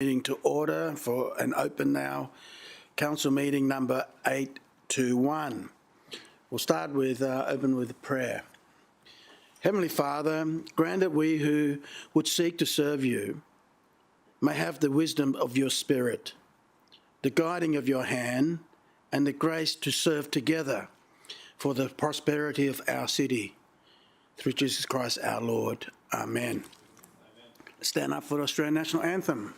Meeting to order for an open now. Council meeting number 821. We'll start with open with prayer. Heavenly Father, grant that we who would seek to serve you may have the wisdom of your Spirit, the guiding of your hand, and the grace to serve together for the prosperity of our city. Through Jesus Christ our Lord. Amen. Stand up for the Australian National Anthem.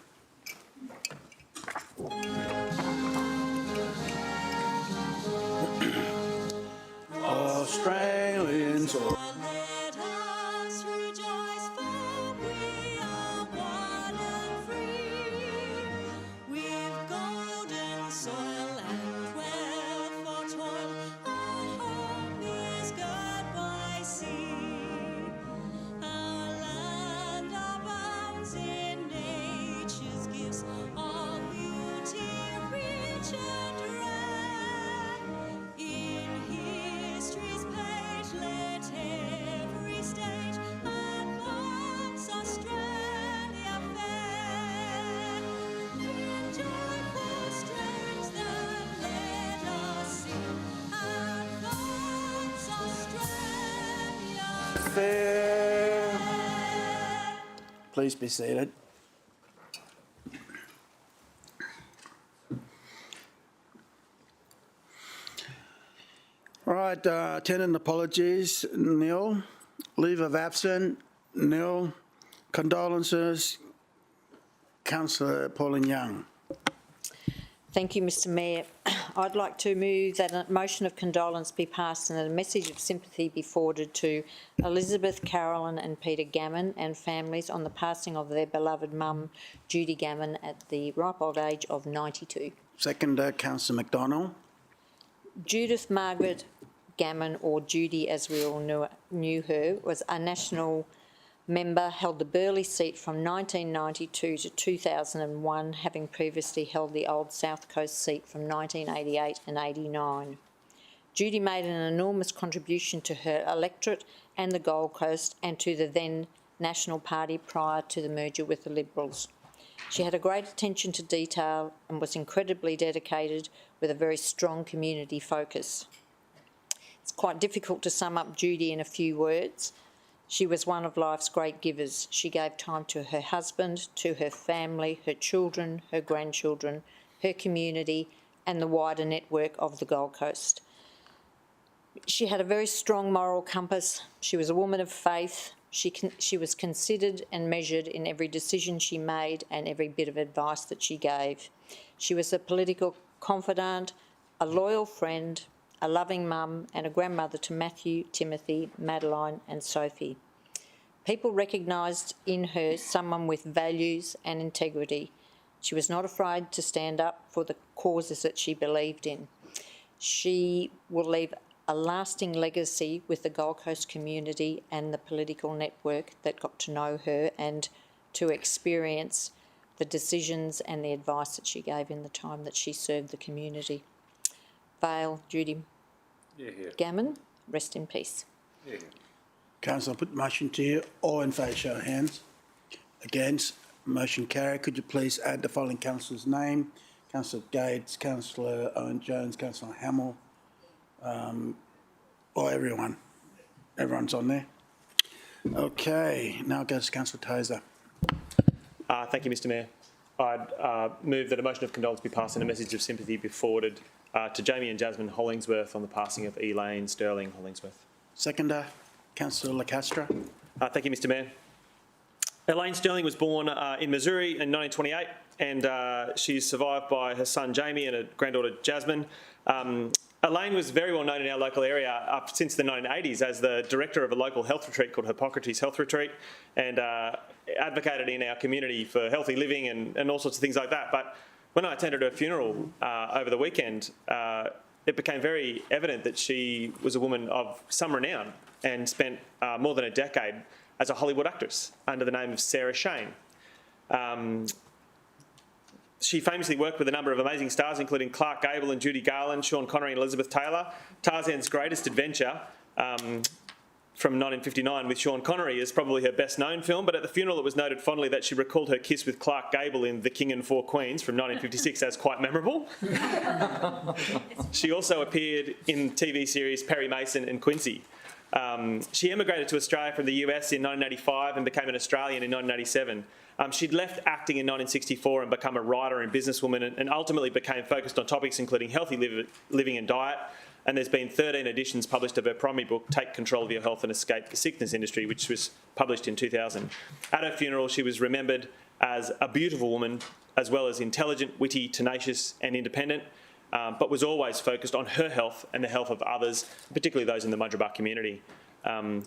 Australians, let us rejoice, for we are one and free. We've golden soil and wealth for toil. Our home is girt by sea. Our land abounds in nature's gifts, all beauty rich and rare. In history's page, let every stage advance Australia fair. In joyful strains that let us sing, advance Australia fair. Please be seated. All right, tenant apologies, nil. Leave of absence, nil. Condolences, Councillor Pauline Young. Thank you, Mr Mayor. I'd like to move that a motion of condolence be passed and that a message of sympathy be forwarded to Elizabeth, Carolyn and Peter Gammon and families on the passing of their beloved mum, Judy Gammon, at the ripe old age of 92. Seconder, Councillor McDonald. Judith Margaret Gammon, or Judy as we all knew her, was a national member, held the Burleigh seat from 1992 to 2001, having previously held the old South Coast seat from 1988 and 89. Judy made an enormous contribution to her electorate and the Gold Coast and to the then National Party prior to the merger with the Liberals. She had a great attention to detail and was incredibly dedicated with a very strong community focus. It's quite difficult to sum up Judy in a few words. She was one of life's great givers. She gave time to her husband, to her family, her children, her grandchildren, her community and the wider network of the Gold Coast. She had a very strong moral compass. She was a woman of faith. She was considered and measured in every decision she made and every bit of advice that she gave. She was a political confidant, a loyal friend, a loving mum and a grandmother to Matthew, Timothy, Madeline and Sophie. People recognised in her someone with values and integrity. She was not afraid to stand up for the causes that she believed in. She will leave a lasting legacy with the Gold Coast community and the political network that got to know her and to experience the decisions and the advice that she gave in the time that she served the community. Vale, Judy Gammon, rest in peace. Councillor, I put the motion to you. All in favour, show of hands. Against, motion carried. Could you please add the following councillor's name? Councillor Gates, Councillor Owen Jones, Councillor Hamill, or everyone. Everyone's on there. Okay, now it goes to Councillor Tozer. Thank you, Mr Mayor. I'd move that a motion of condolence be passed and a message of sympathy be forwarded to Jamie and Jasmine Hollingsworth on the passing of Elaine Sterling Hollingsworth. Seconder, Councillor Lacastra. Thank you, Mr Mayor. Elaine Sterling was born in Missouri in 1928 and she's survived by her son Jamie and her granddaughter Jasmine. Elaine was very well known in our local area up since the 1980s as the director of a local health retreat called Hippocrates Health Retreat and advocated in our community for healthy living and all sorts of things like that. But when I attended her funeral over the weekend, it became very evident that she was a woman of some renown and spent more than a decade as a Hollywood actress under the name of Sarah Shane. She famously worked with a number of amazing stars, including Clark Gable and Judy Garland, Sean Connery and Elizabeth Taylor. Tarzan's Greatest Adventure from 1959 with Sean Connery is probably her best known film, but at the funeral it was noted fondly that she recalled her kiss with Clark Gable in The King and Four Queens from 1956 as quite memorable. She also appeared in TV series Perry Mason and Quincy. She emigrated to Australia from the US in 1985 and became an Australian in 1987. She'd left acting in 1964 and become a writer and businesswoman, and ultimately became focused on topics including healthy living and diet. And there's been 13 editions published of her primary book, Take Control of Your Health and Escape the Sickness Industry, which was published in 2000. At her funeral, she was remembered as a beautiful woman, as well as intelligent, witty, tenacious and independent, but was always focused on her health and the health of others, particularly those in the Mudgeeraba community.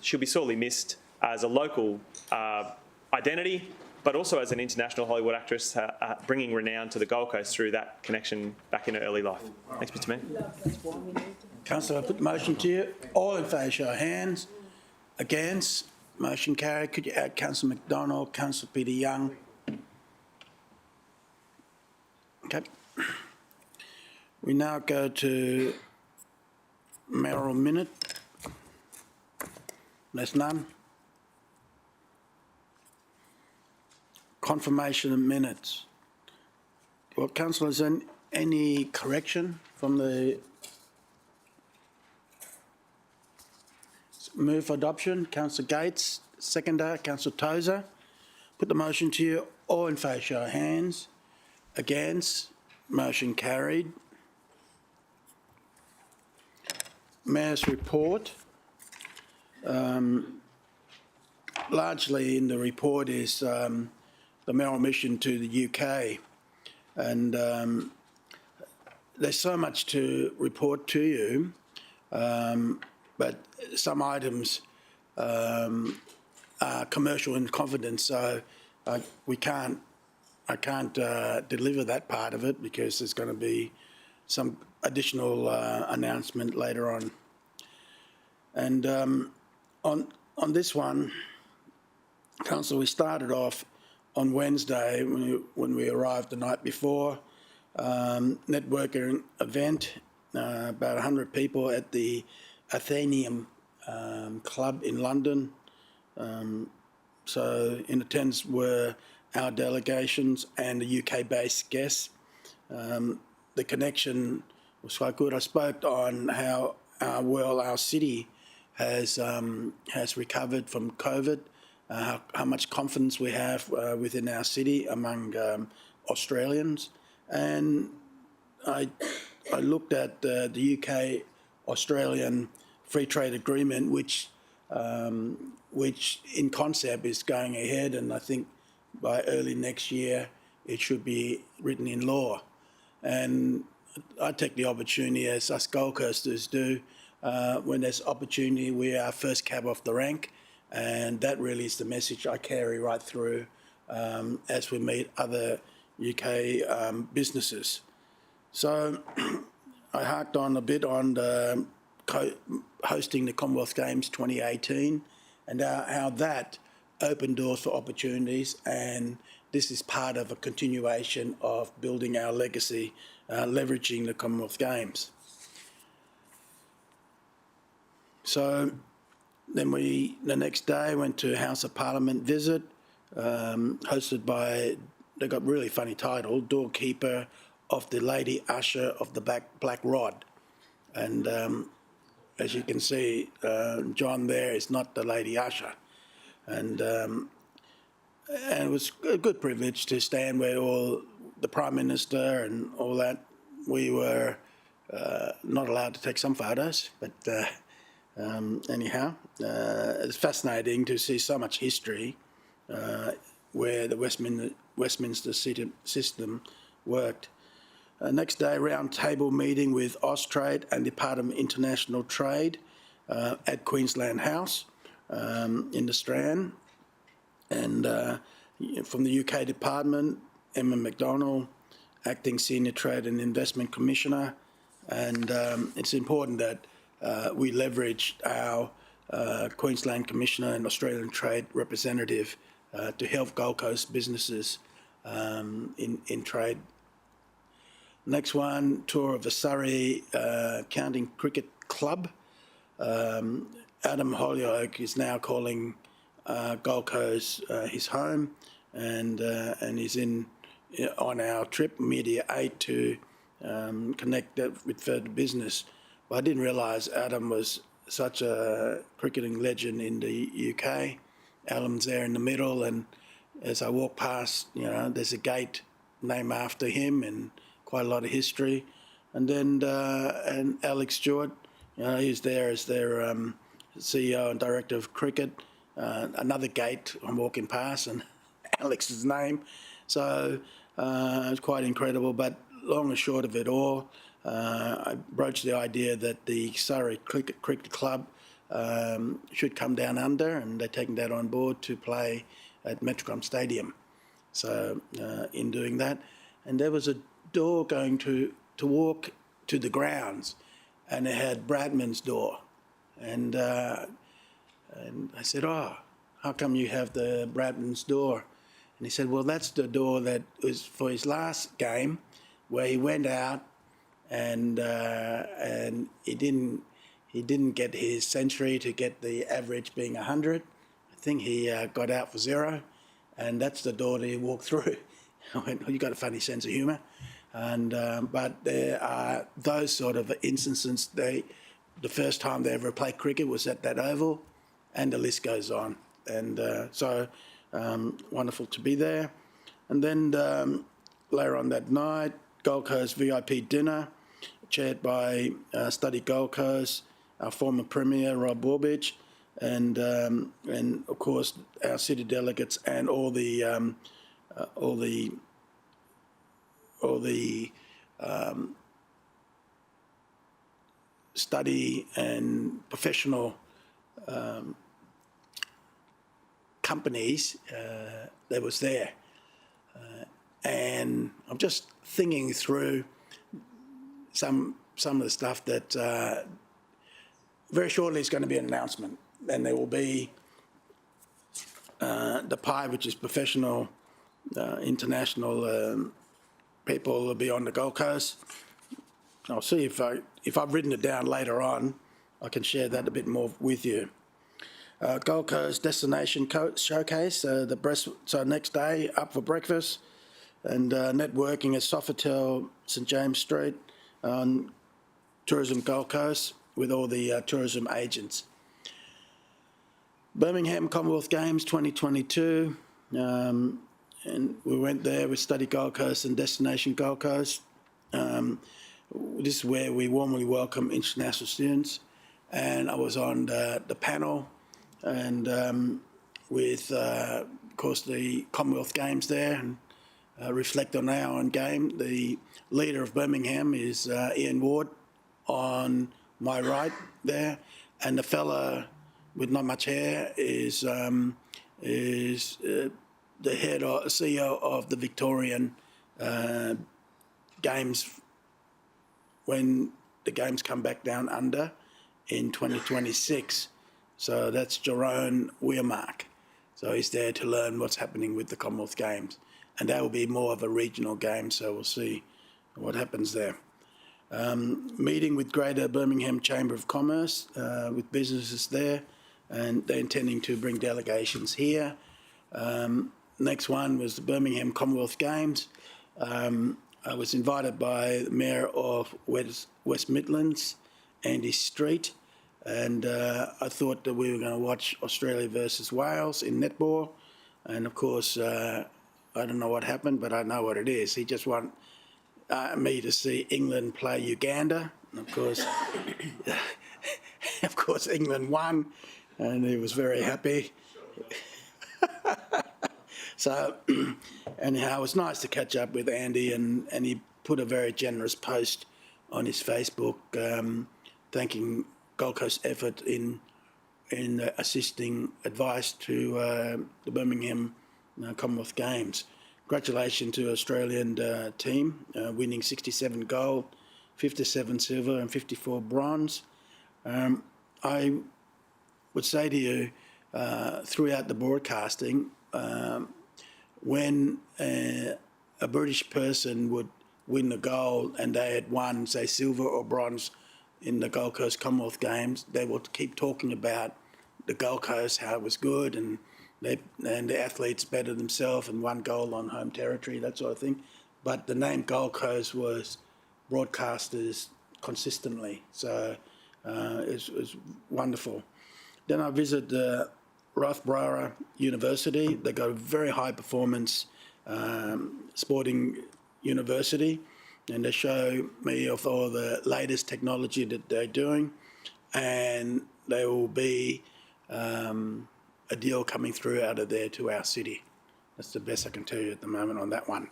She'll be sorely missed as a local identity, but also as an international Hollywood actress, bringing renown to the Gold Coast through that connection back in her early life. Thanks, Mr Mayor. Councillor, I put the motion to you. All in favour, show of hands. Against? Motion carried. Could you add Councillor McDonald, Councillor Peter Young? Okay. We now go to mayoral minute. There's none. Confirmation of minutes. Well, councillor, is there any correction from the move for adoption? Councillor Gates, seconder. Councillor Tozer. Put the motion to you. All in favour, show of hands. Against? Motion carried. Mayor's report. Largely in the report is the mayoral mission to the UK, and there's so much to report to you, but some items are commercial in confidence, so I can't deliver that part of it because there's going to be some additional announcement later on. And on this one, Council, we started off on Wednesday when we arrived the night before, networking event, about 100 people at the Athenaeum Club in London. So in attendance were our delegations and the UK-based guests. The connection was quite good. I spoke on how well our city has recovered from COVID, how much confidence we have within our city among Australians. And I looked at the UK-Australian Free Trade Agreement, which in concept is going ahead, and I think by early next year it should be written in law. And I take the opportunity, as us Gold Coasters do, when there's opportunity, we are first cab off the rank, and that really is the message I carry right through as we meet other UK businesses. So I harked on a bit on the hosting the Commonwealth Games 2018 and how that opened doors for opportunities, and this is part of a continuation of building our legacy, leveraging the Commonwealth Games. So then the next day went to House of Parliament visit, hosted by, they got really funny title, Doorkeeper of the Lady Usher of the Black Rod. And as you can see, John there is not the Lady Usher. And it was a good privilege to stand where all the Prime Minister and all that. We were not allowed to take some photos, but anyhow, it's fascinating to see so much history where the Westminster system worked. Next day, round table meeting with Austrade and Department of International Trade at Queensland House in the Strand. And from the UK Department, Emma McDonald, Acting Senior Trade and Investment Commissioner. And it's important that we leverage our Queensland Commissioner and Australian Trade Representative to help Gold Coast businesses in trade. Next one, tour of the Surrey County Cricket Club. Adam Holyoake is now calling Gold Coast his home, and he's on our trip, Media 8, to connect that with further business. But I didn't realise Adam was such a cricketing legend in the UK. Alan's there in the middle, and as I walk past, there's a gate named after him and quite a lot of history. And then and Alex Stewart, he's there as their CEO and Director of Cricket. Another gate I'm walking past, and Alex's name. So it's quite incredible. But long and short of it all, I broached the idea that the Surrey Cricket Club should come down under, and they're taking that on board to play at Metricon Stadium. So in doing that, and there was a door going to walk to the grounds, and it had Bradman's door, and I said, "Oh, how come you have the Bradman's door?" And he said, "Well, that's the door that was for his last game, where he went out and he didn't get his century to get the average being 100. I think he got out for 0, and that's the door that he walked through." I went, "Oh, you got a funny sense of humour." And but there are those sort of instances. The first time they ever played cricket was at that oval, and the list goes on. And so wonderful to be there. And then later on that night, Gold Coast VIP dinner, chaired by Study Gold Coast, our former Premier Rob Warbidge, and of course our city delegates and all the study and professional companies that was there. And I'm just thinking through some of the stuff that very shortly is going to be an announcement, and there will be the PI, which is professional, international people will be on the Gold Coast. I'll see if I've written it down later on. I can share that a bit more with you. Gold Coast Destination Showcase, so next day up for breakfast, and networking at Sofitel St James Street on Tourism Gold Coast with all the tourism agents. Birmingham Commonwealth Games 2022, and we went there with Study Gold Coast and Destination Gold Coast. This is where we warmly welcome international students, and I was on the panel, and with, of course, the Commonwealth Games there, and reflect on our own game. The leader of Birmingham is Ian Ward on my right there, and the fella with not much hair is the head or CEO of the Victorian Games when the Games come back down under in 2026. So that's Jerome Weirmark. So he's there to learn what's happening with the Commonwealth Games. And that will be more of a regional game, so we'll see what happens there. Meeting with Greater Birmingham Chamber of Commerce with businesses there, and they're intending to bring delegations here. Next one was the Birmingham Commonwealth Games. I was invited by the Mayor of West Midlands, Andy Street, and I thought that we were going to watch Australia versus Wales in netball, and of course I don't know what happened, but I know what it is. He just wanted me to see England play Uganda, and of course England won, and he was very happy. So anyhow, it was nice to catch up with Andy, and he put a very generous post on his Facebook thanking Gold Coast effort in assisting advice to the Birmingham Commonwealth Games. Congratulations to Australian team winning 67 gold, 57 silver and 54 bronze. I would say to you throughout the broadcasting, when a British person would win the gold and they had won, say, silver or bronze in the Gold Coast Commonwealth Games, they will keep talking about the Gold Coast, how it was good, and the athletes bettered themselves and won gold on home territory, that sort of thing. But the name Gold Coast was broadcasters consistently, so it was wonderful. Then I visited the Roughborough University. They got a very high performance sporting university, and they show me of all the latest technology that they're doing, and there will be a deal coming through out of there to our city. That's the best I can tell you at the moment on that one.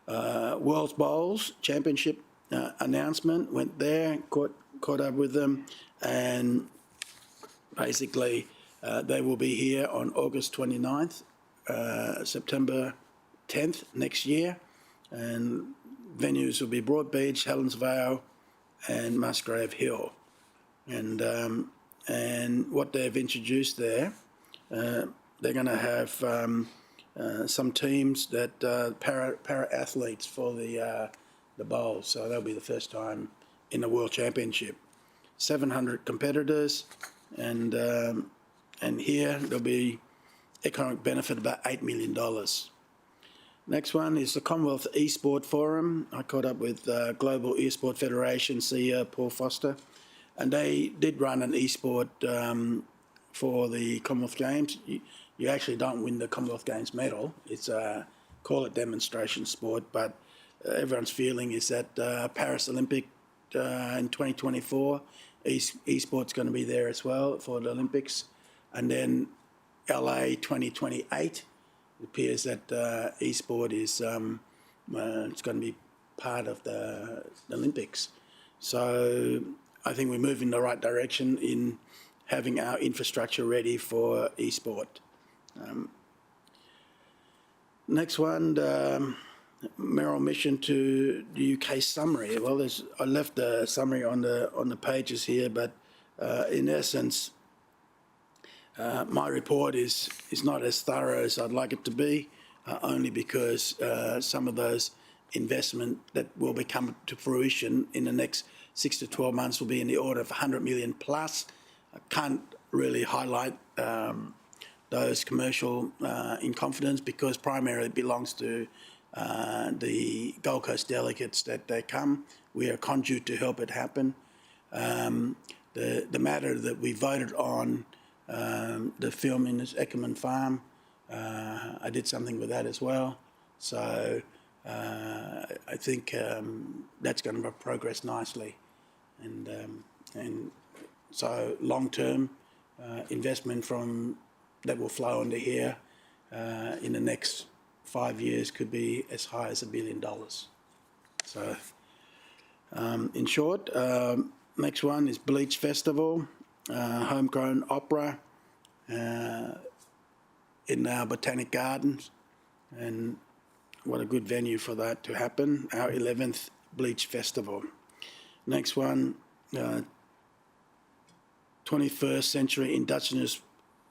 World's Bowls Championship announcement, went there, caught up with them, and basically they will be here on August 29th, September 10th next year, and venues will be Broadbeach, Helens Vale and Musgrave Hill. And what they've introduced there, they're going to have some teams that para athletes for the bowls. So that'll be the first time in the World Championship. 700 competitors, and here there'll be economic benefit about $8 million. Next one is the Commonwealth Esport Forum. I caught up with Global Esport Federation CEO Paul Foster, and they did run an esport for the Commonwealth Games. You actually don't win the Commonwealth Games medal. It's call it demonstration sport, but everyone's feeling is that Paris Olympic in 2024, esport's going to be there as well for the Olympics, and then LA 2028. It appears that esport is it's going to be part of the Olympics. So I think we're moving in the right direction in having our infrastructure ready for esport. Next one, mayoral mission to the UK summary. Well, I left the summary on the pages here, but in essence, my report is not as thorough as I'd like it to be, only because some of those investment that will be coming to fruition in the next 6 to 12 months will be in the order of 100 million plus. I can't really highlight those commercial in confidence because primarily it belongs to the Gold Coast delegates that they come. We are a conduit to help it happen. The matter that we voted on, the film in this Eckerman Farm, I did something with that as well. So I think that's going to progress nicely. And so long-term investment from that will flow into here in the next 5 years could be as high as $1 billion. So in short, next one is Bleach Festival, homegrown opera in our Botanic Gardens, and what a good venue for that to happen, our 11th Bleach Festival. Next one, 21st Century Indigenous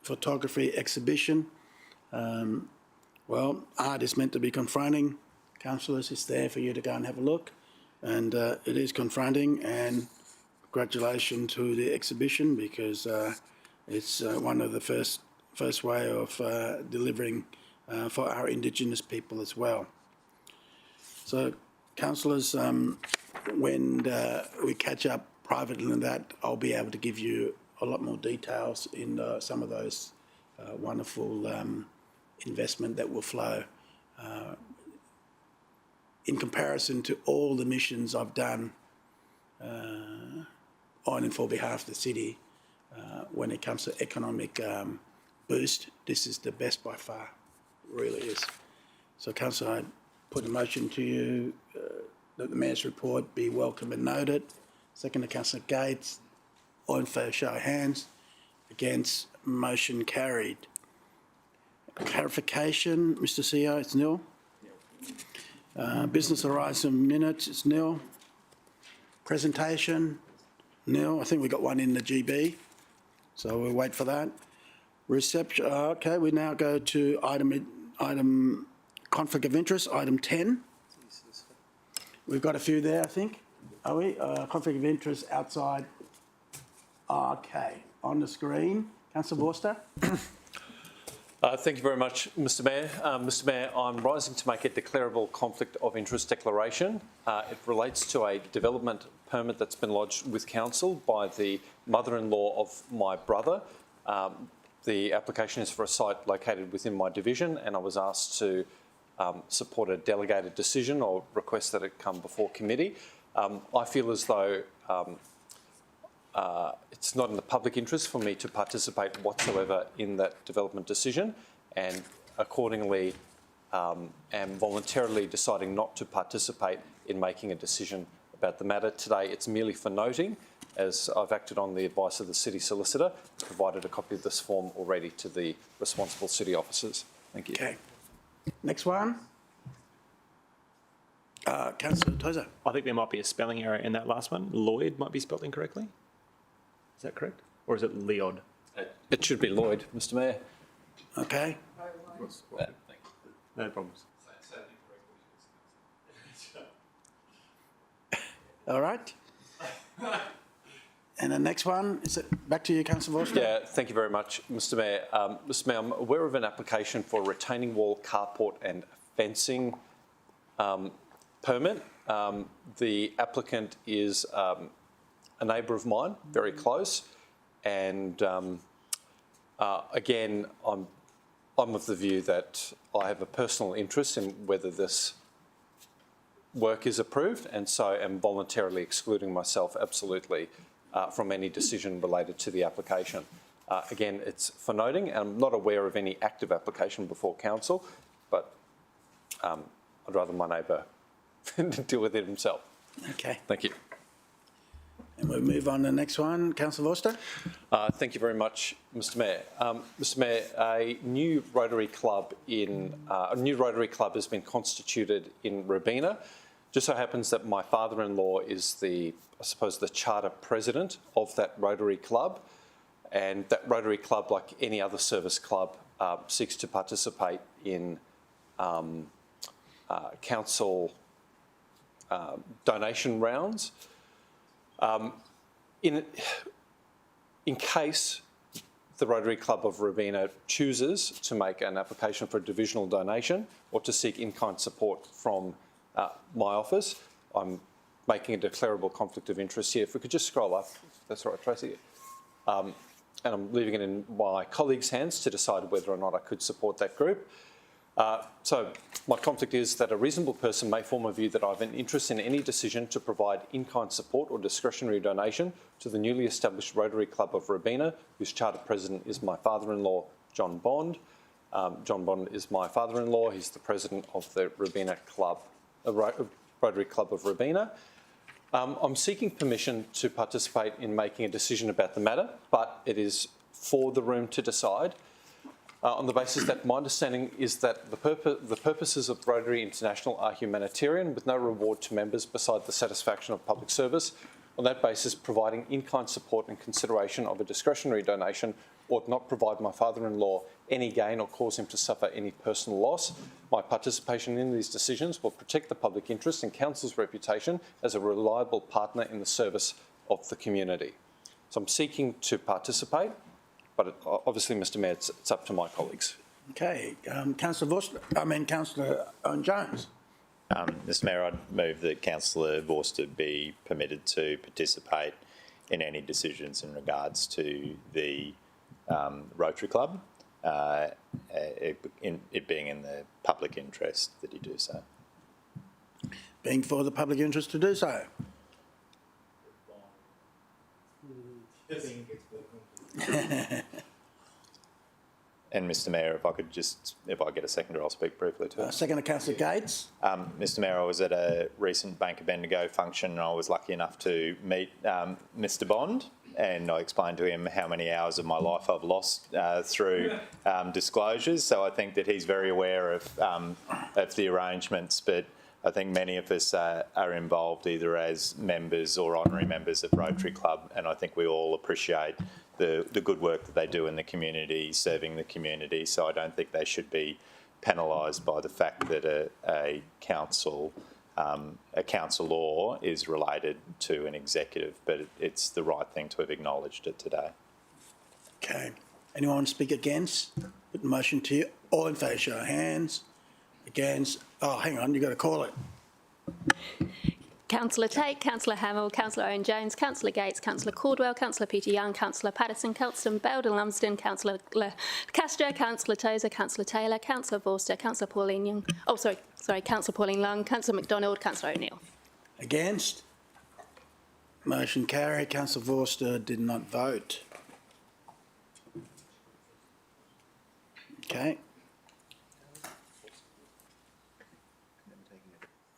Photography Exhibition. Well, art is meant to be confronting. Councillors, it's there for you to go and have a look. And it is confronting, and congratulations to the exhibition because it's one of the first way of delivering for our Indigenous people as well. So, councillors, when we catch up privately on that, I'll be able to give you a lot more details in some of those wonderful investment that will flow. In comparison to all the missions I've done on and for behalf of the city, when it comes to economic boost, this is the best by far, really is. So, Councillor, I put a motion to you that the Mayor's report be welcome and noted. Second to Councillor Gates. All in favour, show of hands. Against, motion carried. Clarification, Mr CEO, it's nil. Business horizon minutes, it's nil. Presentation, nil. I think we got one in the GB, so we'll wait for that. Reception, okay, we now go to item conflict of interest, item 10. We've got a few there, I think. Are we? Conflict of interest outside. Okay. On the screen, Councillor Vorster. Thank you very much, Mr Mayor. Mr Mayor, I'm rising to make a declarable conflict of interest declaration. It relates to a development permit that's been lodged with council by the mother-in-law of my brother. The application is for a site located within my division, and I was asked to support a delegated decision or request that it come before committee. I feel as though it's not in the public interest for me to participate whatsoever in that development decision, and accordingly am voluntarily deciding not to participate in making a decision about the matter. Today it's merely for noting, as I've acted on the advice of the City Solicitor, provided a copy of this form already to the responsible city officers. Thank you. Okay. Next one. Councillor Tozer. I think there might be a spelling error in that last one. Lloyd might be spelled incorrectly. Is that correct? Or is it Leod? It should be Lloyd, Mr Mayor. Okay. No problems. All right. And the next one, is it back to you, Councillor Vorster? Yeah, thank you very much, Mr Mayor. Mr Mayor, I'm aware of an application for a retaining wall, carport and fencing permit. The applicant is a neighbour of mine, very close, and again, I'm of the view that I have a personal interest in whether this work is approved, and so am voluntarily excluding myself absolutely from any decision related to the application. Again, it's for noting, and I'm not aware of any active application before council, but I'd rather my neighbour deal with it himself. Okay. Thank you. And we'll move on to the next one. Councillor Vorster? Thank you very much, Mr Mayor. Mr Mayor, a new Rotary Club has been constituted in Robina. Just so happens that my father-in-law is I suppose, the charter president of that Rotary Club, and that Rotary Club, like any other service club, seeks to participate in council donation rounds. In case the Rotary Club of Robina chooses to make an application for a divisional donation or to seek in-kind support from my office, I'm making a declarable conflict of interest here. If we could just scroll up, if that's all right, Tracy. And I'm leaving it in my colleagues' hands to decide whether or not I could support that group. So my conflict is that a reasonable person may form a view that I have an interest in any decision to provide in-kind support or discretionary donation to the newly established Rotary Club of Robina, whose charter president is my father-in-law, John Bond. John Bond is my father-in-law. He's the president of the Robina Club, Rotary Club of Robina. I'm seeking permission to participate in making a decision about the matter, but it is for the room to decide. On the basis that my understanding is that the purposes of Rotary International are humanitarian with no reward to members beside the satisfaction of public service. On that basis, providing in-kind support and consideration of a discretionary donation ought not provide my father-in-law any gain or cause him to suffer any personal loss. My participation in these decisions will protect the public interest and council's reputation as a reliable partner in the service of the community. So I'm seeking to participate, but obviously, Mr Mayor, it's up to my colleagues. Okay. Councillor Owen Jones. Mr Mayor, I'd move that Councillor Vorster be permitted to participate in any decisions in regards to the Rotary Club, it being in the public interest that he do so. Being for the public interest to do so. And Mr Mayor, if I get a seconder, I'll speak briefly to it. Second to Councillor Gates. Mr Mayor, I was at a recent Bank of Bendigo function and I was lucky enough to meet Mr Bond, and I explained to him how many hours of my life I've lost through disclosures. So I think that he's very aware of the arrangements, but I think many of us are involved either as members or honorary members of Rotary Club, and I think we all appreciate the good work that they do in the community, serving the community. So I don't think they should be penalised by the fact that a council a council law is related to an executive, but it's the right thing to have acknowledged it today. Okay. Anyone want to speak against? Put the motion to you. All in favour, show of hands. Against? Oh, hang on, you've got to call it. Councillor Tate, Councillor Hamill, Councillor Owen-Jones, Councillor Gates, Councillor Caldwell, Councillor Peter Young, Councillor Patterson, Councillor Belden-Lumsden, Councillor Castro, Councillor Tozer, Councillor Taylor, Councillor Vorster, Councillor Pauline Young, Councillor Pauline Long, Councillor McDonald, Councillor O'Neill. Against? Motion carried. Councillor Vorster did not vote. Okay.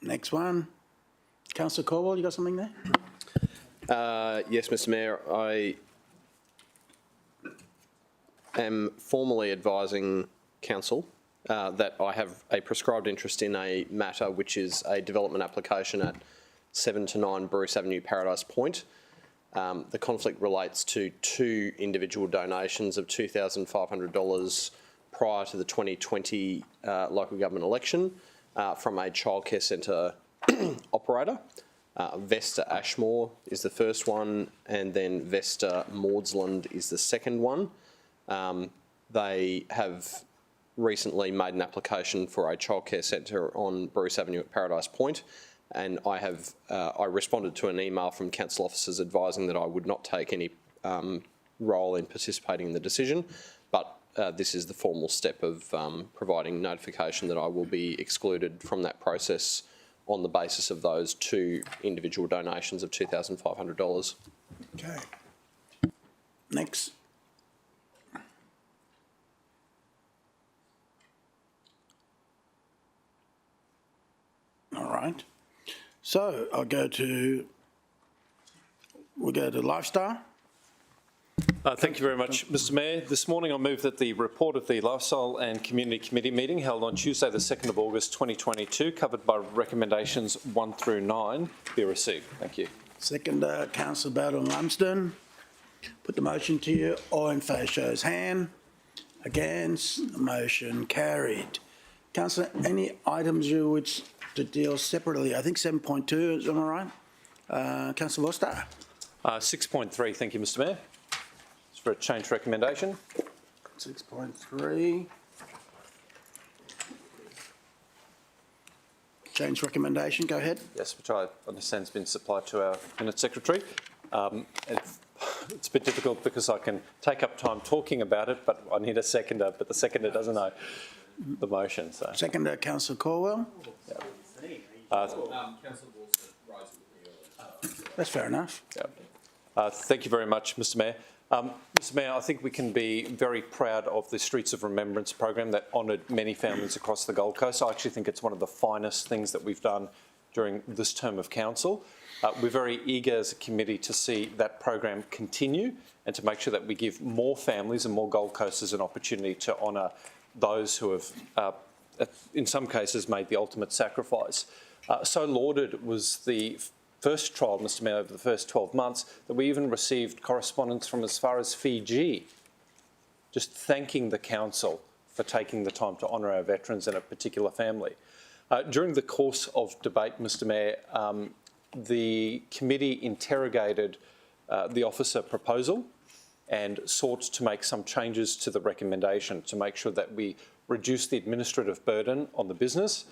Next one. Councillor Caldwell, you got something there? Yes, Mr Mayor. I am formally advising Council that I have a prescribed interest in a matter which is a development application at 7 to 9 Bruce Avenue, Paradise Point. The conflict relates to 2 individual donations of $2,500 prior to the 2020 local government election from a childcare centre operator. Vesta Ashmore is the first one, and then Vesta Maudsley is the second one. They have recently made an application for a childcare centre on Bruce Avenue at Paradise Point, and I responded to an email from council officers advising that I would not take any role in participating in the decision, but this is the formal step of providing notification that I will be excluded from that process on the basis of those 2 individual donations of $2,500. Okay. Next. All right. So we'll go to lifestyle. Thank you very much, Mr Mayor. This morning I move that the report of the Lifestyle and Community Committee meeting held on Tuesday the 2nd of August 2022, covered by recommendations 1 through 9, be received. Thank you. Second, Councillor Belden-Lumsden. Put the motion to you. All in favour, shows hand. Against? The motion carried. Councillor, any items you wish to deal separately? I think 7.2, is that all right? Councillor Vorster. 6.3, thank you, Mr Mayor. It's for a change recommendation. 6.3. Change recommendation, go ahead. Yes, which I understand has been supplied to our Minute Secretary. It's a bit difficult because I can take up time talking about it, but I need a seconder, but the seconder doesn't know the motion. So. Seconder, Councillor Caldwell. That's fair enough. Thank you very much, Mr Mayor. Mr Mayor, I think we can be very proud of the Streets of Remembrance program that honoured many families across the Gold Coast. I actually think it's one of the finest things that we've done during this term of council. We're very eager as a committee to see that program continue and to make sure that we give more families and more Gold Coasters an opportunity to honour those who have, in some cases, made the ultimate sacrifice. So lauded was the first trial, Mr Mayor, over the first 12 months, that we even received correspondence from as far as Fiji, just thanking the council for taking the time to honour our veterans and a particular family. During the course of debate, Mr Mayor, the committee interrogated the officer proposal and sought to make some changes to the recommendation to make sure that we reduce the administrative burden on the business,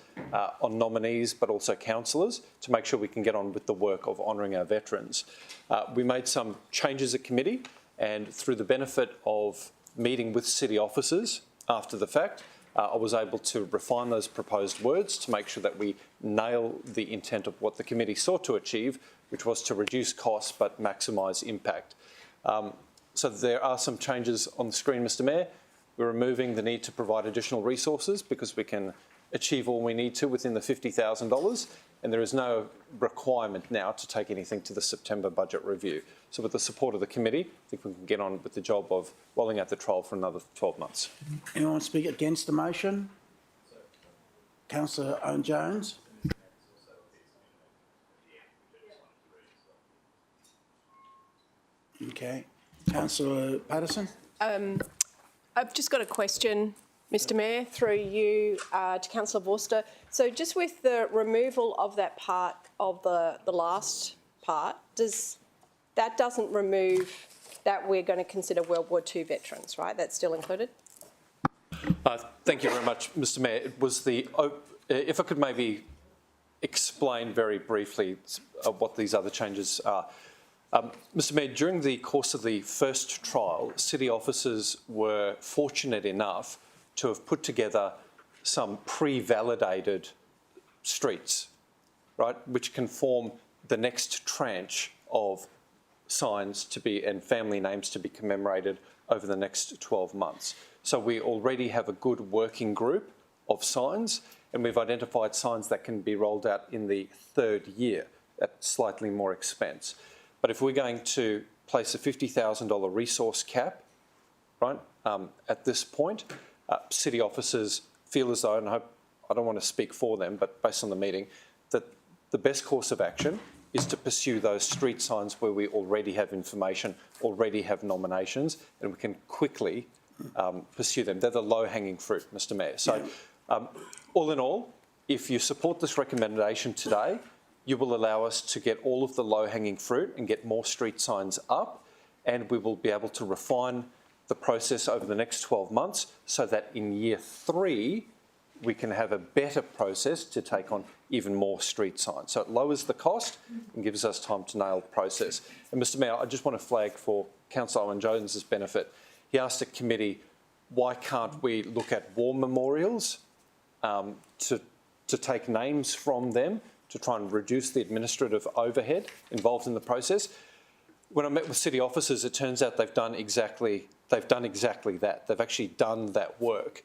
on nominees, but also councillors, to make sure we can get on with the work of honouring our veterans. We made some changes at committee, and through the benefit of meeting with city officers after the fact, I was able to refine those proposed words to make sure that we nail the intent of what the committee sought to achieve, which was to reduce costs but maximise impact. So there are some changes on the screen, Mr Mayor. We're removing the need to provide additional resources because we can achieve all we need to within the $50,000, and there is no requirement now to take anything to the September budget review. So with the support of the committee, I think we can get on with the job of rolling out the trial for another 12 months. Anyone want to speak against the motion? Councillor Owen-Jones. Okay. Councillor Patterson. I've just got a question. Mr Mayor, through you to Councillor Vorster. So just with the removal of that part of the last part, that doesn't remove that we're going to consider World War II veterans, right? That's still included? Thank you very much, Mr Mayor. It was if I could maybe explain very briefly what these other changes are. Mr Mayor, during the course of the first trial, city officers were fortunate enough to have put together some pre-validated streets, right, which can form the next tranche of signs to be and family names to be commemorated over the next 12 months. So we already have a good working group of signs, and we've identified signs that can be rolled out in the third year at slightly more expense. But if we're going to place a $50,000 resource cap, right, at this point, city officers feel as though, and I don't want to speak for them, but based on the meeting, that the best course of action is to pursue those street signs where we already have information, already have nominations, and we can quickly pursue them. They're the low-hanging fruit, Mr Mayor. So all in all, if you support this recommendation today, you will allow us to get all of the low-hanging fruit and get more street signs up, and we will be able to refine the process over the next 12 months so that in year 3, we can have a better process to take on even more street signs. So it lowers the cost and gives us time to nail the process. And Mr Mayor, I just want to flag for Councillor Owen-Jones's benefit. He asked a committee, why can't we look at war memorials to take names from them to try and reduce the administrative overhead involved in the process? When I met with city officers, it turns out they've done exactly that. They've actually done that work.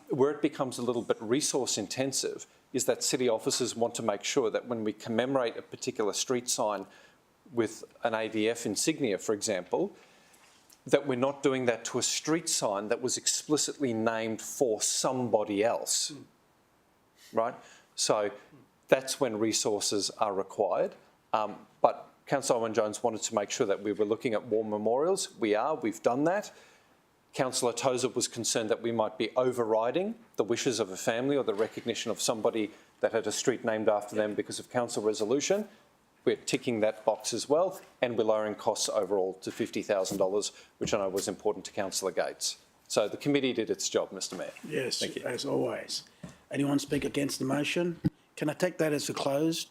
Where it becomes a little bit resource intensive is that city officers want to make sure that when we commemorate a particular street sign with an ADF insignia, for example, that we're not doing that to a street sign that was explicitly named for somebody else, right? So that's when resources are required. But Councillor Owen-Jones wanted to make sure that we were looking at war memorials. We've done that. Councillor Tozer was concerned that we might be overriding the wishes of a family or the recognition of somebody that had a street named after them because of council resolution. We're ticking that box as well, and we're lowering costs overall to $50,000, which I know was important to Councillor Gates. So the committee did its job, Mr Mayor. Yes, Thank you. as always. Anyone speak against the motion? Can I take that as a closed?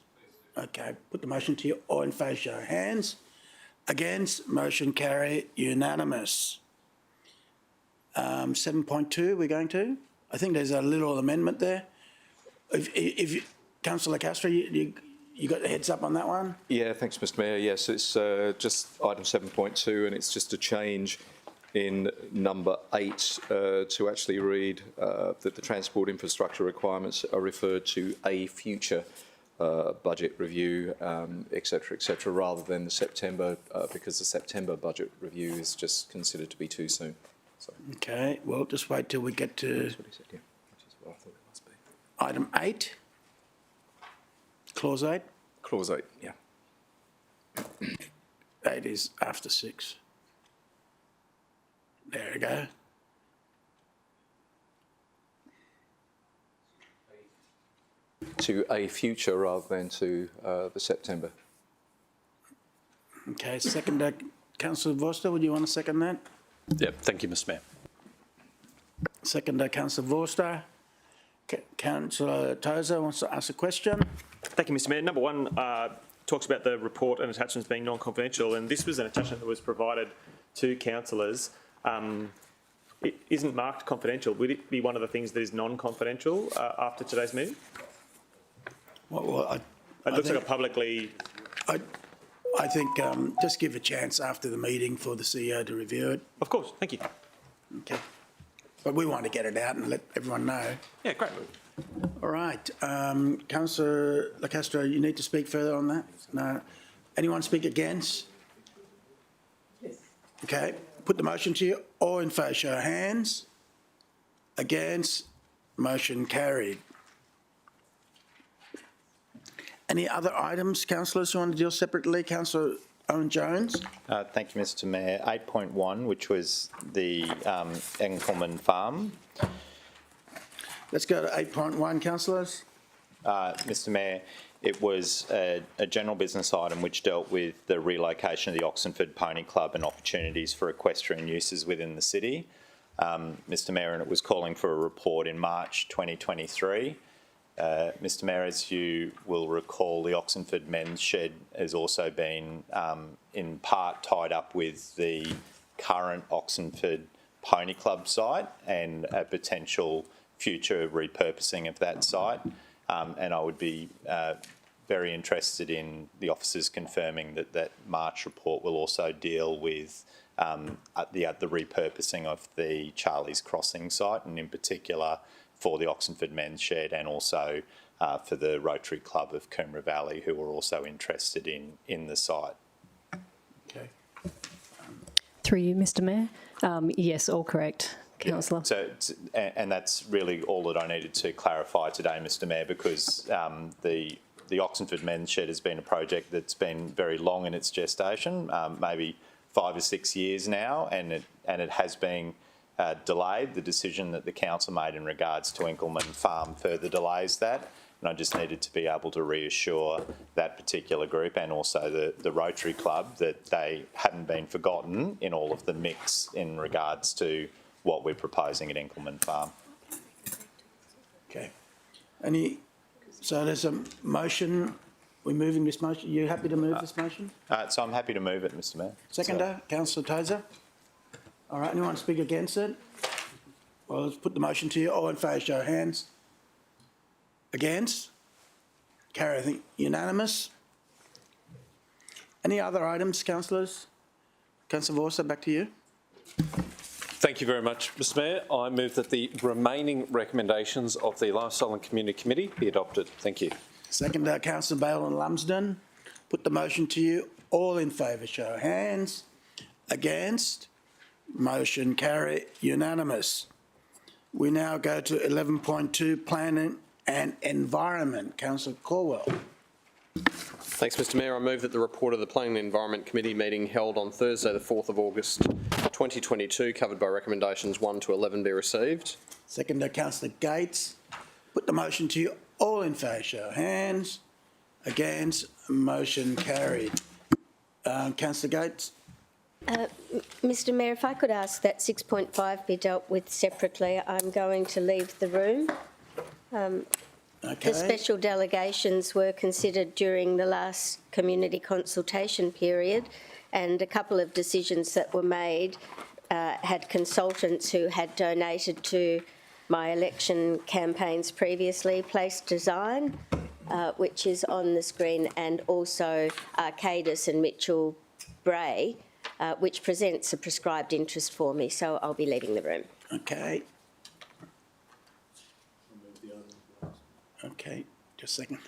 Okay, put the motion to you. All in favour, show of hands. Against, motion carry, unanimous. 7.2 we're going to? I think there's a little amendment there. If Councillor Castro, you got the heads up on that one? Yeah, thanks, Mr Mayor. Yes, it's just item 7.2, and it's just a change in number 8 to actually read that the transport infrastructure requirements are referred to a future budget review, etc., rather than the September, because the September budget review is just considered to be too soon. So. Okay, well, just wait till we get to That's what he said, yeah, which is what I thought it must be. item 8, clause 8. Clause 8, yeah. 8 is after 6. There we go. To a future rather than to the September. Okay, second, Councillor Vorster, would you want to second that? Yeah, thank you, Mr Mayor. Second, Councillor Vorster. Councillor Tozer wants to ask a question. Thank you, Mr Mayor. Number 1 talks about the report and attachments being non-confidential, and this was an attachment that was provided to councillors. It isn't marked confidential. Would it be one of the things that is non-confidential after today's meeting? Well, It looks like a publicly... I think just give a chance after the meeting for the CEO to review it. Of course, thank you. Okay. But we want to get it out and let everyone know. Yeah, great. All right. Councillor Castro, you need to speak further on that? No. Anyone speak against? Yes. Okay. Put the motion to you. All in favour, show of hands. Against? Motion carried. Any other items, councillors, who want to deal separately? Councillor Owen-Jones. Thank you, Mr Mayor. 8.1, which was the Engelman Farm. Let's go to 8.1, councillors. Mr Mayor, it was a general business item which dealt with the relocation of the Oxenford Pony Club and opportunities for equestrian uses within the city. Mr Mayor, and it was calling for a report in March 2023. Mr Mayor, as you will recall, the Oxenford Men's Shed has also been in part tied up with the current Oxenford Pony Club site and a potential future repurposing of that site. And I would be very interested in the officers confirming that that March report will also deal with the repurposing of the Charlie's Crossing site, and in particular for the Oxenford Men's Shed, and also for the Rotary Club of Coomera Valley, who are also interested in the site. Okay. Through you, Mr Mayor. Yes, all correct, Councillor. So, and that's really all that I needed to clarify today, Mr Mayor, because the Oxenford Men's Shed has been a project that's been very long in its gestation, maybe 5 or 6 years now, and it has been delayed. The decision that the council made in regards to Enkelman Farm further delays that, and I just needed to be able to reassure that particular group and also the Rotary Club that they haven't been forgotten in all of the mix in regards to what we're proposing at Enkelman Farm. Okay. So there's a motion. We're moving this motion. Are you happy to move this motion? So I'm happy to move it, Mr Mayor. Seconder, Councillor Tozer. All right, anyone speak against it? Well, let's put the motion to you. All in favour, show of hands. Against? Carry, I think, unanimous. Any other items, councillors? Councillor Vorster, back to you. Thank you very much, Mr Mayor. I move that the remaining recommendations of the Lifestyle and Community Committee be adopted. Thank you. Seconder, Councillor Bale and Lumsden. Put the motion to you. All in favour, show of hands. Against? Motion carry, unanimous. We now go to 11.2, Planning and Environment. Councillor Caldwell. Thanks, Mr Mayor. I move that the report of the Planning and Environment Committee meeting held on Thursday, the 4th of August 2022, covered by recommendations 1 to 11, be received. Seconder, Councillor Gates. Put the motion to you. All in favour, show of hands. Against? Motion carried. Councillor Gates. Mr Mayor, if I could ask that 6.5 be dealt with separately, I'm going to leave the room. Okay. The special delegations were considered during the last community consultation period, and a couple of decisions that were made had consultants who had donated to my election campaigns previously, Place Design, which is on the screen, and also Arcadis and Mitchell Bray, which presents a prescribed interest for me, so I'll be leaving the room. Okay. Okay, just a second.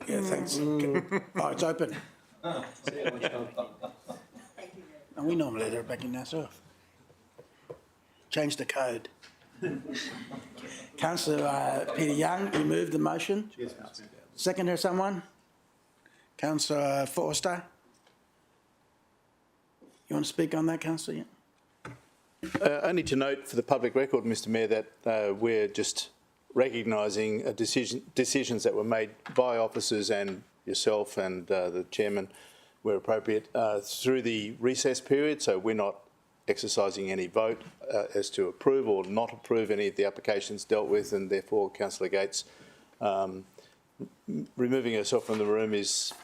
Yeah, thanks. Oh, it's open. And we normally let her back in ourselves. Change the code. Councillor Peter Young, you moved the motion? Yes, Mr. Seconder, someone? Councillor Forster? You want to speak on that, Councillor? Only to note for the public record, Mr Mayor, that we're just recognising decisions that were made by officers and yourself and the chairman where appropriate through the recess period, so we're not exercising any vote as to approve or not approve any of the applications dealt with, and therefore Councillor Gates removing herself from the room is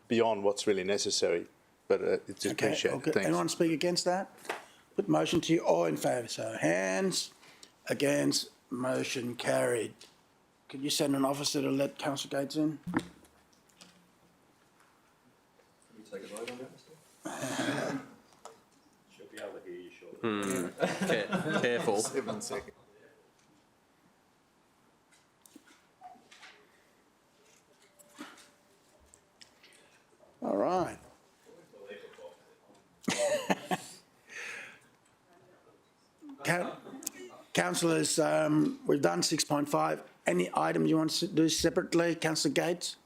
beyond what's really necessary, but it's appreciated. Okay. Thanks. Anyone speak against that? Put motion to you. All in favour, so hands. Against? Motion carried. Could you send an officer to let Councillor Gates in? Can you take a vote on that, Mr? She'll be able to hear you shortly. Careful. 7 seconds. All right. Councillors, we've done 6.5. Any items you want to do separately? Councillor Gates?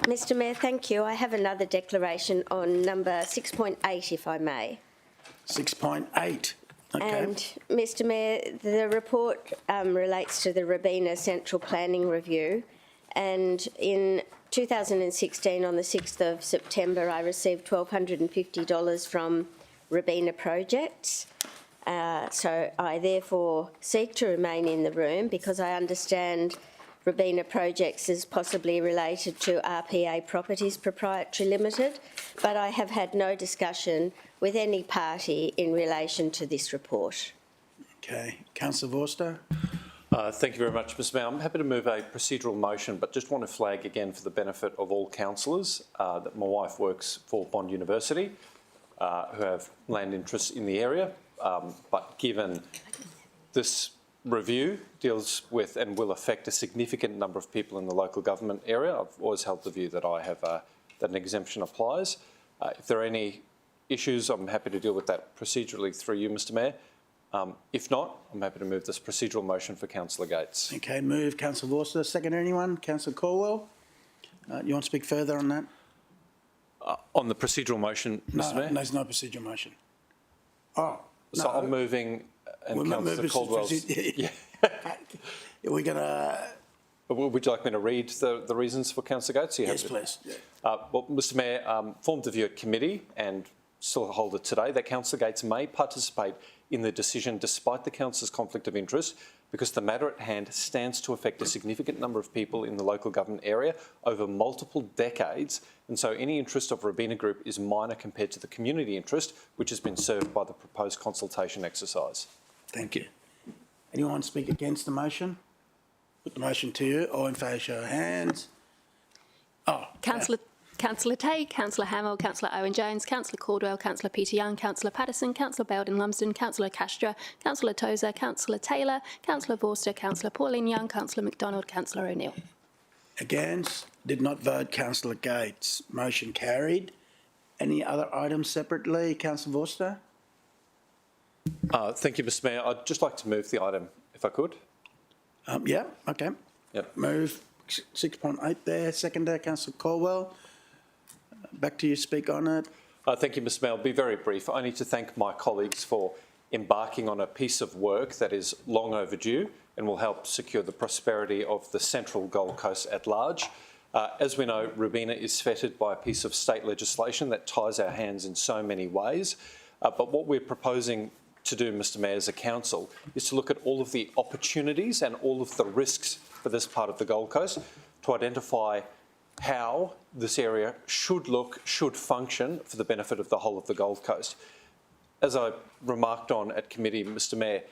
Mr Mayor, thank you. I have another declaration on number 6.8, if I may. 6.8. Okay. And, Mr Mayor, the report relates to the Robina Central Planning Review, and in 2016, on the 6th of September, I received $1,250 from Robina Projects. So I therefore seek to remain in the room because I understand Robina Projects is possibly related to RPA Properties Proprietary Limited, but I have had no discussion with any party in relation to this report. Okay. Councillor Vorster. Thank you very much, Mr Mayor. I'm happy to move a procedural motion, but just want to flag again for the benefit of all councillors that my wife works for Bond University, who have land interests in the area. But given this review deals with and will affect a significant number of people in the local government area, I've always held the view that I have that an exemption applies. If there are any issues, I'm happy to deal with that procedurally through you, Mr Mayor. If not, I'm happy to move this procedural motion for Councillor Gates. Okay, move Councillor Vorster. Second anyone? Councillor Caldwell. You want to speak further on that? On the procedural motion, Mr Mayor? No, there's no procedural motion. Oh. So no. I'm moving, and Councillor Caldwell's... Yeah. We're going to... Would you like me to read the reasons for Councillor Gates? Yes, please. Yeah. Well, Mr Mayor, formed the view at committee and still hold it today that Councillor Gates may participate in the decision despite the councillor's conflict of interest because the matter at hand stands to affect a significant number of people in the local government area over multiple decades, and so any interest of Robina Group is minor compared to the community interest which has been served by the proposed consultation exercise. Thank you. Anyone want to speak against the motion? Put the motion to you. All in favour, show of hands. Oh. Councillor Tay, Councillor Hamill, Councillor Owen-Jones, Councillor Caldwell, Councillor Peter Young, Councillor Patterson, Councillor Belden-Lumsden, Councillor Castro, Councillor Tozer, Councillor Taylor, Councillor Vorster, Councillor Pauline Young, Councillor McDonald, Councillor O'Neill. Against? Did not vote. Councillor Gates. Motion carried. Any other items separately? Councillor Vorster? Thank you, Mr Mayor. I'd just like to move the item, if I could. Yeah, okay. Yep. Move 6.8 there. Seconder, Councillor Caldwell. Back to you, speak on it. Thank you, Mr Mayor. I'll be very brief. I need to thank my colleagues for embarking on a piece of work that is long overdue and will help secure the prosperity of the central Gold Coast at large. As we know, Robina is fettered by a piece of state legislation that ties our hands in so many ways. But what we're proposing to do, Mr Mayor, as a council, is to look at all of the opportunities and all of the risks for this part of the Gold Coast to identify how this area should function for the benefit of the whole of the Gold Coast. As I remarked on at committee, Mr Mayor,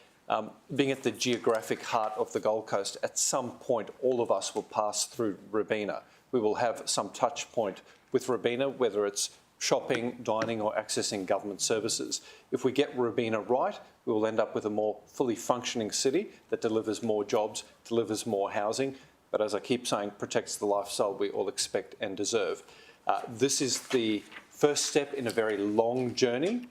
being at the geographic heart of the Gold Coast, at some point all of us will pass through Robina. We will have some touch point with Robina, whether it's shopping, dining or accessing government services. If we get Robina right, we will end up with a more fully functioning city that delivers more jobs, delivers more housing, but as I keep saying, protects the lifestyle we all expect and deserve. This is the first step in a very long journey.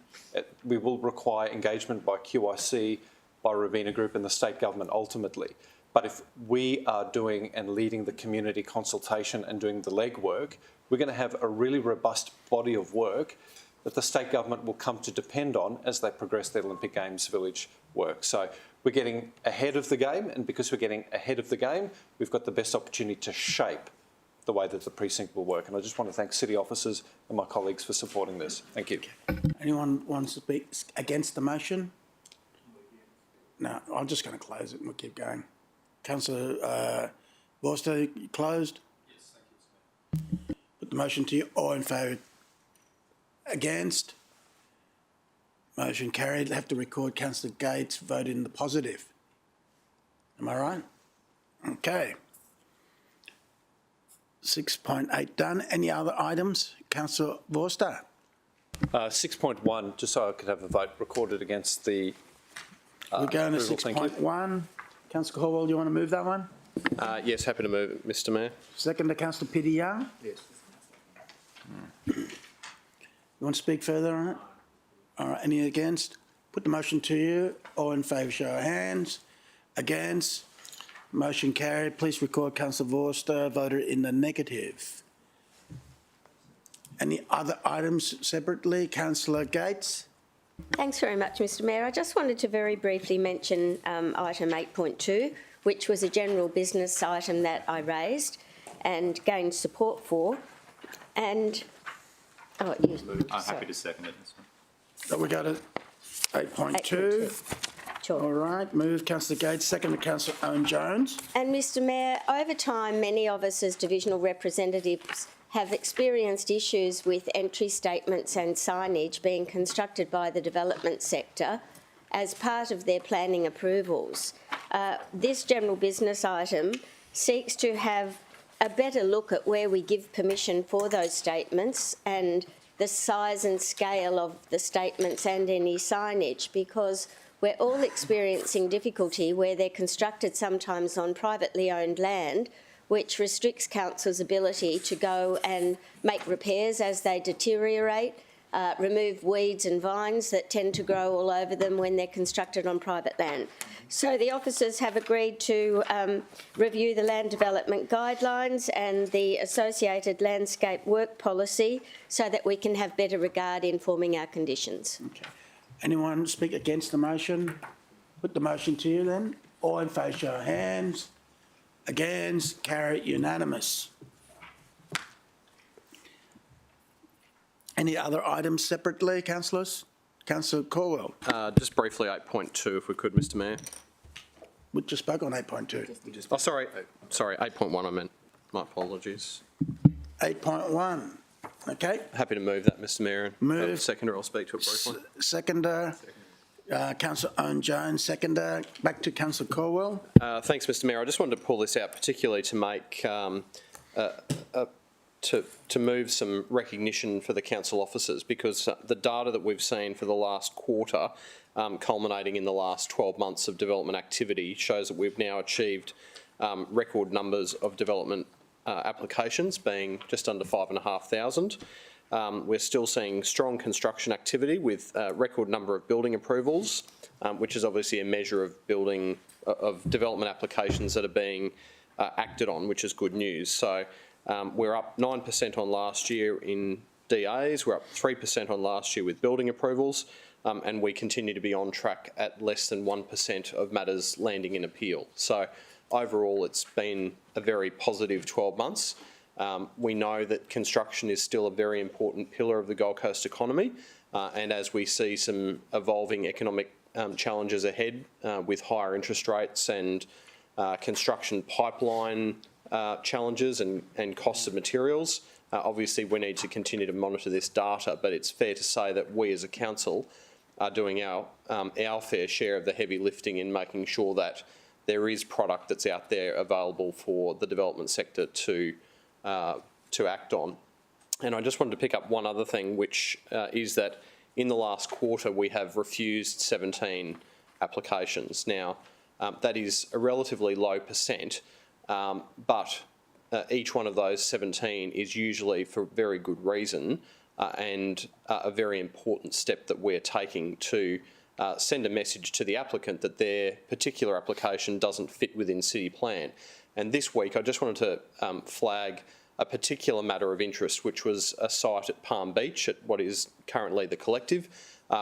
We will require engagement by QIC, by Robina Group and the state government ultimately. But if we are doing and leading the community consultation and doing the legwork, we're going to have a really robust body of work that the state government will come to depend on as they progress their Olympic Games Village work. So we're getting ahead of the game, and because we're getting ahead of the game, we've got the best opportunity to shape the way that the precinct will work. And I just want to thank city officers and my colleagues for supporting this. Thank you. Anyone wants to speak against the motion? No, I'm just going to close it and we'll keep going. Councillor Vorster, closed? Yes, thank you. Put the motion to you. All in favour? Against? Motion carried. Have to record Councillor Gates vote in the positive. Am I right? Okay. 6.8 done. Any other items? Councillor Vorster? 6.1, just so I could have a vote recorded against the We're going to approval. 6.1. Councillor Caldwell, do you want to move that one? Yes, happy to move it, Mr Mayor. Second to Councillor Peter Young? Yes. You want to speak further on it? All right, any against? Put the motion to you. All in favour, show of hands. Against? Motion carried. Please record Councillor Vorster voted in the negative. Any other items separately? Councillor Gates? Thanks very much, Mr Mayor. I just wanted to very briefly mention item 8.2, which was a general business item that I raised and gained support for. And, I'm happy to second it. So we go to 8.2. Sure. All right, move Councillor Gates, second to Councillor Owen Jones. And Mr Mayor, over time, many of us as divisional representatives have experienced issues with entry statements and signage being constructed by the development sector as part of their planning approvals. This general business item seeks to have a better look at where we give permission for those statements and the size and scale of the statements and any signage, because we're all experiencing difficulty where they're constructed sometimes on privately owned land, which restricts council's ability to go and make repairs as they deteriorate, remove weeds and vines that tend to grow all over them when they're constructed on private land. So the officers have agreed to review the land development guidelines and the associated landscape work policy so that we can have better regard in forming our conditions. Okay. Anyone speak against the motion? Put the motion to you then. All in favour, show of hands. Against, carry unanimous. Any other items separately, councillors? Councillor Caldwell. Just briefly, 8.2, if we could, Mr Mayor. We just spoke on 8.2. Oh, sorry, 8.1 I meant. My apologies. 8.1. Okay. Happy to move that, Mr Mayor. Move. Seconder, I'll speak to it briefly. Seconder, Councillor Owen Jones, seconder. Back to Councillor Caldwell. Thanks, Mr Mayor. I just wanted to pull this out particularly to make to move some recognition for the council officers, because the data that we've seen for the last quarter, culminating in the last 12 months of development activity, shows that we've now achieved record numbers of development applications, being just under 5,500. We're still seeing strong construction activity with a record number of building approvals, which is obviously a measure of development applications that are being acted on, which is good news. So we're up 9% on last year in DAs, we're up 3% on last year with building approvals, and we continue to be on track at less than 1% of matters landing in appeal. So overall, it's been a very positive 12 months. We know that construction is still a very important pillar of the Gold Coast economy, and as we see some evolving economic challenges ahead with higher interest rates and construction pipeline challenges and costs of materials, obviously we need to continue to monitor this data, but it's fair to say that we as a council are doing our fair share of the heavy lifting in making sure that there is product that's out there available for the development sector to act on. And I just wanted to pick up one other thing, which is that in the last quarter we have refused 17 applications. Now, that is a relatively low percent, but each one of those 17 is usually for very good reason and a very important step that we're taking to send a message to the applicant that their particular application doesn't fit within city plan. And this week I just wanted to flag a particular matter of interest, which was a site at Palm Beach at what is currently the Collective,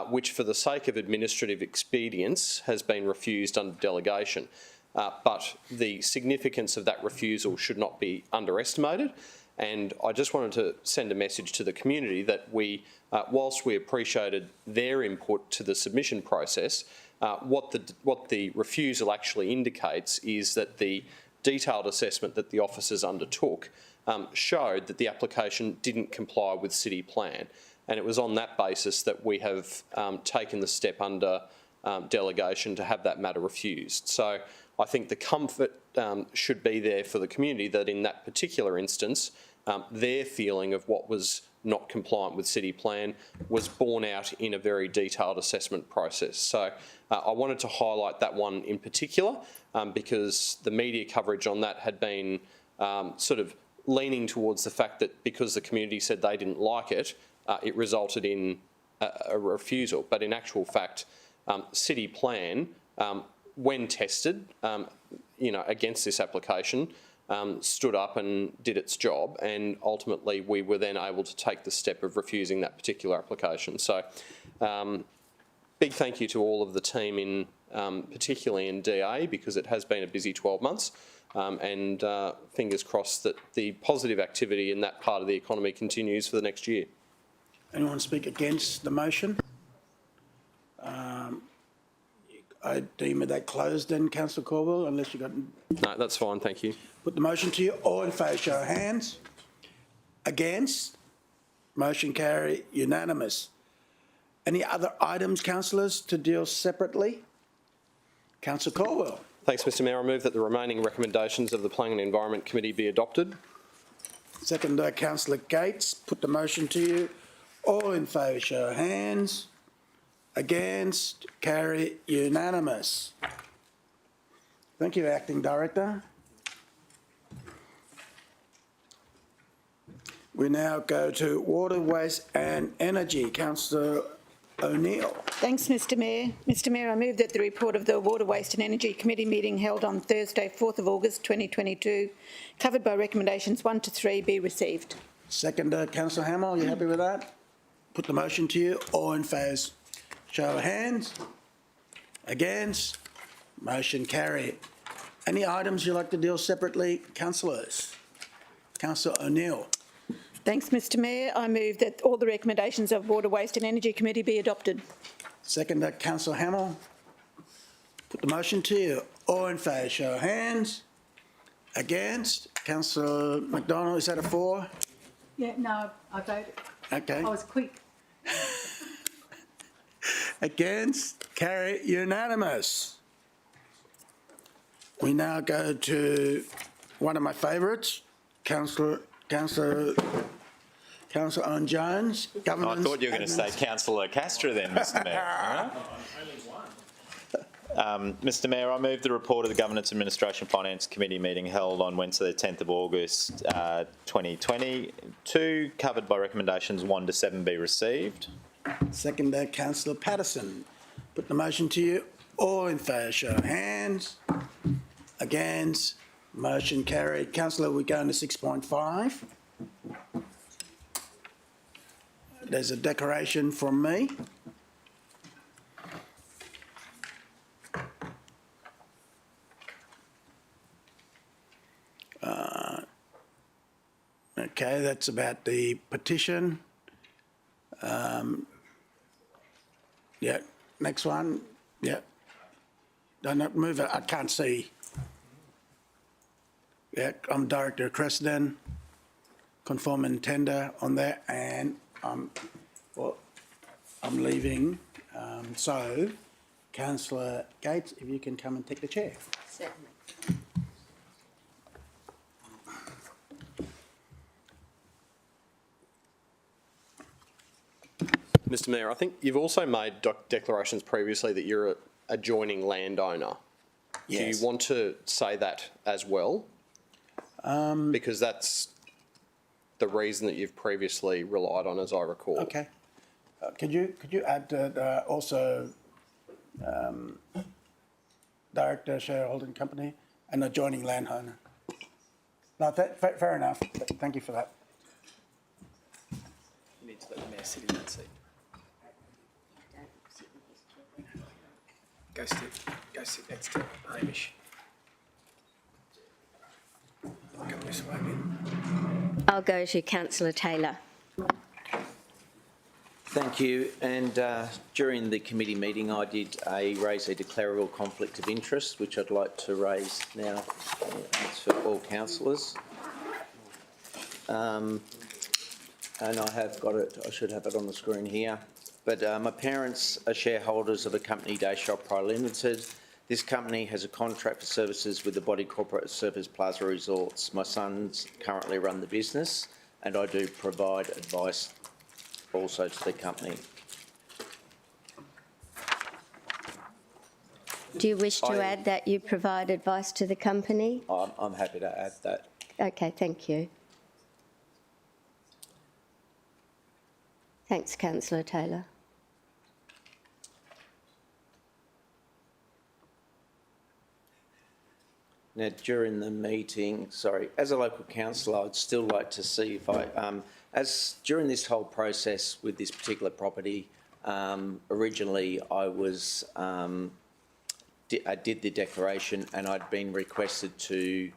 which for the sake of administrative expedience has been refused under delegation. But the significance of that refusal should not be underestimated. And I just wanted to send a message to the community that we, whilst we appreciated their input to the submission process, what the refusal actually indicates is that the detailed assessment that the officers undertook showed that the application didn't comply with city plan. And it was on that basis that we have taken the step under delegation to have that matter refused. So I think the comfort should be there for the community that in that particular instance, their feeling of what was not compliant with city plan was borne out in a very detailed assessment process. So I wanted to highlight that one in particular because the media coverage on that had been sort of leaning towards the fact that because the community said they didn't like it, it resulted in a refusal. But in actual fact, city plan, when tested, against this application, stood up and did its job, and ultimately we were then able to take the step of refusing that particular application. So big thank you to all of the team in particularly in DA, because it has been a busy 12 months, and fingers crossed that the positive activity in that part of the economy continues for the next year. Anyone speak against the motion? I deem that closed then, Councillor Caldwell, unless you got... No, that's fine, thank you. Put the motion to you. All in favour, show of hands. Against? Motion carry unanimous. Any other items, councillors, to deal separately? Councillor Caldwell. Thanks, Mr Mayor. I move that the remaining recommendations of the Planning and Environment Committee be adopted. Second, Councillor Gates. Put the motion to you. All in favour, show of hands. Against? Carry unanimous. Thank you, Acting Director. We now go to Water, Waste and Energy. Councillor O'Neill. Thanks, Mr Mayor. Mr Mayor, I move that the report of the Water, Waste and Energy Committee meeting held on Thursday, 4th of August 2022, covered by recommendations 1 to 3, be received. Second, Councillor Hamill, you happy with that? Put the motion to you. All in favour, show of hands. Against? Motion carried. Any items you'd like to deal separately, councillors? Councillor O'Neill. Thanks, Mr Mayor. I move that all the recommendations of Water, Waste and Energy Committee be adopted. Second, Councillor Hamill. Put the motion to you. All in favour, show of hands. Against? Councillor McDonald, is that a 4? Yeah, no, I voted. Okay. I was quick. Against? Carry unanimous. We now go to one of my favourites, Councillor Owen Jones. I thought you were going to say Councillor Castro then, Mr Mayor. Mr Mayor, I move the report of the Governance Administration Finance Committee meeting held on Wednesday the 10th of August 2022, covered by recommendations 1 to 7 be received. Second, Councillor Patterson. Put the motion to you. All in favour, show of hands. Against? Motion carried. Councillor, we're going to 6.5. There's a declaration from me. Okay, that's about the petition. Yeah, next one. Yeah. Don't move it. I can't see. Yeah, I'm Director of Cressiden, conform and tender on that, and I'm leaving. So, Councillor Gates, if you can come and take the chair. Certainly. Mr Mayor, I think you've also made declarations previously that you're an adjoining landowner. Yes. Do you want to say that as well? Because that's the reason that you've previously relied on, as I recall. Okay. Could you add that also Director Shareholding Company and adjoining landowner? No, fair enough. Thank you for that. You need to let the Mayor sit in that seat. Go sit next to Hamish. Go this way again. I'll go to Councillor Taylor. Thank you. And during the committee meeting, I did raise a declarable conflict of interest, which I'd like to raise now. It's for all councillors. And I have got it. I should have it on the screen here. But my parents are shareholders of a company, Dayshop Private Limited. This company has a contract for services with the body corporate Surfers Plaza Resorts. My sons currently run the business, and I do provide advice also to the company. Do you wish to add that you provide advice to the company? I'm happy to add that. Okay, thank you. Thanks, Councillor Taylor. Now, during the meeting, as a local councillor, I'd still like to see if during this whole process with this particular property, originally I was, I did the declaration and I'd been requested to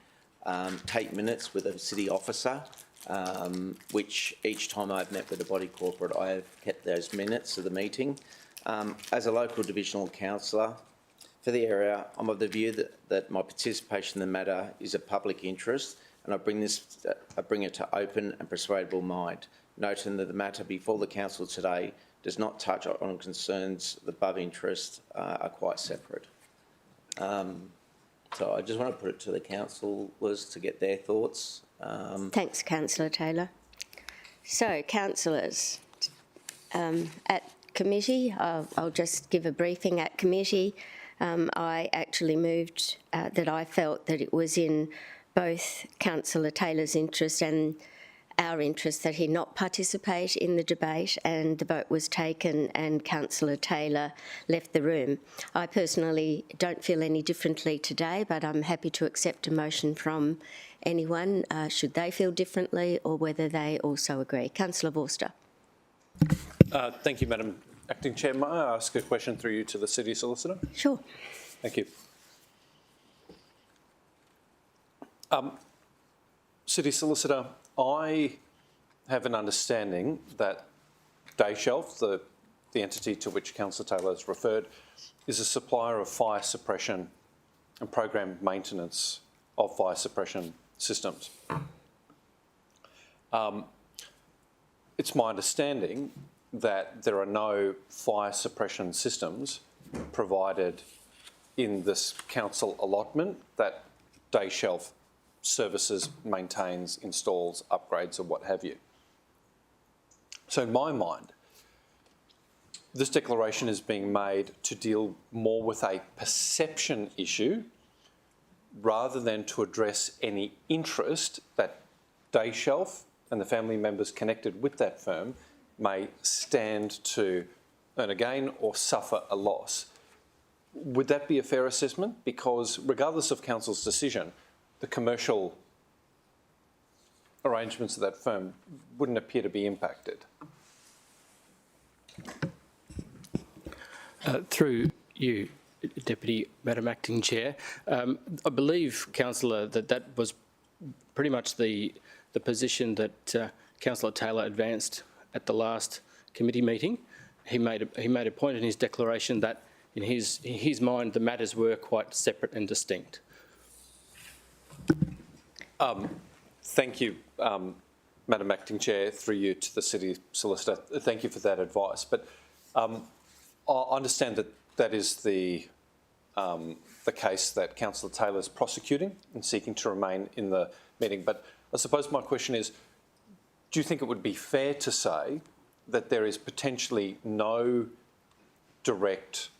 take minutes with a city officer, which each time I've met with the body corporate, I have kept those minutes of the meeting. As a local divisional councillor for the area, I'm of the view that my participation in the matter is a public interest, and I bring it to open and persuadable mind, noting that the matter before the council today does not touch on concerns the above interest are quite separate. So I just want to put it to the councillors to get their thoughts. Thanks, Councillor Taylor. So, councillors, at committee, I'll just give a briefing at committee. I actually moved that I felt that it was in both Councillor Taylor's interest and our interest that he not participate in the debate, and the vote was taken and Councillor Taylor left the room. I personally don't feel any differently today, but I'm happy to accept a motion from anyone, should they feel differently or whether they also agree. Councillor Vorster. Thank you, Madam Acting Chair. May I ask a question through you to the City Solicitor? Sure. Thank you. City Solicitor, I have an understanding that Dayshelf, the entity to which Councillor Taylor has referred, is a supplier of fire suppression and program maintenance of fire suppression systems. It's my understanding that there are no fire suppression systems provided in this council allotment that Dayshelf services, maintains, installs, upgrades or what have you. So in my mind, this declaration is being made to deal more with a perception issue rather than to address any interest that Dayshelf and the family members connected with that firm may stand to earn a gain or suffer a loss. Would that be a fair assessment? Because regardless of council's decision, the commercial arrangements of that firm wouldn't appear to be impacted. Through you, Deputy Madam Acting Chair, I believe, Councillor, that was pretty much the position that Councillor Taylor advanced at the last committee meeting. He made a point in his declaration that in his mind the matters were quite separate and distinct. Thank you, Madam Acting Chair, through you to the City Solicitor. Thank you for that advice. But I understand that that is the case that Councillor Taylor is prosecuting and seeking to remain in the meeting. But I suppose my question is, do you think it would be fair to say that there is potentially no direct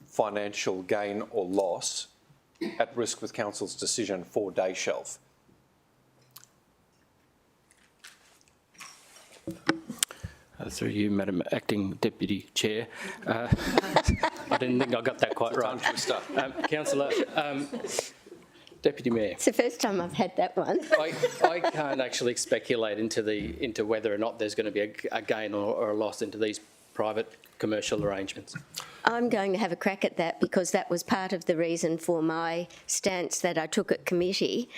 financial gain or loss at risk with Council's decision for Dayshelf? Through you, Madam Acting Deputy Chair. I didn't think I got that quite right. Councillor, Deputy Mayor. It's the first time I've had that one. I can't actually speculate into whether or not there's going to be a gain or a loss into these private commercial arrangements. I'm going to have a crack at that because that was part of the reason for my stance that I took at committee.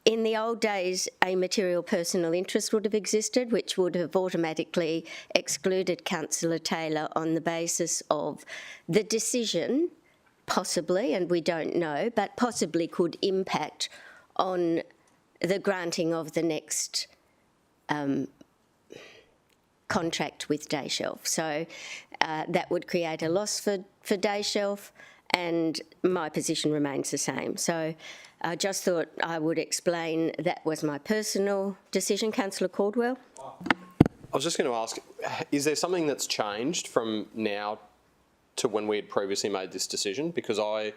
In the old days, a material personal interest would have existed, which would have automatically excluded Councillor Taylor on the basis of the decision, possibly, and we don't know, but possibly could impact on the granting of the next contract with Dayshelf. So that would create a loss for Dayshelf, and my position remains the same. So I just thought I would explain that was my personal decision. Councillor Caldwell? I was just going to ask, is there something that's changed from now to when we had previously made this decision? Because I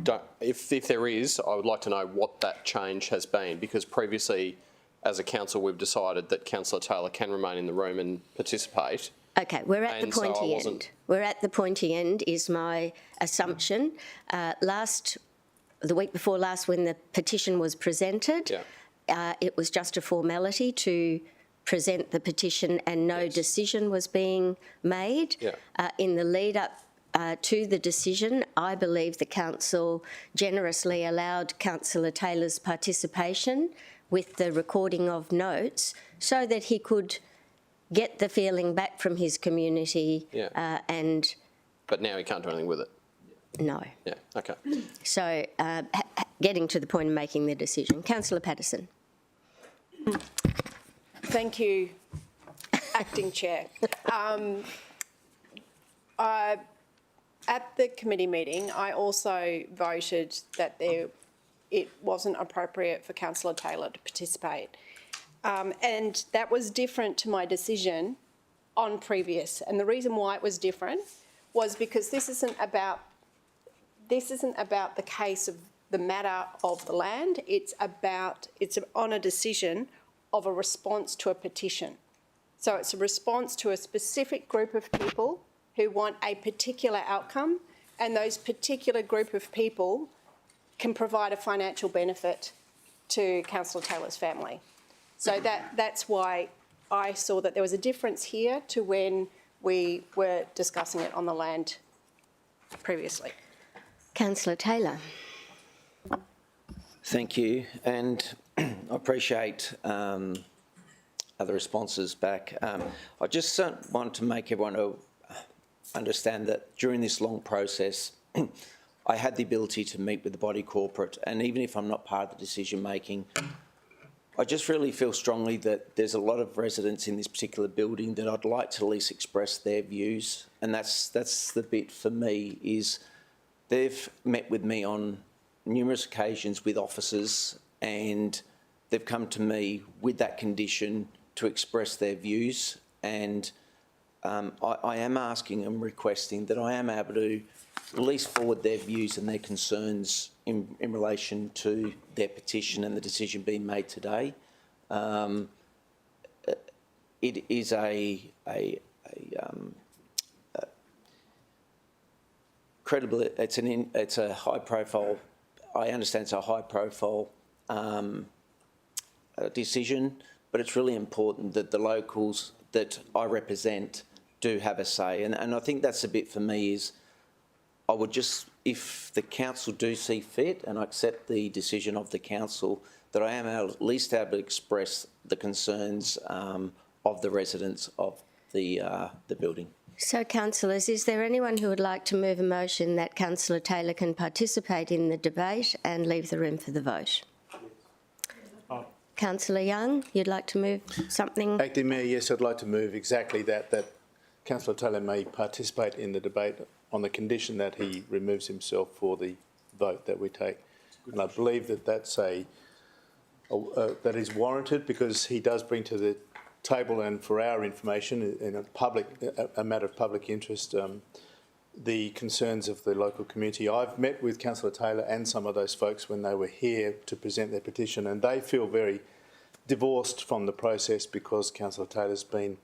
don't, if there is, I would like to know what that change has been, because previously as a council we've decided that Councillor Taylor can remain in the room and participate. Okay, we're at the And so I pointy wasn't- end. We're at the pointy end is my assumption. The week before last, when the petition was presented, it was just a formality to present the petition and no decision was being made. In the lead up to the decision, I believe the council generously allowed Councillor Taylor's participation with the recording of notes so that he could get the feeling back from his community and... But now he can't do anything with it? No. Yeah, okay. So getting to the point of making the decision. Councillor Patterson. Thank you, Acting Chair. At the committee meeting, I also voted that it wasn't appropriate for Councillor Taylor to participate. And that was different to my decision on previous. And the reason why it was different was because this isn't about the case of the matter of the land. It's on a decision of a response to a petition. So it's a response to a specific group of people who want a particular outcome, and those particular group of people can provide a financial benefit to Councillor Taylor's family. So that's why I saw that there was a difference here to when we were discussing it on the land previously. Councillor Taylor. Thank you, and I appreciate the responses back. I just want to make everyone understand that during this long process, I had the ability to meet with the body corporate, and even if I'm not part of the decision making, I just really feel strongly that there's a lot of residents in this particular building that I'd like to at least express their views, and that's the bit for me is they've met with me on numerous occasions with officers, and they've come to me with that condition to express their views, and I am asking and requesting that I am able to at least forward their views and their concerns in relation to their petition and the decision being made today. It is credible. It's a high profile. I understand it's a high profile decision, but it's really important that the locals that I represent do have a say, and I think that's a bit for me is I would just, if the council do see fit, and I accept the decision of the council, that I am at least able to express the concerns of the residents of the building. So, councillors, is there anyone who would like to move a motion that Councillor Taylor can participate in the debate and leave the room for the vote? Councillor Young, you'd like to move something? Acting Mayor, yes, I'd like to move exactly that Councillor Taylor may participate in the debate on the condition that he removes himself for the vote that we take. And I believe that that is warranted because he does bring to the table, and for our information in a matter of public interest, the concerns of the local community. I've met with Councillor Taylor and some of those folks when they were here to present their petition, and they feel very divorced from the process because Councillor Taylor's been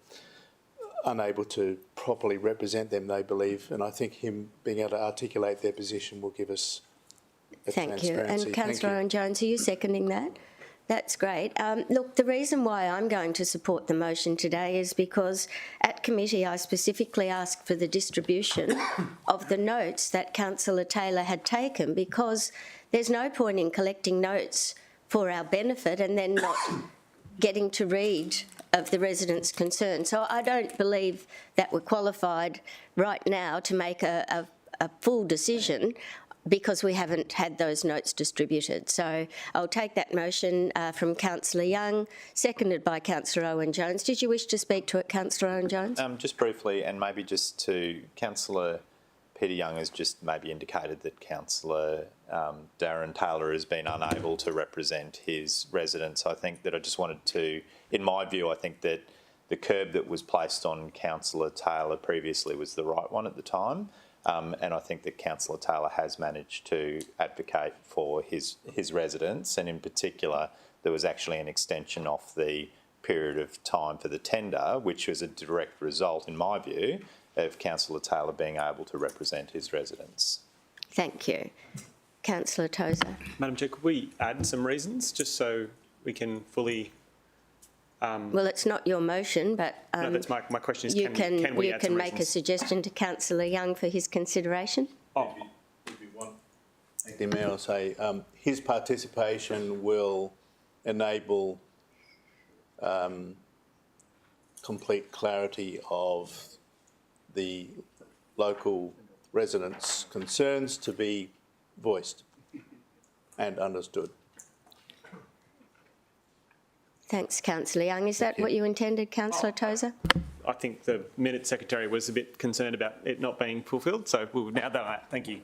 unable to properly represent them, they believe, and I think him being able to articulate their position will give us a transparency. Thank you. And Councillor Owen-Jones, are you seconding that? That's great. Look, the reason why I'm going to support the motion today is because at committee I specifically asked for the distribution of the notes that Councillor Taylor had taken, because there's no point in collecting notes for our benefit and then not getting to read of the residents' concerns. So I don't believe that we're qualified right now to make a full decision because we haven't had those notes distributed. So I'll take that motion from Councillor Young, seconded by Councillor Owen-Jones. Did you wish to speak to it, Councillor Owen-Jones? Just briefly, and maybe just to Councillor Peter Young has just maybe indicated that Councillor Darren Taylor has been unable to represent his residents. I think that I just wanted to, in my view, I think that the curb that was placed on Councillor Taylor previously was the right one at the time. And I think that Councillor Taylor has managed to advocate for his residents, and in particular, there was actually an extension of the period of time for the tender, which was a direct result, in my view, of Councillor Taylor being able to represent his residents. Thank you. Councillor Tozer. Madam Chair, could we add some reasons just so we can fully... Well, it's not your motion, but no, that's my question is, you can we add some make a reasons? suggestion to Councillor Young for his consideration. Oh, Thank you, Mayor. I'll say his participation will enable complete clarity of the local residents' concerns to be voiced and understood. Thanks, Councillor Young. Is that what you intended, Councillor Tozer? I think the Minute Secretary was a bit concerned about it not being fulfilled, so we'll now do that. Thank you.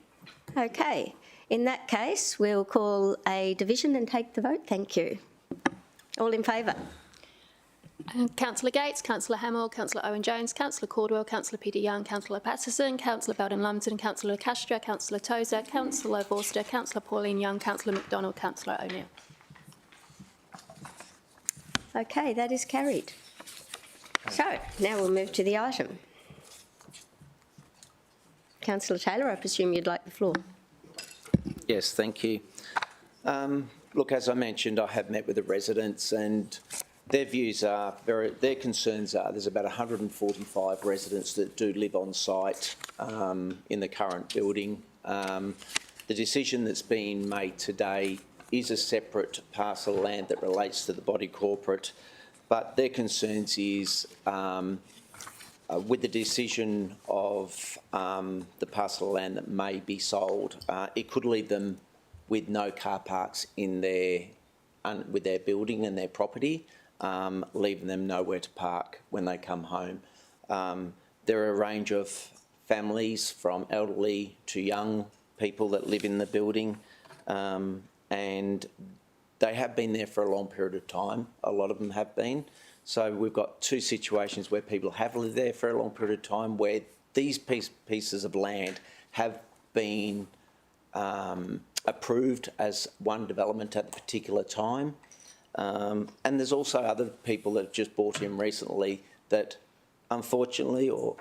Okay. In that case, we'll call a division and take the vote. Thank you. All in favour? Councillor Gates, Councillor Hamill, Councillor Owen-Jones, Councillor Caldwell, Councillor Peter Young, Councillor Patterson, Councillor Belden-Lumsden, Councillor Castro, Councillor Tozer, Councillor Forster, Councillor Pauline Young, Councillor McDonald, Councillor O'Neill. Okay, that is carried. So, now we'll move to the item. Councillor Taylor, I presume you'd like the floor. Yes, thank you. Look, as I mentioned, I have met with the residents and their views are their concerns are there's about 145 residents that do live on site in the current building. The decision that's been made today is a separate parcel of land that relates to the body corporate, but their concerns is with the decision of the parcel of land that may be sold, it could leave them with no car parks in with their building and their property, leaving them nowhere to park when they come home. There are a range of families, from elderly to young people, that live in the building, and they have been there for a long period of time. A lot of them have been. So we've got two situations where people have lived there for a long period of time, where these pieces of land have been approved as one development at the particular time. And there's also other people that have just bought in recently that, unfortunately, or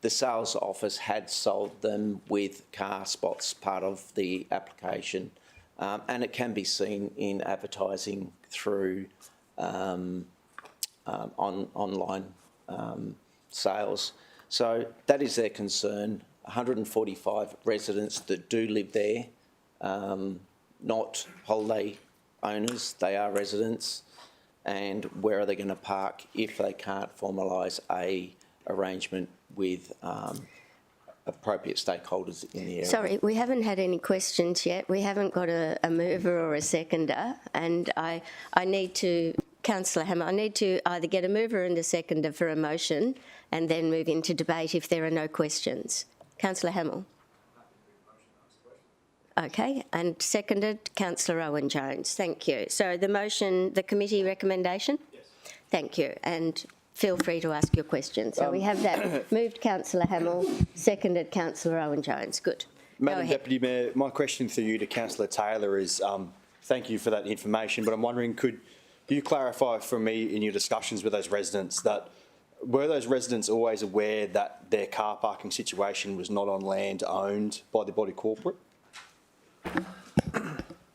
the sales office had sold them with car spots part of the application. And it can be seen in advertising through online sales. So that is their concern. 145 residents that do live there, not holiday owners, they are residents. And where are they going to park if they can't formalise a arrangement with appropriate stakeholders in the area? Sorry, we haven't had any questions yet. We haven't got a mover or a seconder, and I need to, Councillor Hammer, I need to either get a mover and a seconder for a motion and then move into debate if there are no questions. Councillor Hamill. Okay, and seconded, Councillor Owen-Jones. Thank you. So the motion, the committee recommendation? Yes. Thank you, and feel free to ask your questions. So we have that. Moved Councillor Hamill, seconded Councillor Owen-Jones. Good. Madam Deputy Mayor, my question for you to Councillor Taylor is, thank you for that information, but I'm wondering, could you clarify for me in your discussions with those residents that were those residents always aware that their car parking situation was not on land owned by the body corporate?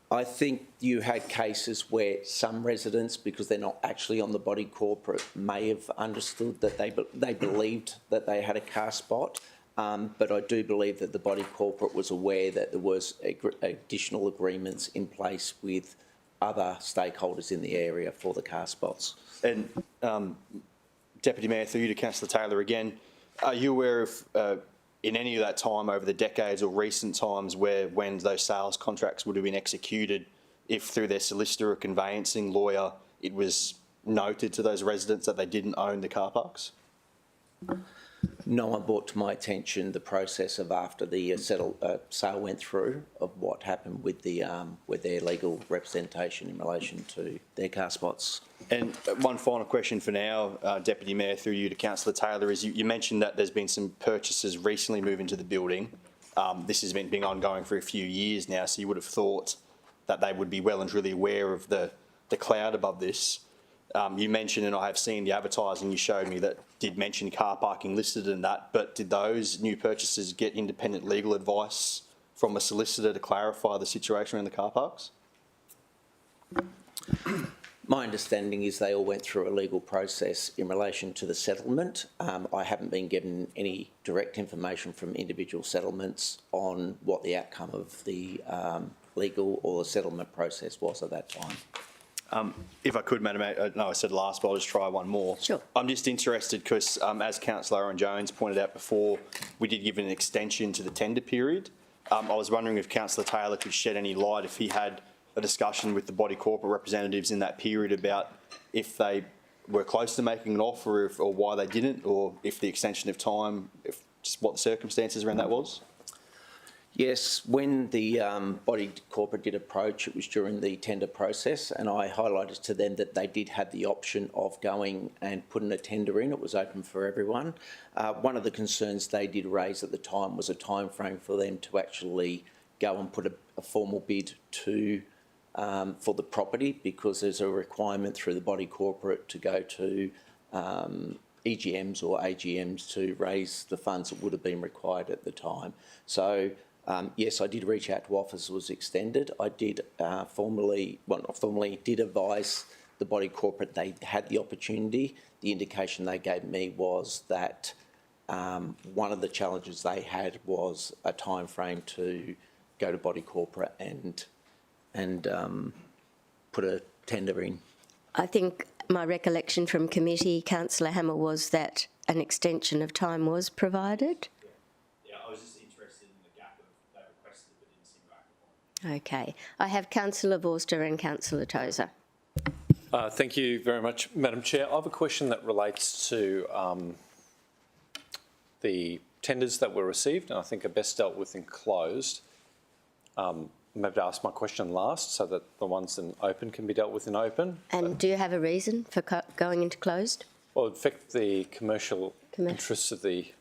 I think you had cases where some residents, because they're not actually on the body corporate, may have understood that they believed that they had a car spot. But I do believe that the body corporate was aware that there was additional agreements in place with other stakeholders in the area for the car spots. And Deputy Mayor, through you to Councillor Taylor again, are you aware of in any of that time over the decades or recent times when those sales contracts would have been executed, if through their solicitor or conveyancing lawyer it was noted to those residents that they didn't own the car parks? No one brought to my attention the process of after the sale went through of what happened with their legal representation in relation to their car spots. And one final question for now, Deputy Mayor, through you to Councillor Taylor, is you mentioned that there's been some purchases recently moved into the building. This has been ongoing for a few years now, so you would have thought that they would be well and truly aware of the cloud above this. You mentioned, and I have seen the advertising you showed me that did mention car parking listed in that, but did those new purchasers get independent legal advice from a solicitor to clarify the situation around the car parks? My understanding is they all went through a legal process in relation to the settlement. I haven't been given any direct information from individual settlements on what the outcome of the legal or the settlement process was at that time. If I could, Madam Mayor, no, I said last, but I'll just try one more. Sure. I'm just interested because, as Councillor Owen-Jones pointed out before, we did give an extension to the tender period. I was wondering if Councillor Taylor could shed any light if he had a discussion with the body corporate representatives in that period about if they were close to making an offer or why they didn't, or if the extension of time, just what the circumstances around that was. Yes, when the body corporate did approach, it was during the tender process, and I highlighted to them that they did have the option of going and putting a tender in. It was open for everyone. One of the concerns they did raise at the time was a time frame for them to actually go and put a formal bid to for the property, because there's a requirement through the body corporate to go to EGMs or AGMs to raise the funds that would have been required at the time. So yes, I did reach out to offers was extended. I did not formally did advise the body corporate they had the opportunity. The indication they gave me was that one of the challenges they had was a time frame to go to body corporate and put a tender in. I think my recollection from committee, Councillor Hammer, was that an extension of time was provided. Yeah, I was just interested in the gap of they requested but didn't seem to act upon. Okay. I have Councillor Vorster and Councillor Tozer. Thank you very much, Madam Chair. I have a question that relates to the tenders that were received, and I think are best dealt with in closed. Maybe ask my question last so that the ones in open can be dealt with in open. And do you have a reason for going into closed? Well, it would affect the commercial interests of the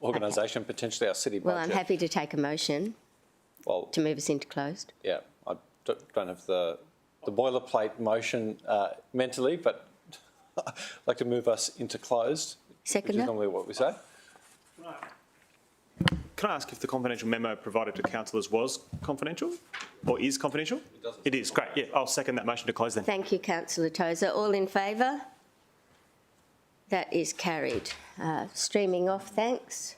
organisation, potentially our city budget. Well, I'm happy to take a motion to move us into closed. Yeah, I don't have the boilerplate motion mentally, but I'd like to move us into closed, Seconder. which is normally what we say. Can I ask if the confidential memo provided to councillors was confidential or is confidential? It is, great. Yeah, I'll second that motion to close then. Thank you, Councillor Tozer. All in favour? That is carried. Streaming off, thanks.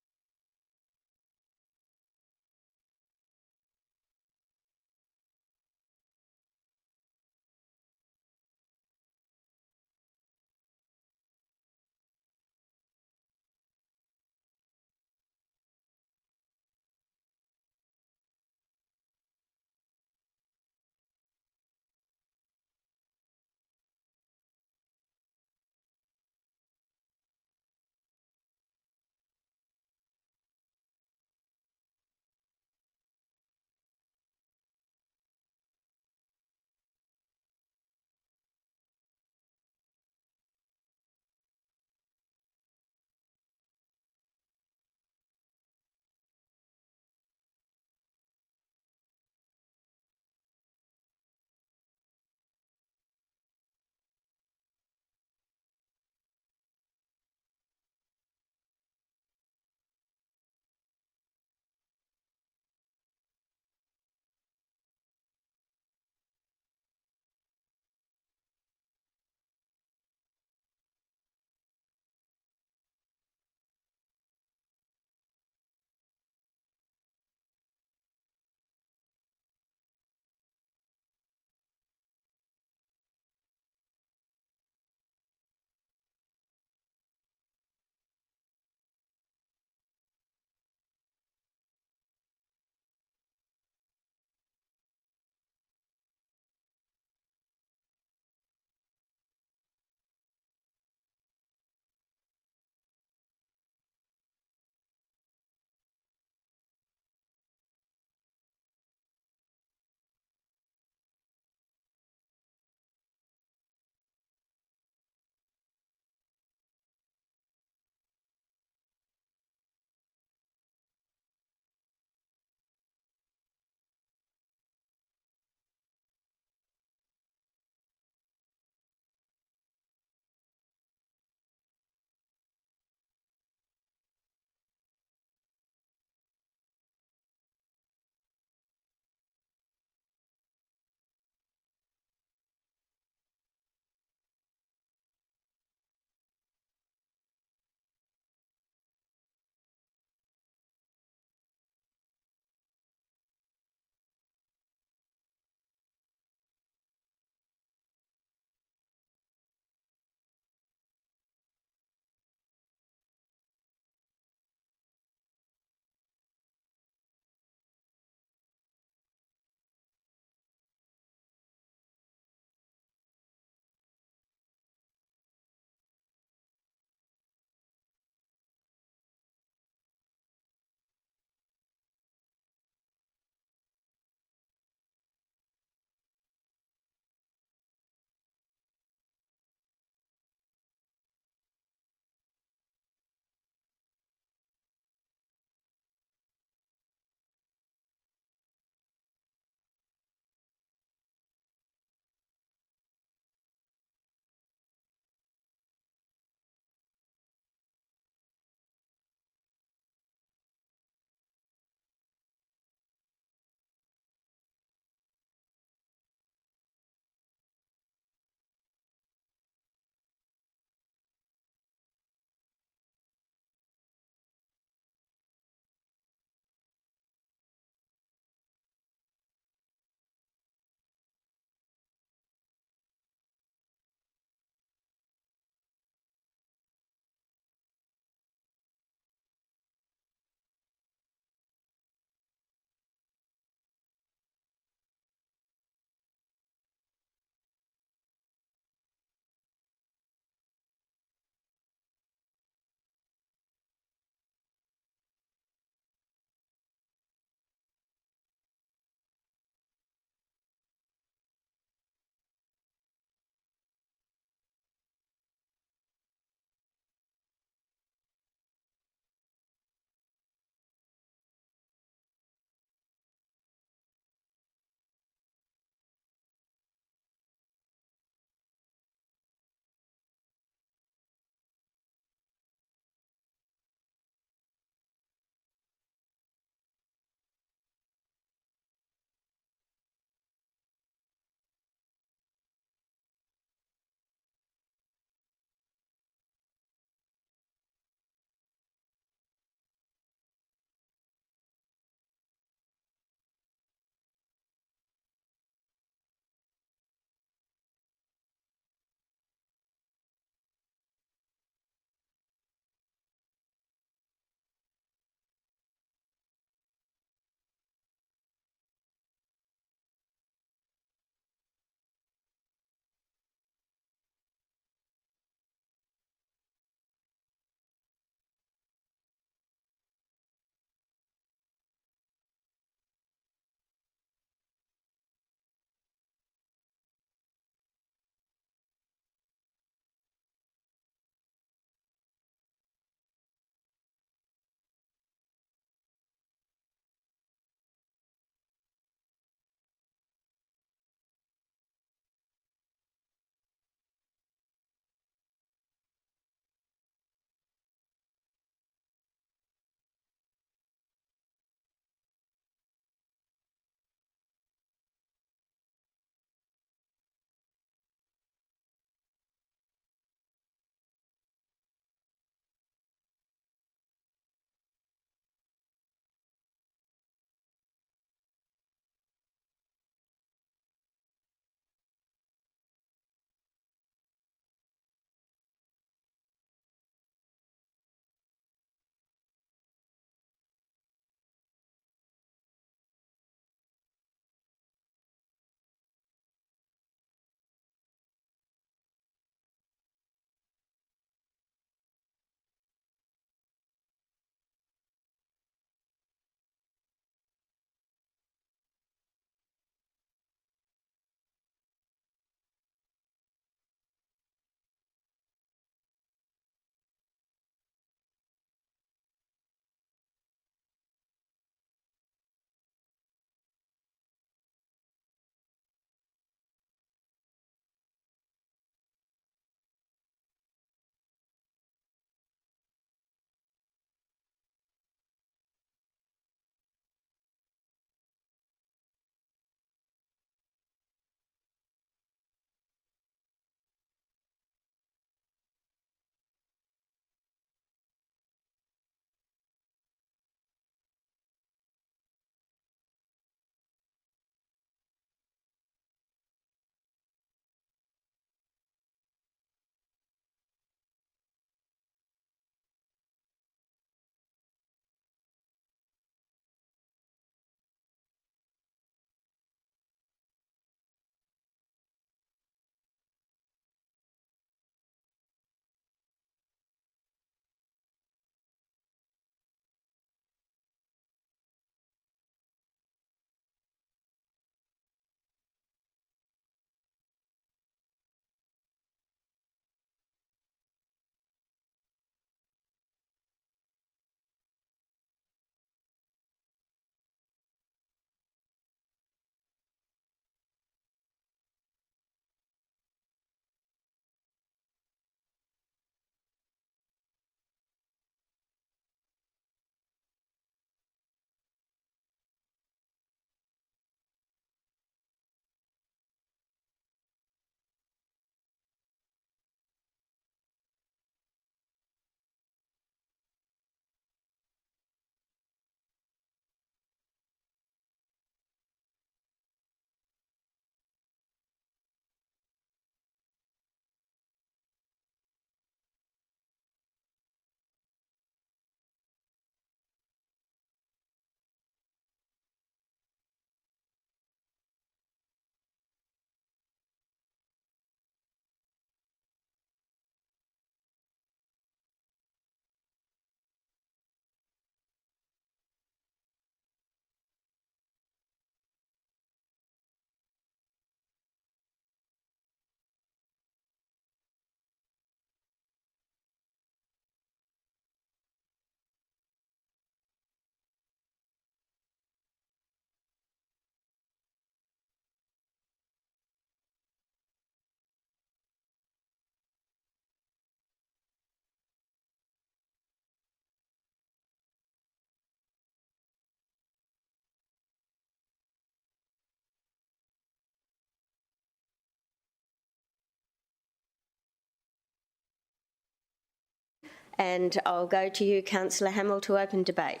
And I'll go to you, Councillor Hamill, to open debate.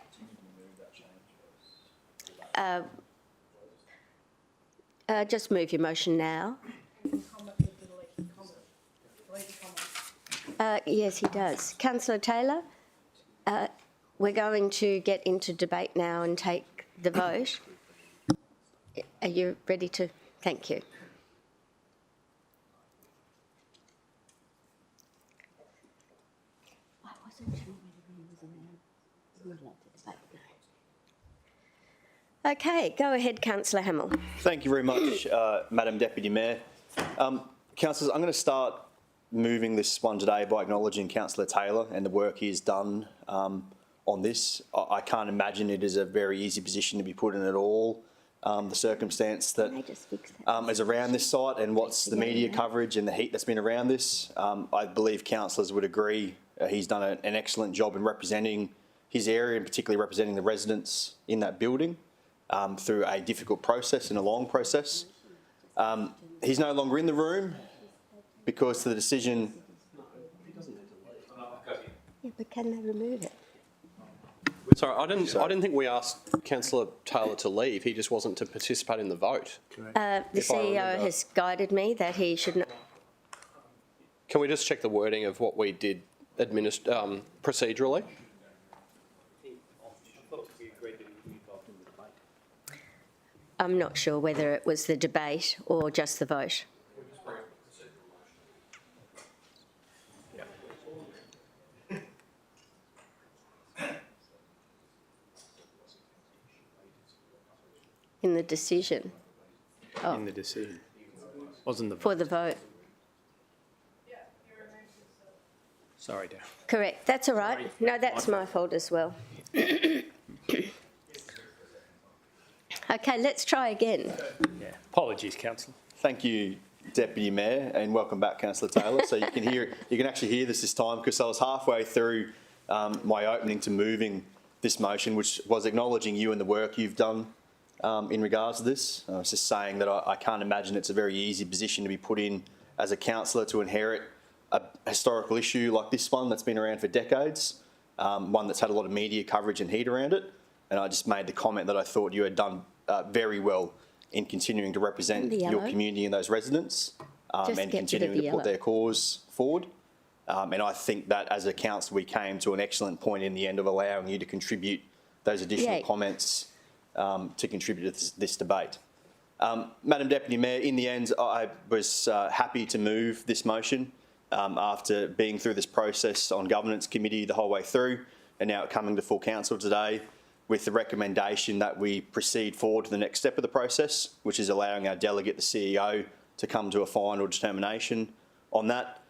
Just move your motion now. Yes, he does. Councillor Taylor, we're going to get into debate now and take the vote. Are you ready to? Thank you. I wasn't sure whether he was allowed to debate. Okay, go ahead, Councillor Hamill. Thank you very much, Madam Deputy Mayor. Councillors, I'm going to start moving this one today by acknowledging Councillor Taylor and the work he has done on this. I can't imagine it is a very easy position to be put in at all. The circumstance that is around this site and what's the media coverage and the heat that's been around this, I believe councillors would agree he's done an excellent job in representing his area and particularly representing the residents in that building through a difficult process and a long process. He's no longer in the room because the decision... Yeah, but can they remove it? Sorry, I didn't think we asked Councillor Taylor to leave. He just wasn't to participate in the vote. The CEO has guided me that he should not. Can we just check the wording of what we did procedurally? I'm not sure whether it was the debate or just the vote. In the decision. Oh. In the decision. Wasn't the vote. For the vote. Sorry, Darryl. Correct. That's all right. No, that's my fault as well. Okay, let's try again. Yeah. Apologies, Councillor. Thank you, Deputy Mayor, and welcome back, Councillor Taylor. So you can actually hear this time because I was halfway through my opening to moving this motion, which was acknowledging you and the work you've done in regards to this. I was just saying that I can't imagine it's a very easy position to be put in as a councillor to inherit a historical issue like this one that's been around for decades, one that's had a lot of media coverage and heat around it. And I just made the comment that I thought you had done very well in continuing to represent your community and those residents and continuing to put their cause forward. And I think that as a council, we came to an excellent point in the end of allowing you to contribute those additional comments to contribute to this debate. Madam Deputy Mayor, in the end, I was happy to move this motion after being through this process on Governance Committee the whole way through and now coming to full council today with the recommendation that we proceed forward to the next step of the process, which is allowing our delegate, the CEO, to come to a final determination on that.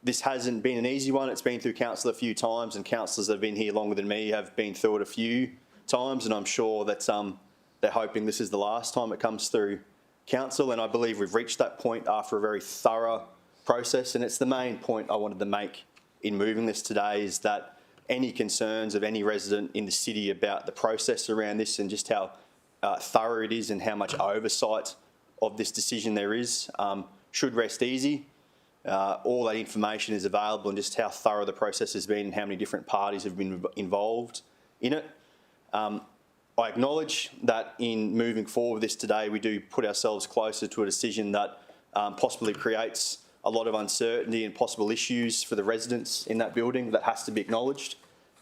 This hasn't been an easy one. It's been through council a few times, and councillors that have been here longer than me have been through it a few times, and I'm sure that they're hoping this is the last time it comes through council, and I believe we've reached that point after a very thorough process, and it's the main point I wanted to make in moving this today is that any concerns of any resident in the city about the process around this and just how thorough it is and how much oversight of this decision there is should rest easy. All that information is available and just how thorough the process has been and how many different parties have been involved in it. I acknowledge that in moving forward with this today, we do put ourselves closer to a decision that possibly creates a lot of uncertainty and possible issues for the residents in that building. That has to be acknowledged.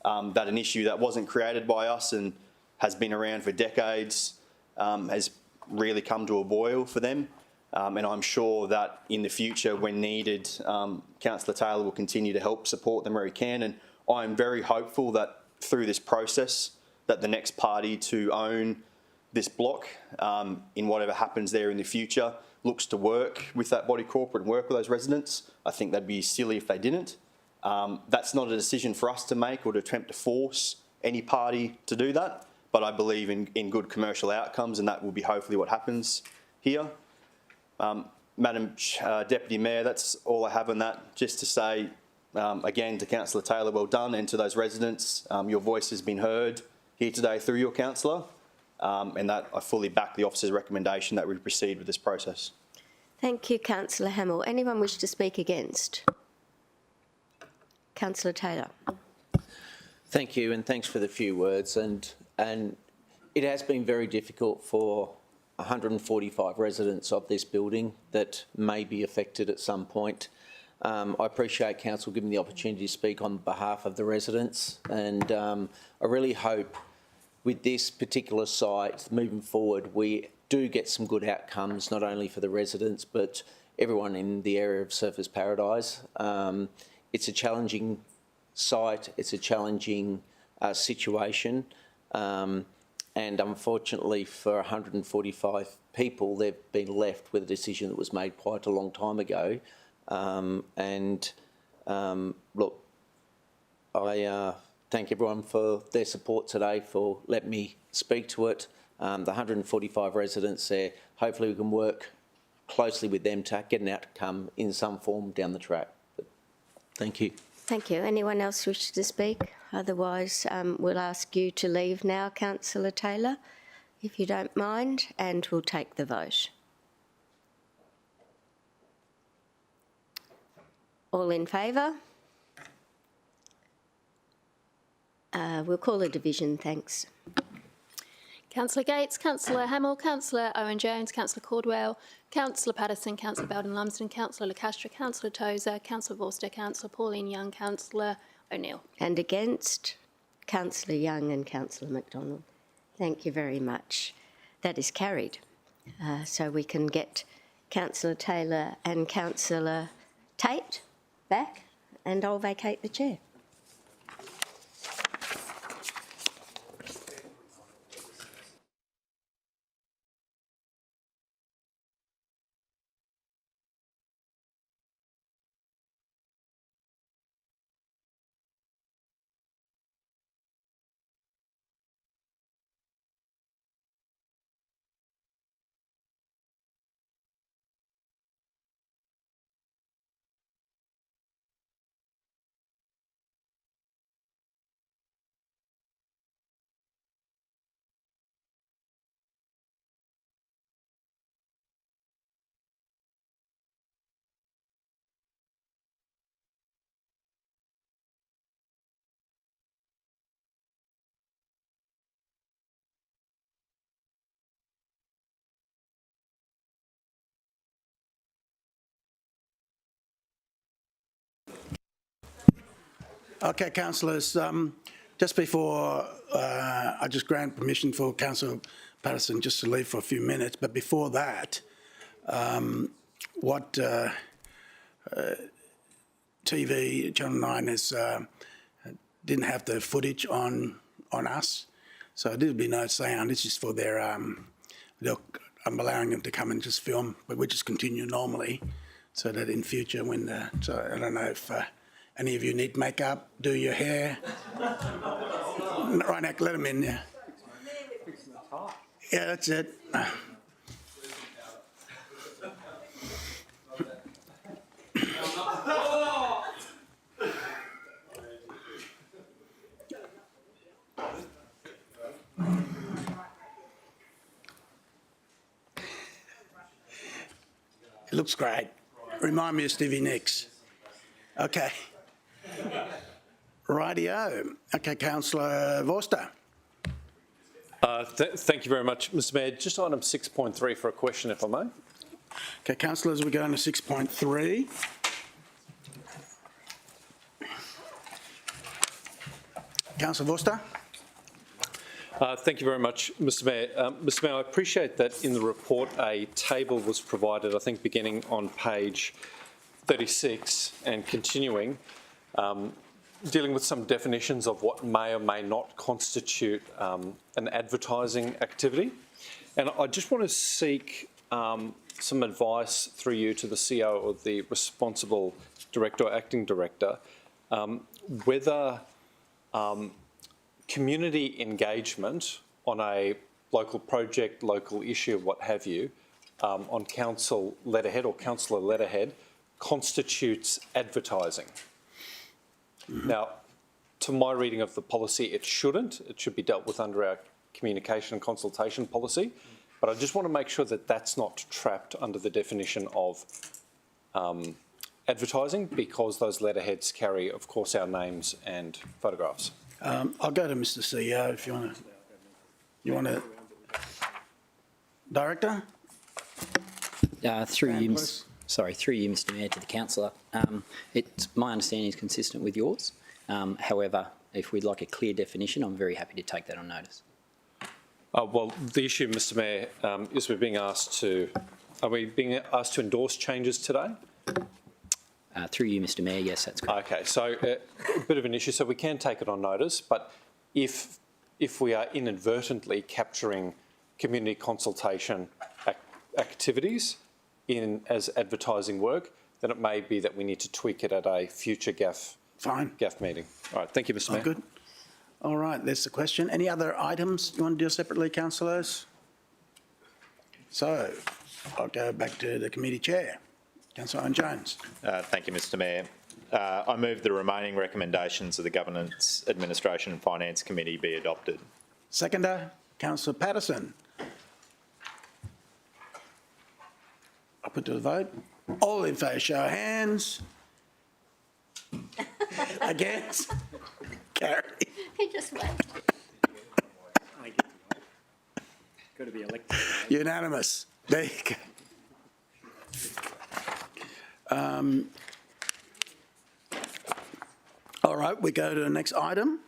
That an issue that wasn't created by us and has been around for decades has really come to a boil for them. And I'm sure that in the future, when needed, Councillor Taylor will continue to help support them where he can. And I'm very hopeful that through this process, that the next party to own this block, in whatever happens there in the future, looks to work with that body corporate and work with those residents. I think that'd be silly if they didn't. That's not a decision for us to make or to attempt to force any party to do that, but I believe in good commercial outcomes, and that will be hopefully what happens here. Madam Deputy Mayor, that's all I have on that. Just to say, again, to Councillor Taylor, well done, and to those residents, your voice has been heard here today through your councillor, and that I fully back the officer's recommendation that we proceed with this process. Thank you, Councillor Hamill. Anyone wish to speak against? Councillor Taylor. Thank you, and thanks for the few words. And it has been very difficult for 145 residents of this building that may be affected at some point. I appreciate Council giving me the opportunity to speak on behalf of the residents, and I really hope with this particular site moving forward we do get some good outcomes, not only for the residents but everyone in the area of Surfers Paradise. It's a challenging site, it's a challenging situation, and unfortunately for 145 people they've been left with a decision that was made quite a long time ago. Look, I thank everyone for their support today, for letting me speak to it. The 145 residents there, hopefully we can work closely with them to get an outcome in some form down the track. But thank you. Thank you. Anyone else wish to speak? Otherwise, we'll ask you to leave now, Councillor Taylor, if you don't mind, and we'll take the vote. All in favour? We'll call a division, thanks. Councillor Gates, Councillor Hamill, Councillor Owen-Jones, Councillor Caldwell, Councillor Patterson, Councillor Belden-Lumsden, Councillor Le Castre, Councillor Tozer, Councillor Vorster, Councillor Pauline Young, Councillor O'Neill. And against, Councillor Young and Councillor McDonald. Thank you very much. That is carried. So we can get Councillor Taylor and Councillor Tate back, and I'll vacate the chair. Okay, councillors, just before I just grant permission for Councillor Patterson just to leave for a few minutes, but before that, what TV Channel 9 has didn't have the footage on us, so there'll be no sound. It's just for their I'm allowing them to come and just film, but we just continue normally, so that in future when so I don't know if any of you need makeup, do your hair. Right now, let them in. Yeah, yeah, that's it. It looks great. Remind me of Stevie Nicks. Okay. Rightio. Okay, Councillor Vorster. Thank you very much, Mr Mayor. Just item 6.3 for a question, if I may. Okay, councillors, we're going to 6.3. Councillor Vorster. Thank you very much, Mr Mayor. Mr Mayor, I appreciate that in the report a table was provided, I think beginning on page 36 and continuing, dealing with some definitions of what may or may not constitute an advertising activity. And I just want to seek some advice through you to the CEO or the responsible director or acting director, whether community engagement on a local project, local issue, what have you, on council letterhead or councillor letterhead constitutes advertising. Now, to my reading of the policy, it shouldn't. It should be dealt with under our communication and consultation policy. But I just want to make sure that that's not trapped under the definition of advertising because those letterheads carry, of course, our names and photographs. I'll go to Mr. CEO if you want to. You want to? Director? Through you, Mr. Mayor, to the councillor. My understanding is consistent with yours. However, if we'd like a clear definition, I'm very happy to take that on notice. Well, the issue, Mr. Mayor, is are we being asked to endorse changes today? Through you, Mr. Mayor, yes, that's correct. Okay, so a bit of an issue. So we can take it on notice, but if we are inadvertently capturing community consultation activities as advertising work, then it may be that we need to tweak it at a future GAF meeting. All right, thank you, Mr. Mayor. Good. All right, there's the question. Any other items you want to deal separately, councillors? So I'll go back to the committee chair. Councillor Owen Jones. Thank you, Mr. Mayor. I move the remaining recommendations of the Governance, Administration and Finance Committee be adopted. Seconder, Councillor Patterson. I'll put to the vote. All in favour, show of hands. Against? Carry. He just waved. Got to be elected. Unanimous. There you go. All right, we go to the next item.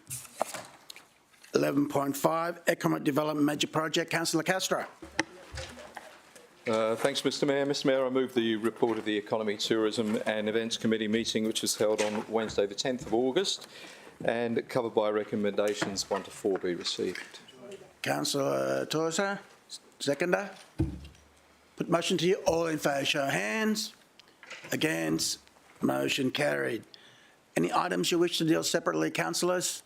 11.5, Economic Development Major Project. Councillor Castro. Thanks, Mr. Mayor. Mr. Mayor, I move the report of the Economy, Tourism and Events Committee meeting, which was held on Wednesday, the 10th of August, and covered by recommendations 1 to 4 be received. Councillor Tosa, seconder. Put motion to you. All in favour, show of hands. Against? Motion carried. Any items you wish to deal separately, councillors?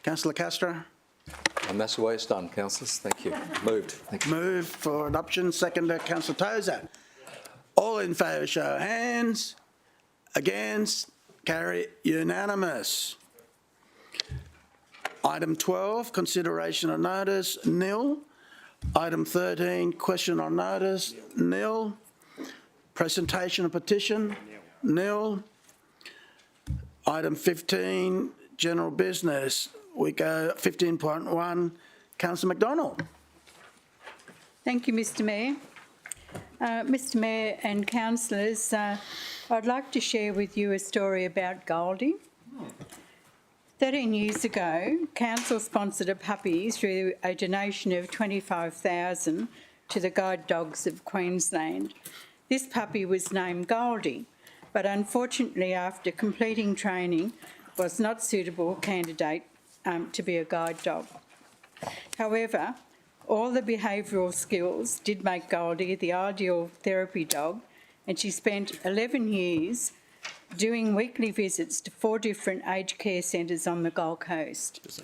Councillor Castro? And that's the way it's done, councillors. Thank you. Moved. Thank you. Moved for adoption. Seconder, Councillor Tosa. All in favour, show of hands. Against? Carry. Unanimous. Item 12, consideration of notice, nil. Item 13, question on notice, nil. Presentation of petition, nil. Item 15, general business. We go 15.1, Councillor McDonald. Thank you, Mr. Mayor. Mr. Mayor and councillors, I'd like to share with you a story about Goldie. 13 years ago, council sponsored a puppy through a donation of $25,000 to the Guide Dogs of Queensland. This puppy was named Goldie, but unfortunately after completing training was not suitable candidate to be a guide dog. However, all the behavioural skills did make Goldie the ideal therapy dog, and she spent 11 years doing weekly visits to 4 different aged care centres on the Gold Coast.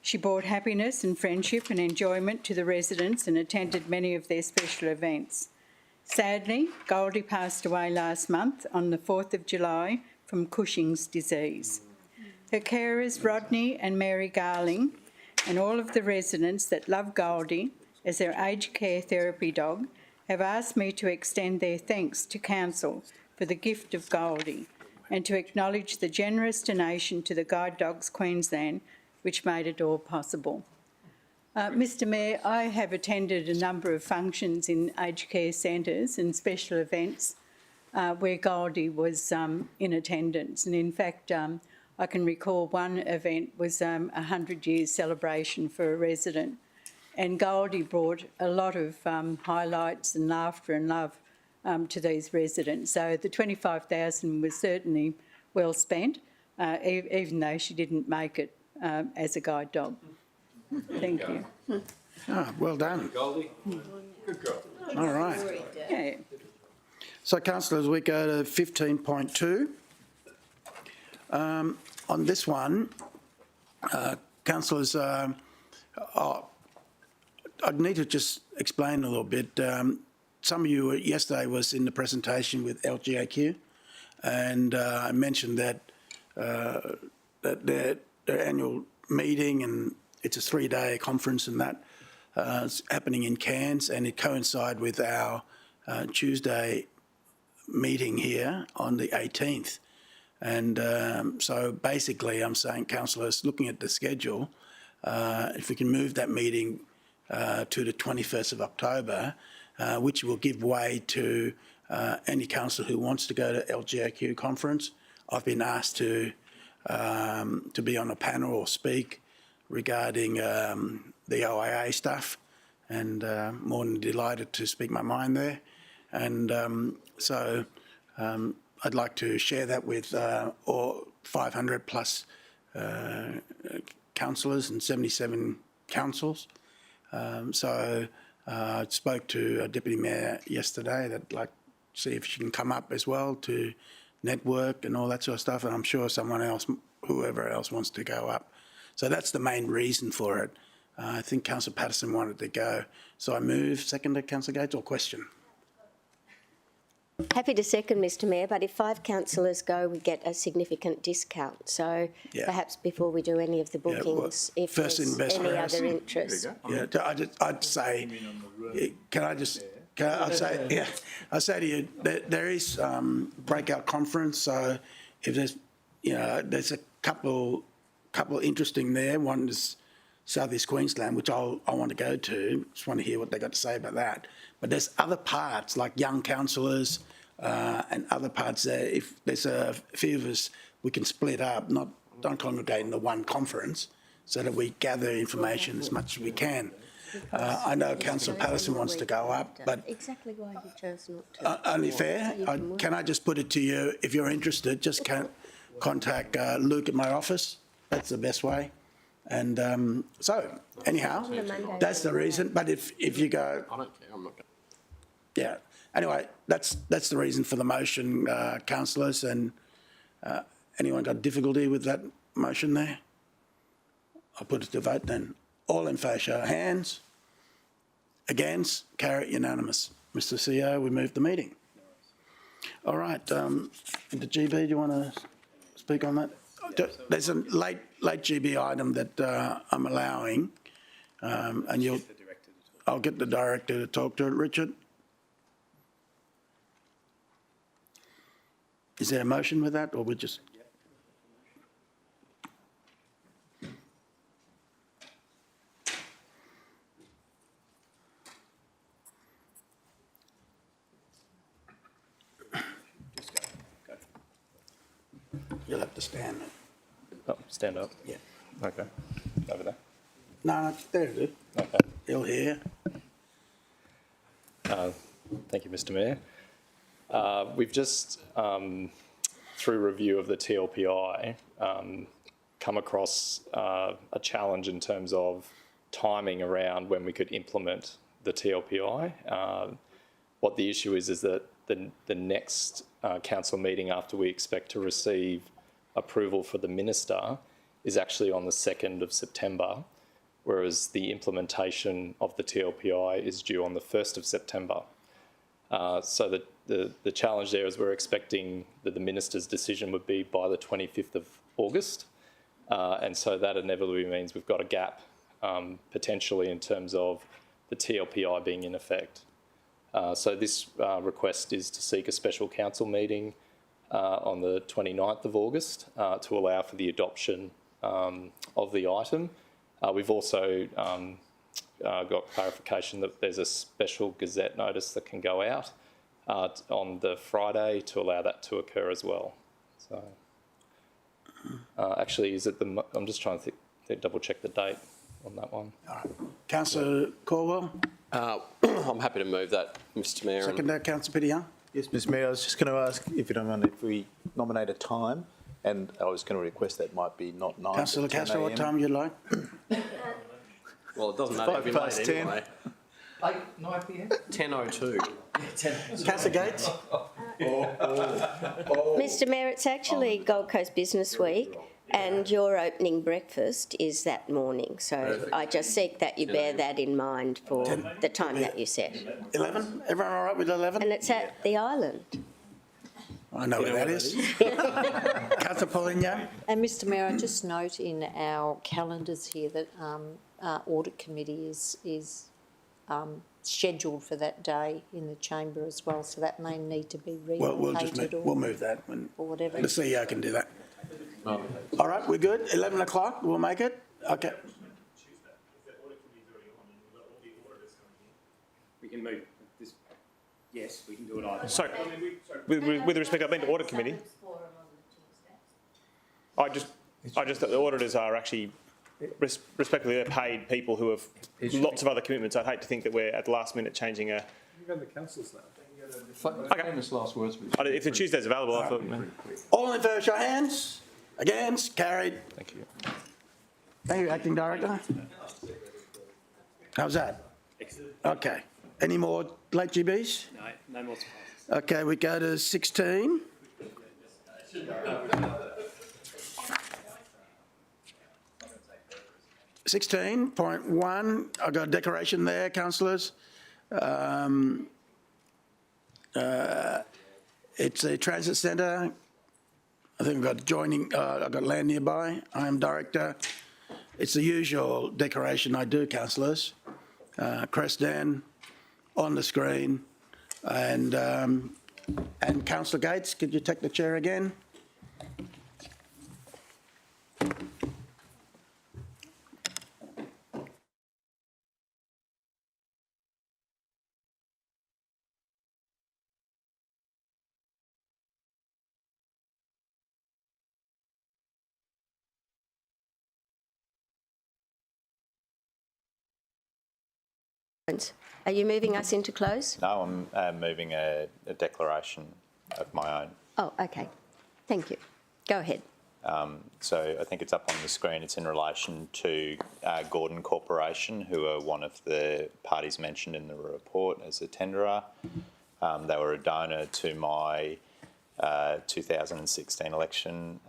She brought happiness and friendship and enjoyment to the residents and attended many of their special events. Sadly, Goldie passed away last month on the 4th of July from Cushing's disease. Her carers, Rodney and Mary Garling, and all of the residents that love Goldie as their aged care therapy dog have asked me to extend their thanks to Council for the gift of Goldie and to acknowledge the generous donation to the Guide Dogs Queensland, which made it all possible. Mr. Mayor, I have attended a number of functions in aged care centres and special events where Goldie was in attendance. And in fact, I can recall one event was a 100 years celebration for a resident, and Goldie brought a lot of highlights and laughter and love to these residents. So the $25,000 was certainly well spent, even though she didn't make it as a guide dog. Thank you. Well done. Goldie. Good girl. All right. Yeah. So, councillors, we go to 15.2. On this one, councillors, I'd need to just explain a little bit. Some of you yesterday was in the presentation with LGAQ, and I mentioned that their annual meeting, and it's a 3-day conference, and that is happening in Cairns, and it coincided with our Tuesday meeting here on the 18th. And so basically I'm saying, councillors, looking at the schedule, if we can move that meeting to the 21st of October, which will give way to any councillor who wants to go to LGAQ conference. I've been asked to be on a panel or speak regarding the OIA stuff, and more than delighted to speak my mind there. And so I'd like to share that with all 500 plus councillors and 77 councils. So I spoke to a Deputy Mayor yesterday that'd like to see if she can come up as well to network and all that sort of stuff, and I'm sure someone else, whoever else wants to go up. So that's the main reason for it. I think Councillor Patterson wanted to go. So I move. Seconded, Councillor Gates, or question? Happy to second, Mr Mayor, but if 5 councillors go, we get a significant discount. So perhaps before we do any of the bookings, if first there's investment. any other interest. Yeah, I'd say, I'd say to you that there is breakout conference. So if there's, there's a couple interesting there. One is South East Queensland, which I want to go to. Just want to hear what they got to say about that. But there's other parts like young councillors and other parts there. If there's a few of us, we can split up, don't congregate in the one conference, so that we gather information as much as we can. I know Councillor Patterson wants to go up, but exactly why you chose not to. only fair. Can I just put it to you? If you're interested, just contact Luke at my office. That's the best way. And so, anyhow, that's the reason. But if you go, I don't care. I'm not going. Yeah. Anyway, that's the reason for the motion, councillors. And anyone got difficulty with that motion there? I'll put it to vote then. All in favour, show of hands. Against, carry it unanimous. Mr. CEO, we move the meeting. All right. The GB, do you want to speak on that? There's a late GB item that I'm allowing, and I'll get the director to talk to it. Richard? Is there a motion with that, or we just... You'll have to stand. Oh, stand up? Yeah. Okay. Over there? No, there it is. Okay. He'll hear. Thank you, Mr Mayor. We've just, through review of the TLPI, come across a challenge in terms of timing around when we could implement the TLPI. What the issue is that the next council meeting after we expect to receive approval for the minister is actually on the 2nd of September, whereas the implementation of the TLPI is due on the 1st of September. So the challenge there is we're expecting that the minister's decision would be by the 25th of August. And so that inevitably means we've got a gap potentially in terms of the TLPI being in effect. So this request is to seek a special council meeting on the 29th of August to allow for the adoption of the item. We've also got clarification that there's a special Gazette notice that can go out on the Friday to allow that to occur as well. So actually, is it the? I'm just trying to double check the date on that one. All right. Councillor Caldwell. I'm happy to move that, Mr Mayor. Second, Councillor Peter Young. Yes, Mr Mayor, I was just going to ask, if you don't mind, if we nominate a time, and I was going to request that might be not 9, Councillor Castro, what time you'd like? Well, it doesn't matter. It'll be late 10. anyway. 9 p.m. 10:02. Councillor Gates. Mr Mayor, it's actually Gold Coast Business Week, and your opening breakfast is that morning. So I just seek that you bear that in mind for the time that you set. 11? Everyone all right with 11? And it's at the island. I know where that is. Councillor Pauline. And Mr Mayor, I just note in our calendars here that our audit committee is scheduled for that day in the chamber as well, so that may need to be Well, relocated we'll move that when or whatever. the CEO can do that. All right, we're good. 11 o'clock, we'll make it? Okay. We can move this. Yes, we can do it either. Sorry, with respect, I've been to audit committee. I just thought the auditors are actually, respectively, they're paid people who have lots of other commitments. I'd hate to think that we're at the last minute changing a. You go to the council's now. Okay. Famous last words. If the Tuesday's available, I thought. All in favour, show hands. Against, carried. Thank you. Thank you, Acting Director. How's that? Excellent. Okay. Any more late GBs? No more surprises. Okay, we go to 16. .1, I've got a declaration there, councillors. It's a transit centre. I think I've got I've got land nearby. I am director. It's the usual declaration I do, councillors. Creston on the screen. And Councillor Gates, could you take the chair again? Are you moving us into close? No, I'm moving a declaration of my own. Oh, okay. Thank you. Go ahead. So I think it's up on the screen. It's in relation to Gordon Corporation, who are one of the parties mentioned in the report as a tenderer. They were a donor to my 2016 election.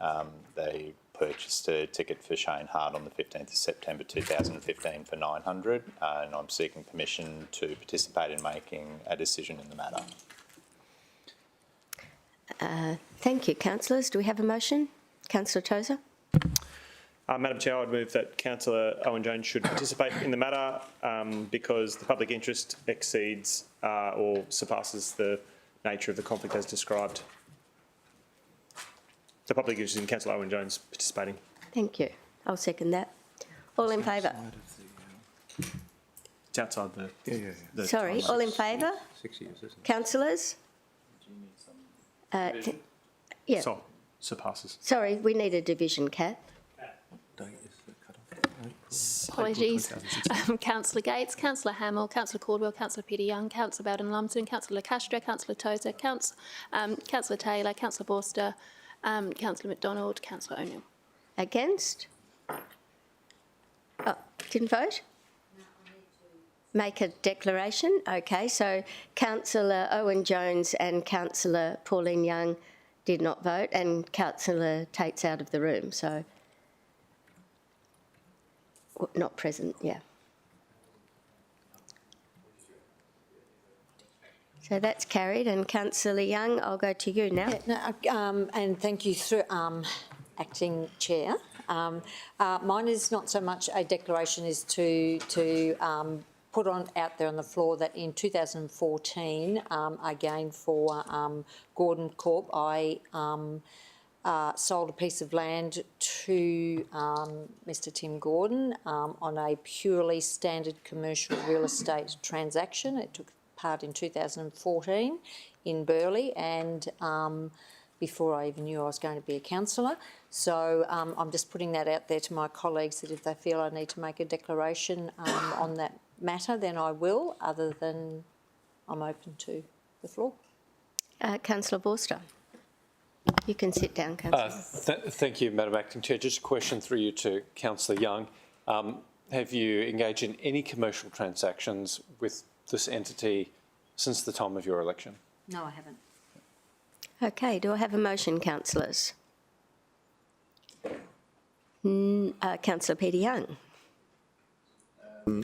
They purchased a ticket for Shane Hart on the 15th of September 2015 for $900, and I'm seeking permission to participate in making a decision in the matter. Thank you. Councillors, do we have a motion? Councillor Tozer. Madam Chair, I'd move that Councillor Owen Jones should participate in the matter because the public interest exceeds or surpasses the nature of the conflict as described. The public interest in Councillor Owen Jones participating. Thank you. I'll second that. All in favour? It's outside the Sorry, all in favour? 6 years, isn't it? Councillors? Yeah. So, surpasses. Sorry, we need a division, Kat. Apologies. Councillor Gates, Councillor Hamill, Councillor Caldwell, Councillor Peter Young, Councillor Bowden-Lumsden, Councillor Castro, Councillor Tozer, Councillor Taylor, Councillor Forster, Councillor McDonald, Councillor O'Neill. Against? Oh, didn't vote? Make a declaration? Okay, so Councillor Owen Jones and Councillor Pauline Young did not vote, and Councillor Tate's out of the room, so not present, yeah. So that's carried, and Councillor Young, I'll go to you now. Yeah, and thank you, through Acting Chair. Mine is not so much a declaration as to put out there on the floor that in 2014, again for Gordon Corp, I sold a piece of land to Mr Tim Gordon on a purely standard commercial real estate transaction. It took part in 2014 in Burleigh, and before I even knew I was going to be a councillor. So I'm just putting that out there to my colleagues that if they feel I need to make a declaration on that matter, then I will. Other than, I'm open to the floor. Councillor Forster. You can sit down, Councillor. Thank you, Madam Acting Chair. Just a question through you to Councillor Young. Have you engaged in any commercial transactions with this entity since the time of your election? No, I haven't. Okay, do I have a motion, councillors? Councillor Peter Young.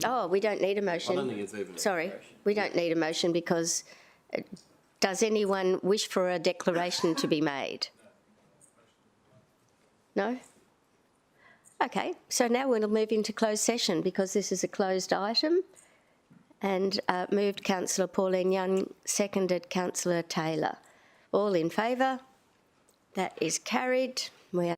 Oh, we don't need a motion. I don't think it's even a Sorry, we don't need a motion because does anyone wish for a declaration to be made? No? Okay, so now we'll move into closed session because this is a closed item and moved Councillor Pauline Young, seconded Councillor Taylor. All in favour? That is carried. We are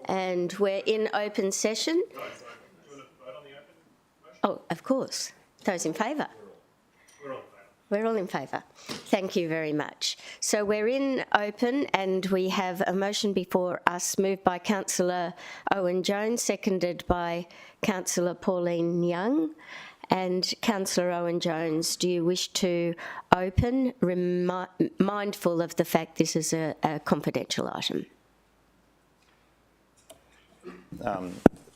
and we're in open session. Oh, of course. Those in favour? We're all in favour. Thank you very much. So we're in open and we have a motion before us moved by Councillor Owen Jones, seconded by Councillor Pauline Young. And Councillor Owen Jones, do you wish to open, mindful of the fact this is a confidential item?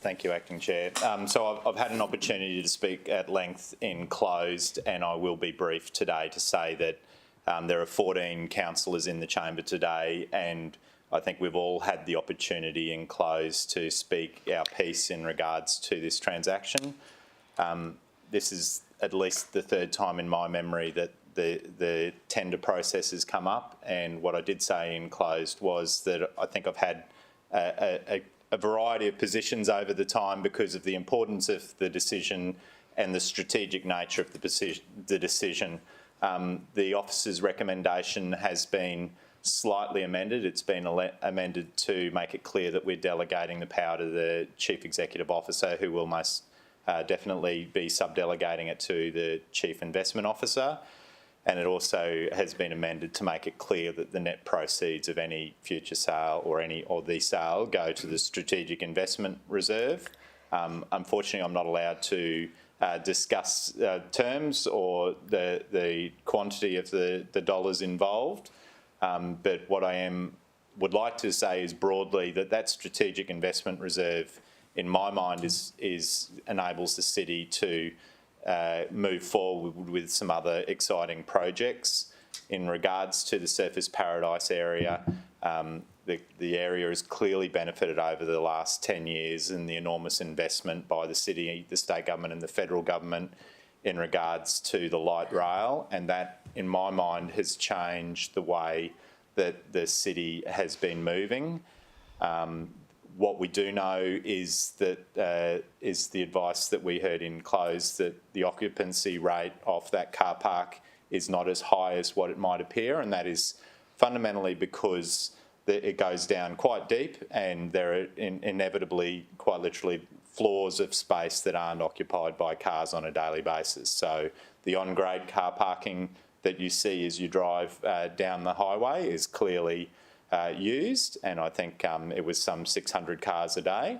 Thank you, Acting Chair. So I've had an opportunity to speak at length in closed, and I will be brief today to say that there are 14 councillors in the chamber today, and I think we've all had the opportunity in closed to speak our piece in regards to this transaction. This is at least the third time in my memory that the tender process has come up, and what I did say in closed was that I think I've had a variety of positions over the time because of the importance of the decision and the strategic nature of the decision. The officer's recommendation has been slightly amended. It's been amended to make it clear that we're delegating the power to the Chief Executive Officer, who will most definitely be sub-delegating it to the Chief Investment Officer. And it also has been amended to make it clear that the net proceeds of any future sale or the sale go to the Strategic Investment Reserve. Unfortunately, I'm not allowed to discuss terms or the quantity of the dollars involved. But what I would like to say is broadly that Strategic Investment Reserve, in my mind, enables the city to move forward with some other exciting projects. In regards to the Surfers Paradise area, the area has clearly benefited over the last 10 years in the enormous investment by the city, the state government and the federal government in regards to the light rail, and that, in my mind, has changed the way that the city has been moving. What we do know is that is the advice that we heard in close, that the occupancy rate of that car park is not as high as what it might appear, and that is fundamentally because it goes down quite deep and there are inevitably, quite literally, floors of space that aren't occupied by cars on a daily basis. So the on-grade car parking that you see as you drive down the highway is clearly used, and I think it was some 600 cars a day,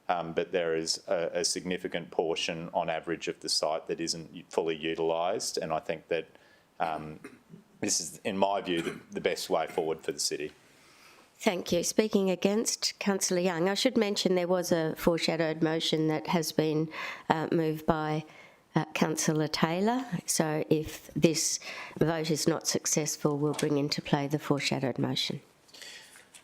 but there is a significant portion on average of the site that isn't fully utilised, and I think that this is, in my view, the best way forward for the city. Thank you. Speaking against, Councillor Young, I should mention there was a foreshadowed motion that has been moved by Councillor Taylor, so if this vote is not successful, we'll bring into play the foreshadowed motion.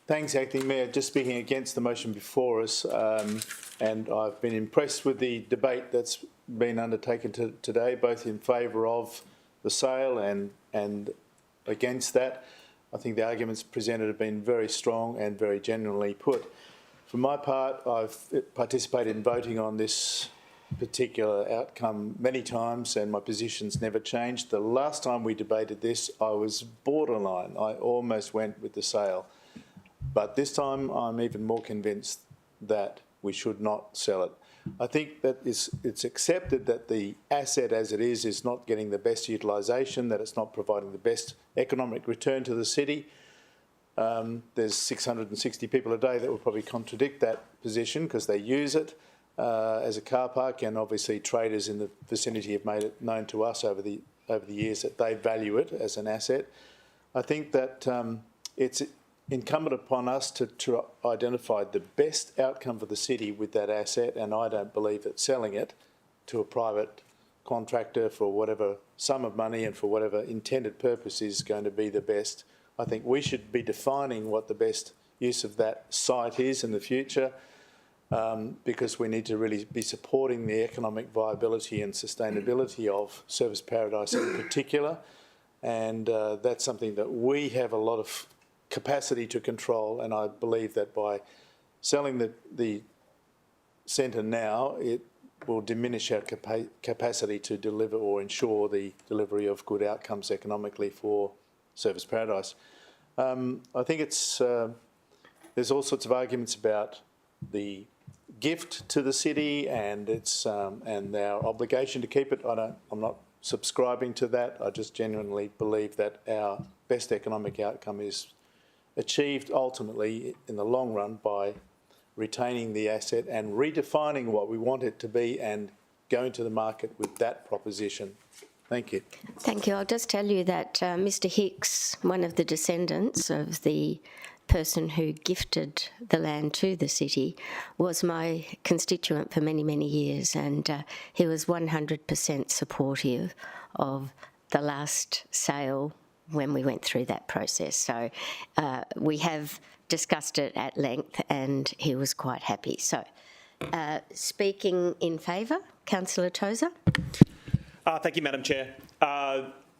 Thanks, Acting Mayor. Just speaking against the motion before us, and I've been impressed with the debate that's been undertaken today, both in favour of the sale and against that. I think the arguments presented have been very strong and very genuinely put. For my part, I've participated in voting on this particular outcome many times and my position's never changed. The last time we debated this, I was borderline. I almost went with the sale. But this time I'm even more convinced that we should not sell it. I think that it's accepted that the asset as it is not getting the best utilisation, that it's not providing the best economic return to the city. There's 660 people a day that will probably contradict that position because they use it as a car park, and obviously traders in the vicinity have made it known to us over the years that they value it as an asset. I think that it's incumbent upon us to identify the best outcome for the city with that asset, and I don't believe that selling it to a private contractor for whatever sum of money and for whatever intended purpose is going to be the best. I think we should be defining what the best use of that site is in the future, because we need to really be supporting the economic viability and sustainability of Surfers Paradise in particular, and that's something that we have a lot of capacity to control, and I believe that by selling the centre now, it will diminish our capacity to deliver or ensure the delivery of good outcomes economically for Surfers Paradise. I think it's there's all sorts of arguments about the gift to the city and its and our obligation to keep it. I'm not subscribing to that. I just genuinely believe that our best economic outcome is achieved ultimately in the long run by retaining the asset and redefining what we want it to be and going to the market with that proposition. Thank you. Thank you. I'll just tell you that Mr Hicks, one of the descendants of the person who gifted the land to the city, was my constituent for many, many years, and he was 100% supportive of the last sale when we went through that process. So we have discussed it at length and he was quite happy. So speaking in favour, Councillor Tozer. Thank you, Madam Chair.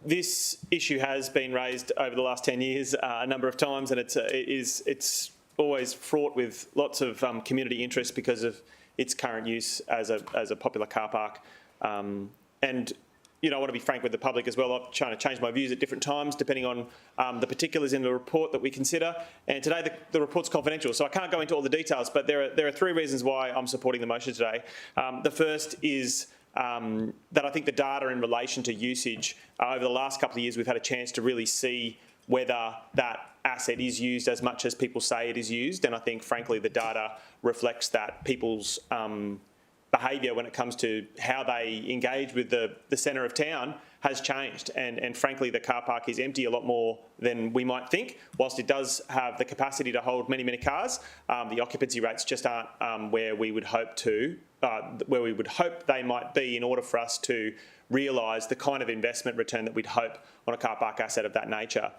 This issue has been raised over the last 10 years a number of times, and it's always fraught with lots of community interest because of its current use as a popular car park. And you know, I want to be frank with the public as well. I'm trying to change my views at different times depending on the particulars in the report that we consider. And today the report's confidential, so I can't go into all the details, but there are three reasons why I'm supporting the motion today. The first is that I think the data in relation to usage over the last couple of years, we've had a chance to really see whether that asset is used as much as people say it is used. And I think, frankly, the data reflects that people's behaviour when it comes to how they engage with the centre of town has changed. And frankly, the car park is empty a lot more than we might think. Whilst it does have the capacity to hold many, many cars, the occupancy rates just aren't where we would hope they might be in order for us to realise the kind of investment return that we'd hope on a car park asset of that nature.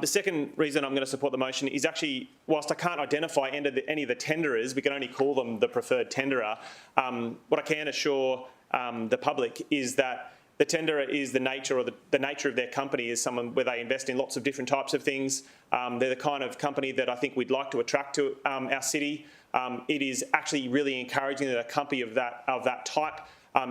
The second reason I'm going to support the motion is actually, whilst I can't identify any of the tenderers, we can only call them the preferred tenderer. What I can assure the public is that the tenderer is the nature, or the nature of their company is someone where they invest in lots of different types of things. They're the kind of company that I think we'd like to attract to our city. It is actually really encouraging that a company of that type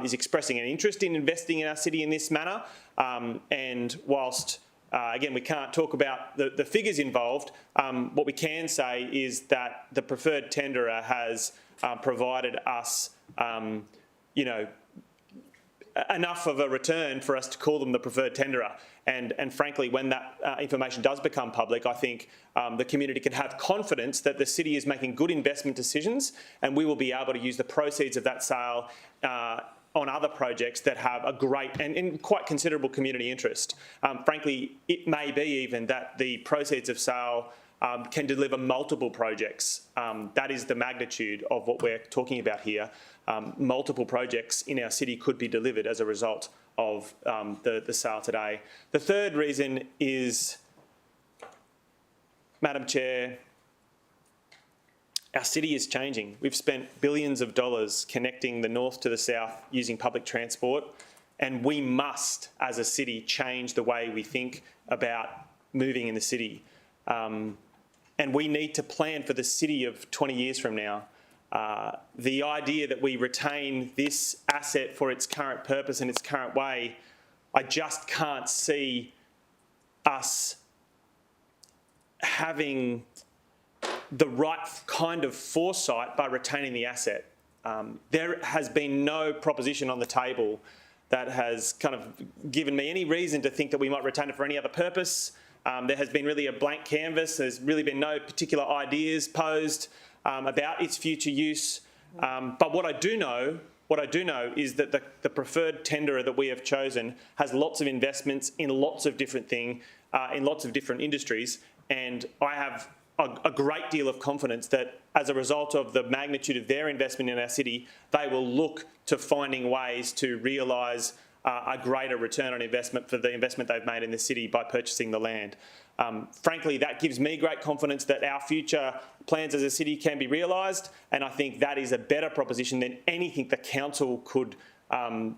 is expressing an interest in investing in our city in this manner. And whilst, again, we can't talk about the figures involved, what we can say is that the preferred tenderer has provided us, enough of a return for us to call them the preferred tenderer. And frankly, when that information does become public, I think the community can have confidence that the city is making good investment decisions, and we will be able to use the proceeds of that sale on other projects that have a great and quite considerable community interest. Frankly, it may be even that the proceeds of sale can deliver multiple projects. That is the magnitude of what we're talking about here. Multiple projects in our city could be delivered as a result of the sale today. The third reason is, Madam Chair, our city is changing. We've spent billions of dollars connecting the north to the south using public transport, and we must, as a city, change the way we think about moving in the city. And we need to plan for the city of 20 years from now. The idea that we retain this asset for its current purpose and its current way, I just can't see us having the right kind of foresight by retaining the asset. There has been no proposition on the table that has kind of given me any reason to think that we might retain it for any other purpose. There has been really a blank canvas. There's really been no particular ideas posed about its future use. But what I do know is that the preferred tenderer that we have chosen has lots of investments in lots of different things, in lots of different industries, and I have a great deal of confidence that as a result of the magnitude of their investment in our city, they will look to finding ways to realise a greater return on investment for the investment they've made in the city by purchasing the land. Frankly, that gives me great confidence that our future plans as a city can be realised, and I think that is a better proposition than anything the council could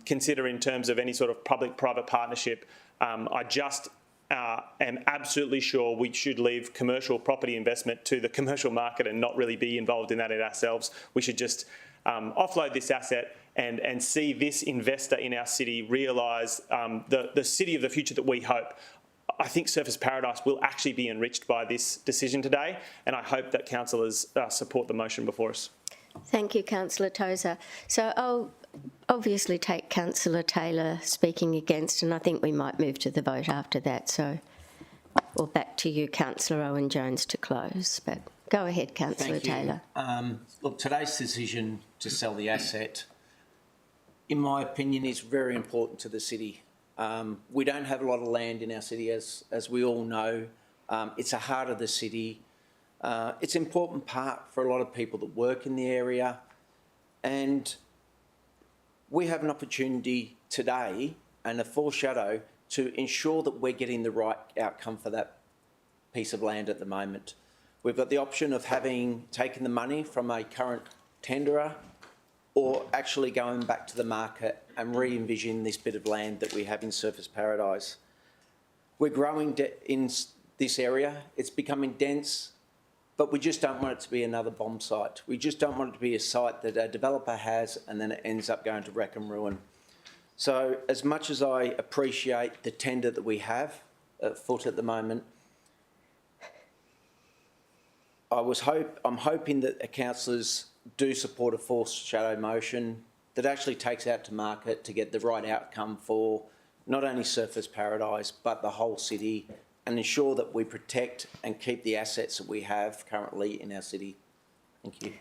consider in terms of any sort of public-private partnership. I just am absolutely sure we should leave commercial property investment to the commercial market and not really be involved in that ourselves. We should just offload this asset and see this investor in our city realise the city of the future that we hope. I think Surfers Paradise will actually be enriched by this decision today, and I hope that councillors support the motion before us. Thank you, Councillor Tozer. So I'll obviously take Councillor Taylor speaking against, and I think we might move to the vote after that. So, or back to you, Councillor Owen-Jones, to close. But go ahead, Councillor Taylor. Look, today's decision to sell the asset, in my opinion, is very important to the city. We don't have a lot of land in our city, as we all know. It's a heart of the city. It's an important part for a lot of people that work in the area. And we have an opportunity today and a foreshadow to ensure that we're getting the right outcome for that piece of land at the moment. We've got the option of having taken the money from a current tenderer or actually going back to the market and re-envision this bit of land that we have in Surfers Paradise. We're growing in this area. It's becoming dense, but we just don't want it to be another bomb site. We just don't want it to be a site that a developer has and then it ends up going to wreck and ruin. So as much as I appreciate the tender that we have afoot at the moment, I'm hoping that the councillors do support a foreshadow motion that actually takes out to market to get the right outcome for not only Surfers Paradise but the whole city, and ensure that we protect and keep the assets that we have currently in our city. Thank you.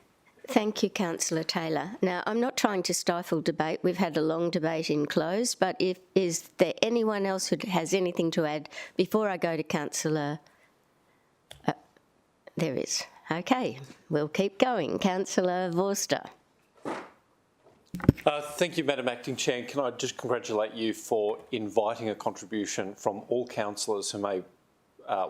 Thank you, Councillor Taylor. Now, I'm not trying to stifle debate. We've had a long debate in close, but is there anyone else who has anything to add before I go to Councillor? There is. Okay, we'll keep going. Councillor Vorster. Thank you, Madam Acting Chair. And can I just congratulate you for inviting a contribution from all councillors who may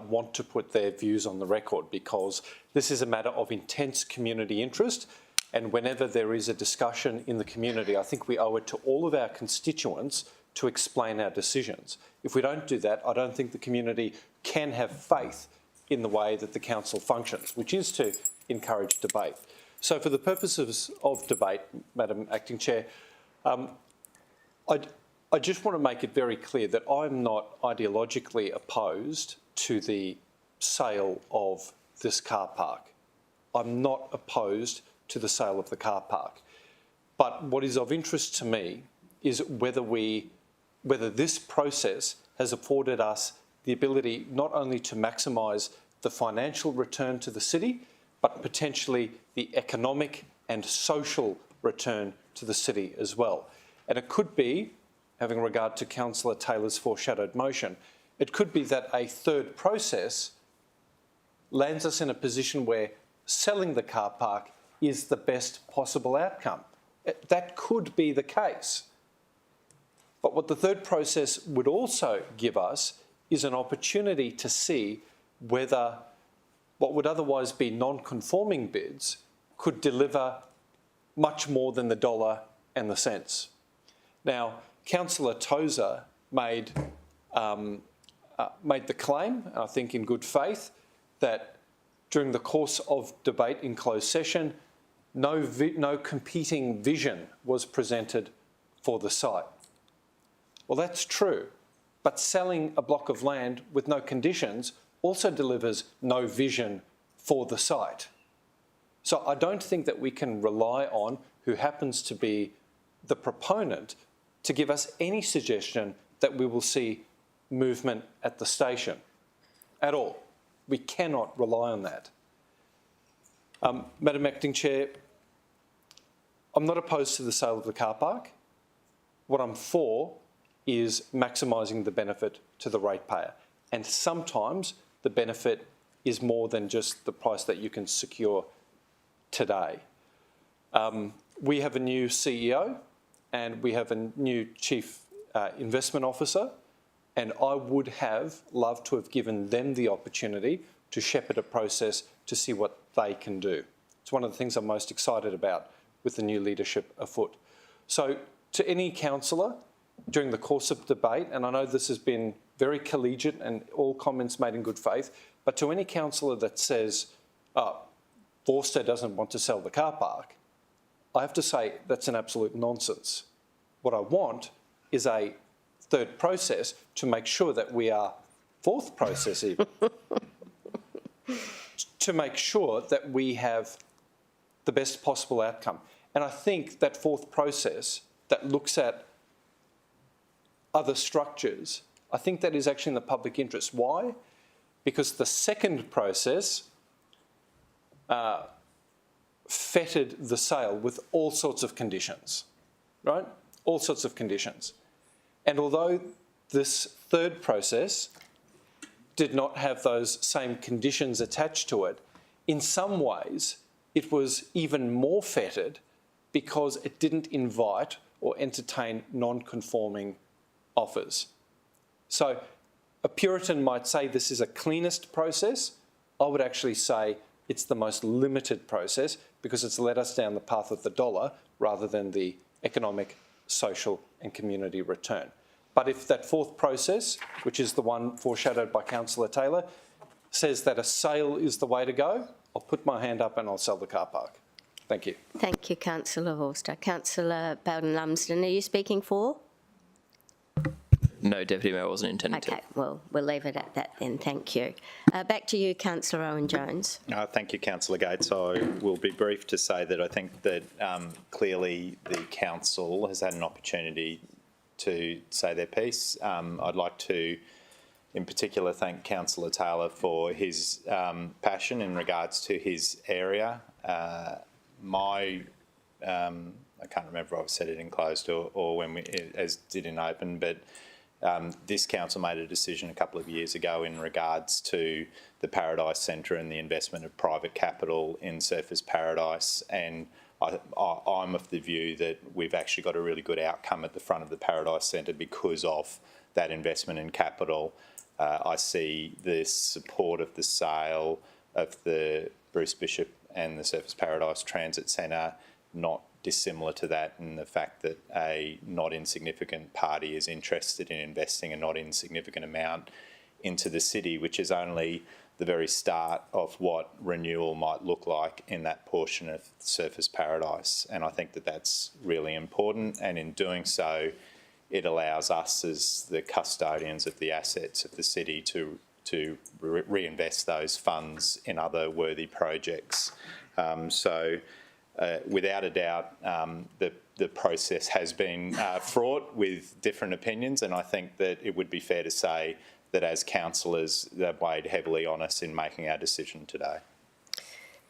want to put their views on the record, because this is a matter of intense community interest, and whenever there is a discussion in the community, I think we owe it to all of our constituents to explain our decisions. If we don't do that, I don't think the community can have faith in the way that the council functions, which is to encourage debate. So for the purposes of debate, Madam Acting Chair, I just want to make it very clear that I'm not ideologically opposed to the sale of this car park. I'm not opposed to the sale of the car park. But what is of interest to me is whether this process has afforded us the ability not only to maximise the financial return to the city, but potentially the economic and social return to the city as well. And it could be, having regard to Councillor Taylor's foreshadowed motion, it could be that a third process lands us in a position where selling the car park is the best possible outcome. That could be the case. But what the third process would also give us is an opportunity to see whether what would otherwise be non-conforming bids could deliver much more than the dollar and the cents. Now, Councillor Tozer made the claim, I think in good faith, that during the course of debate in closed session, no competing vision was presented for the site. Well, that's true, but selling a block of land with no conditions also delivers no vision for the site. So I don't think that we can rely on who happens to be the proponent to give us any suggestion that we will see movement at the station at all. We cannot rely on that. Madam Acting Chair, I'm not opposed to the sale of the car park. What I'm for is maximising the benefit to the ratepayer. And sometimes the benefit is more than just the price that you can secure today. We have a new CEO and we have a new Chief Investment Officer, and I would have loved to have given them the opportunity to shepherd a process to see what they can do. It's one of the things I'm most excited about with the new leadership afoot. So to any councillor during the course of debate, and I know this has been very collegiate and all comments made in good faith, but to any councillor that says, Vorster doesn't want to sell the car park, I have to say that's an absolute nonsense. What I want is a third process to make sure that we are, fourth process even, to make sure that we have the best possible outcome. And I think that fourth process that looks at other structures, I think that is actually in the public interest. Why? Because the second process fettered the sale with all sorts of conditions, right? All sorts of conditions. And although this third process did not have those same conditions attached to it, in some ways it was even more fettered because it didn't invite or entertain non-conforming offers. So a Puritan might say this is a cleanest process. I would actually say it's the most limited process because it's led us down the path of the dollar rather than the economic, social and community return. But if that fourth process, which is the one foreshadowed by Councillor Taylor, says that a sale is the way to go, I'll put my hand up and I'll sell the car park. Thank you. Thank you, Councillor Forster. Councillor Bowden-Lumsden, are you speaking for? No, Deputy Mayor, I wasn't intending to. Okay, well, we'll leave it at that then. Thank you. Back to you, Councillor Owen-Jones. Thank you, Councillor Gates. I will be brief to say that I think that clearly the council has had an opportunity to say their piece. I'd like to, in particular, thank Councillor Taylor for his passion in regards to his area. I can't remember if I've said it in closed or when we, as did in open, but this council made a decision a couple of years ago in regards to the Paradise Centre and the investment of private capital in Surfers Paradise, and I'm of the view that we've actually got a really good outcome at the front of the Paradise Centre because of that investment in capital. I see the support of the sale of the Bruce Bishop and the Surfers Paradise Transit Centre not dissimilar to that, in the fact that a not insignificant party is interested in investing a not insignificant amount into the city, which is only the very start of what renewal might look like in that portion of Surfers Paradise. And I think that that's really important, and in doing so it allows us as the custodians of the assets of the city to reinvest those funds in other worthy projects. Without a doubt, the process has been fraught with different opinions, and I think that it would be fair to say that as councillors, they've weighed heavily on us in making our decision today.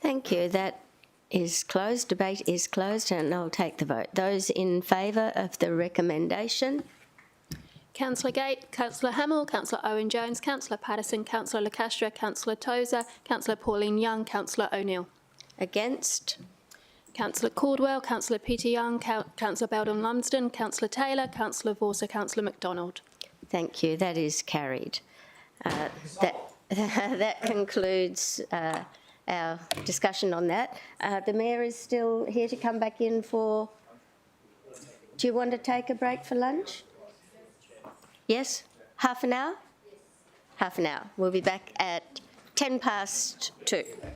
Thank you. That is closed. Debate is closed, and I'll take the vote. Those in favour of the recommendation? Councillor Gate, Councillor Hamill, Councillor Owen-Jones, Councillor Patterson, Councillor Le Castre, Councillor Tozer, Councillor Pauline Young, Councillor O'Neill. Against? Councillor Caldwell, Councillor Peter Young, Councillor Bowden-Lumsden, Councillor Taylor, Councillor Forster, Councillor McDonald. Thank you. That is carried. That concludes our discussion on that. The Mayor is still here to come back in for... Do you want to take a break for lunch? Yes? Half an hour? Half an hour. We'll be back at 2:10.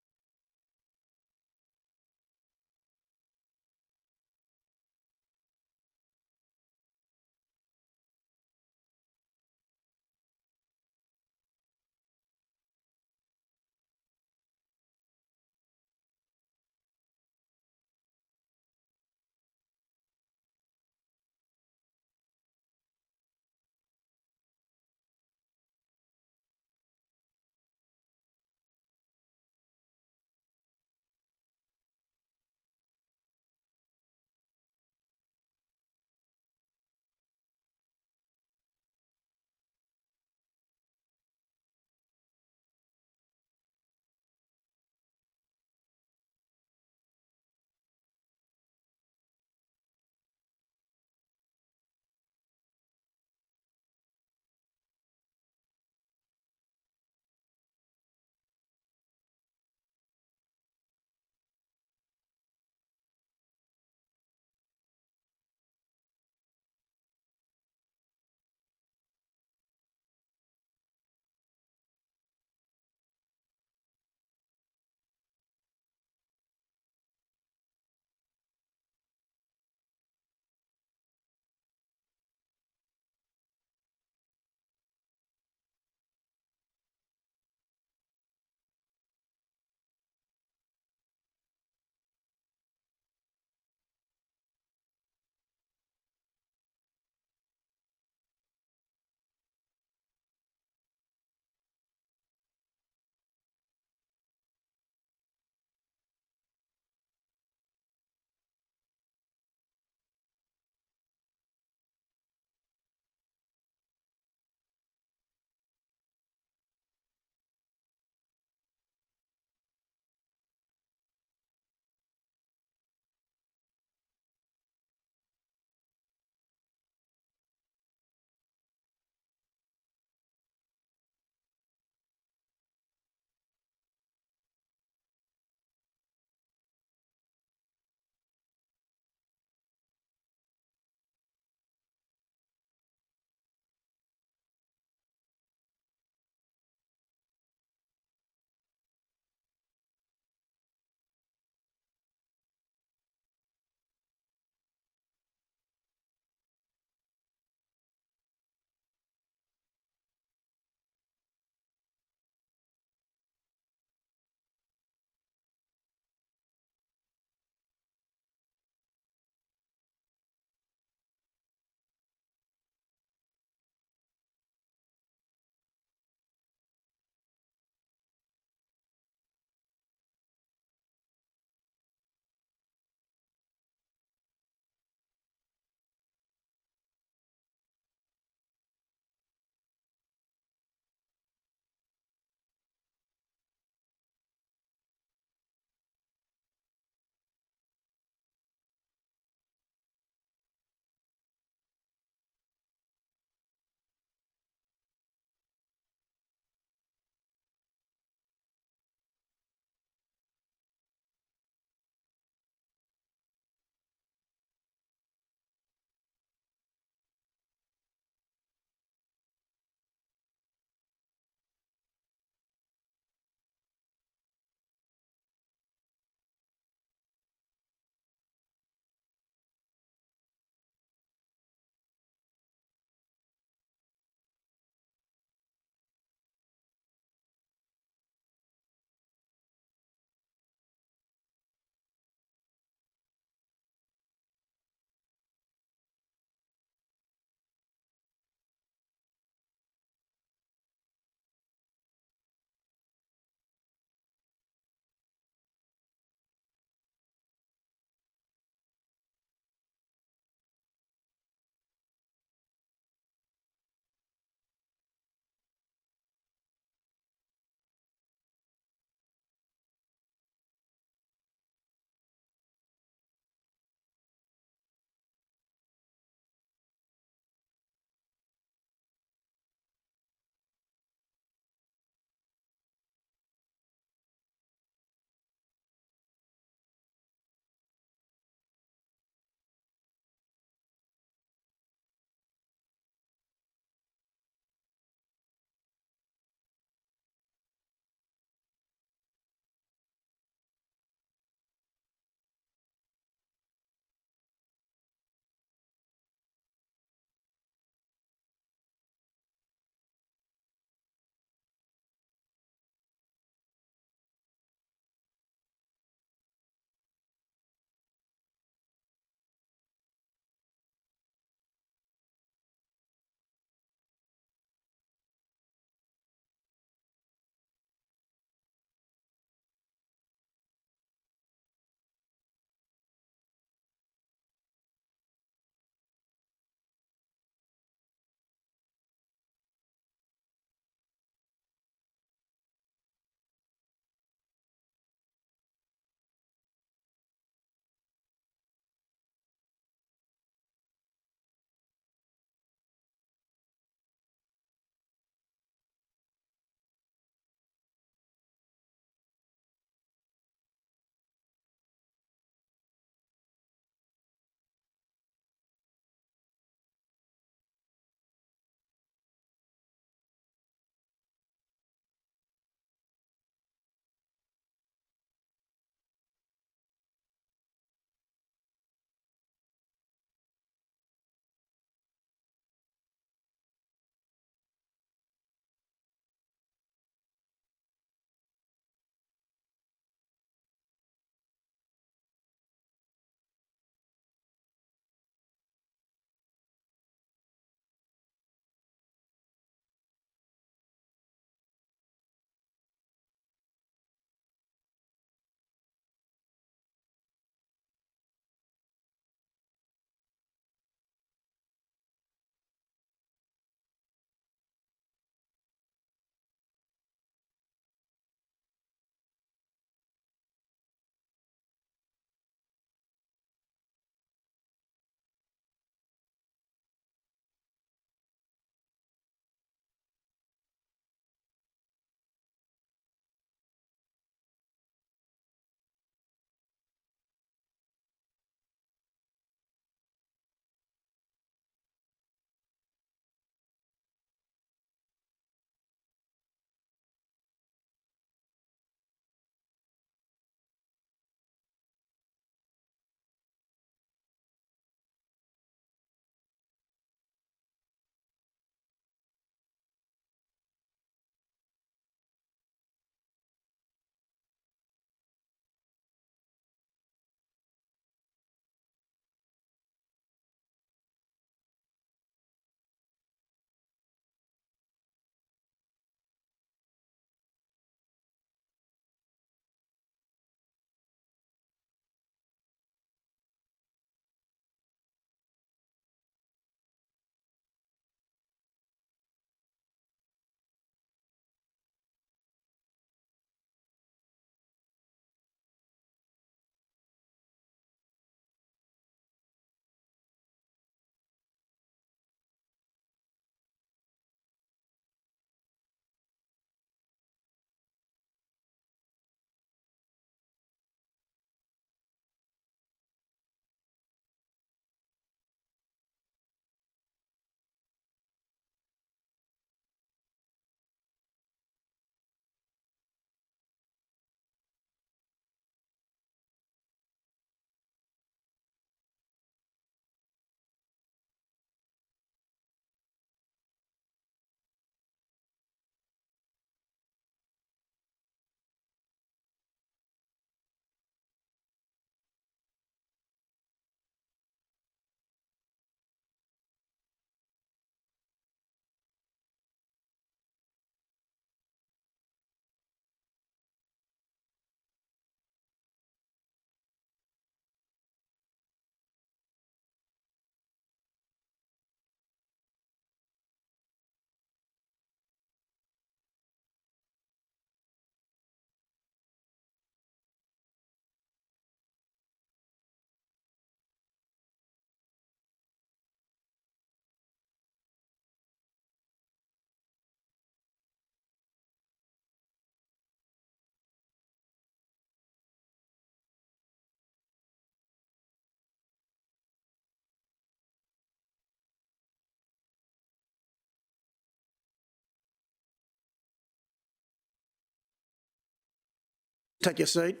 take your seat.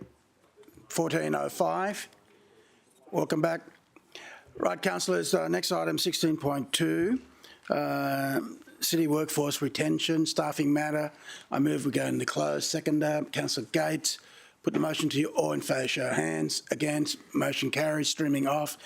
14:05. Welcome back. Right, councillors, next item 16.2, City Workforce Retention, Staffing Matter. I move we go into close. Seconder, Councillor Gates. Put the motion to you. All in favour, show of hands. Against, motion carries. Streaming off.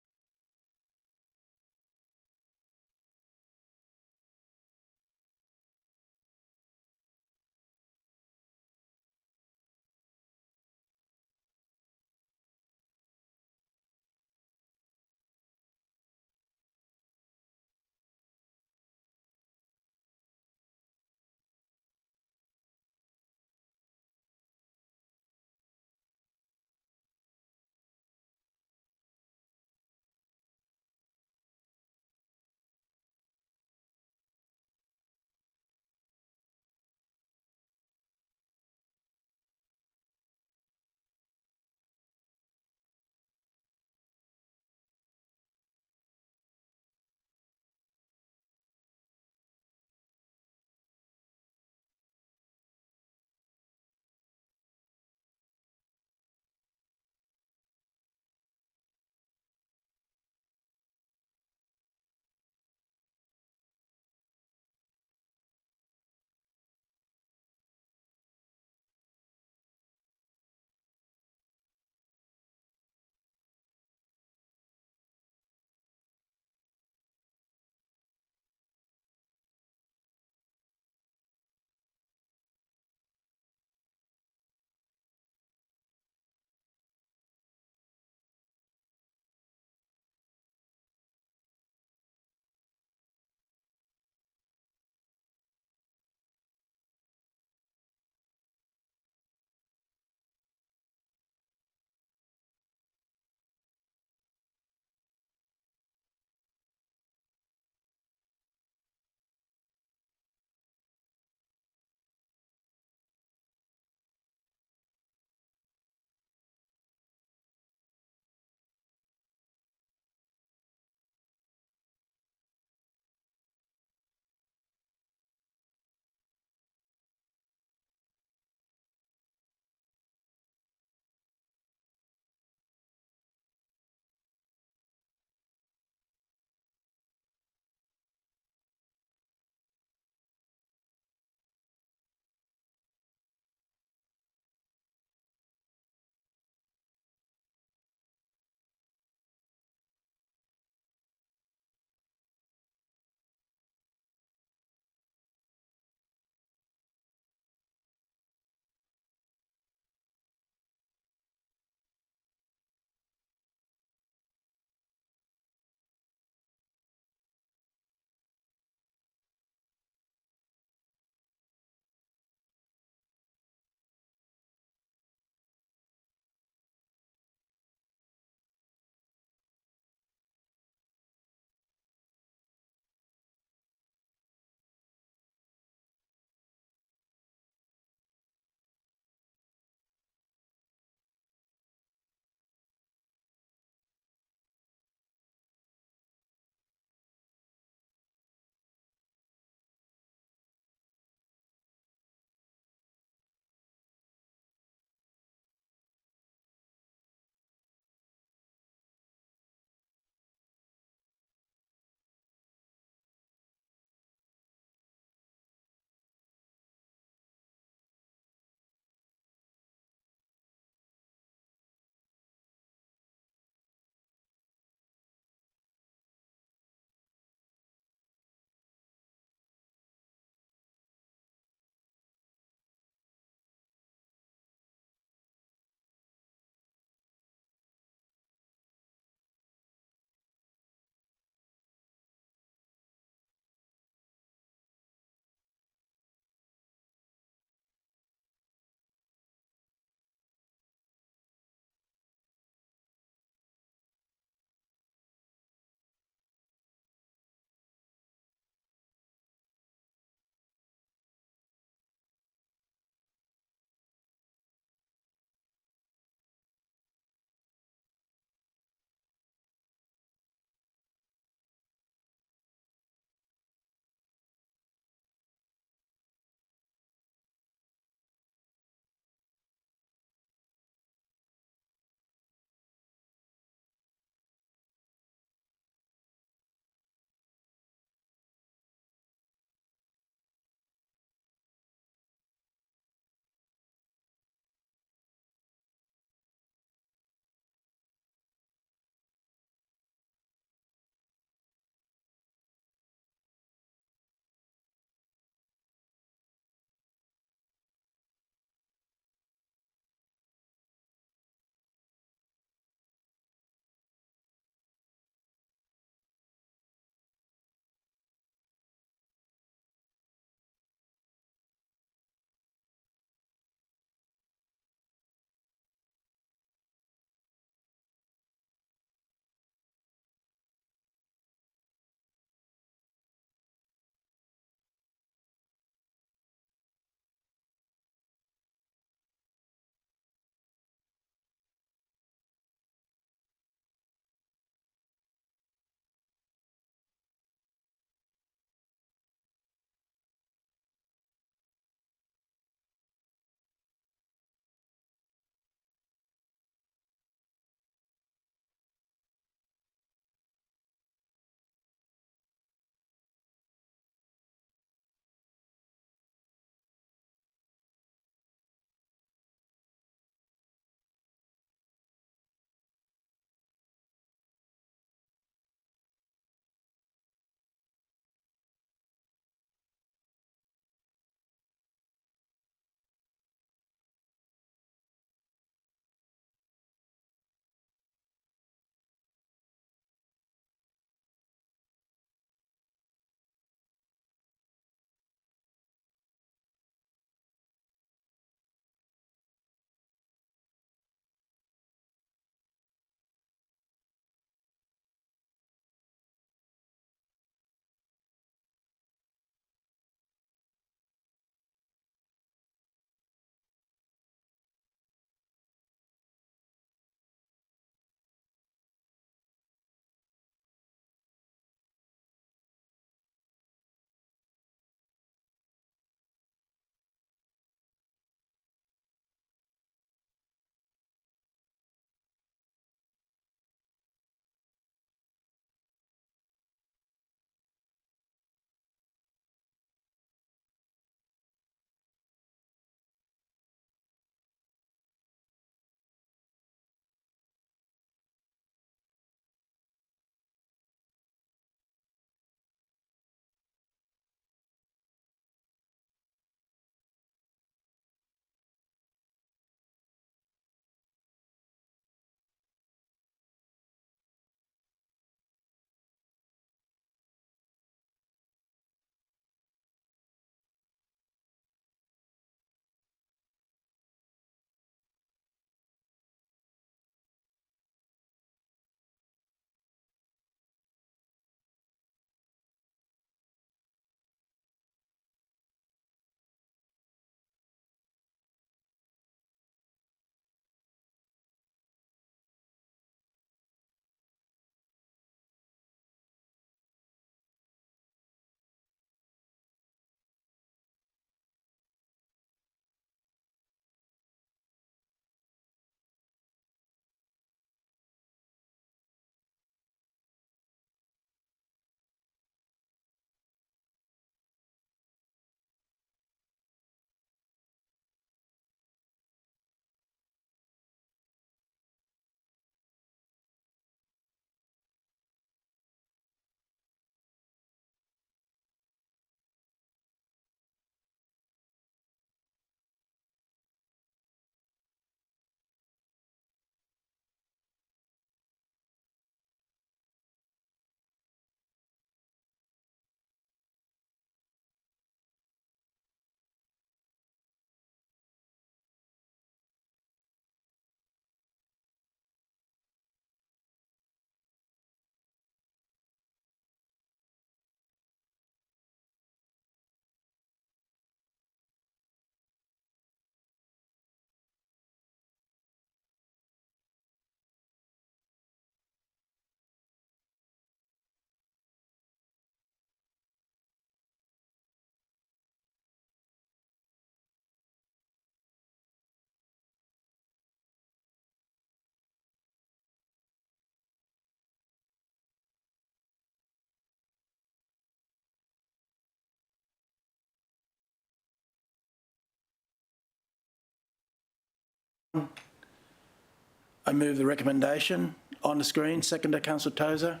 I move the recommendation on the screen. Seconder, Councillor Tozer.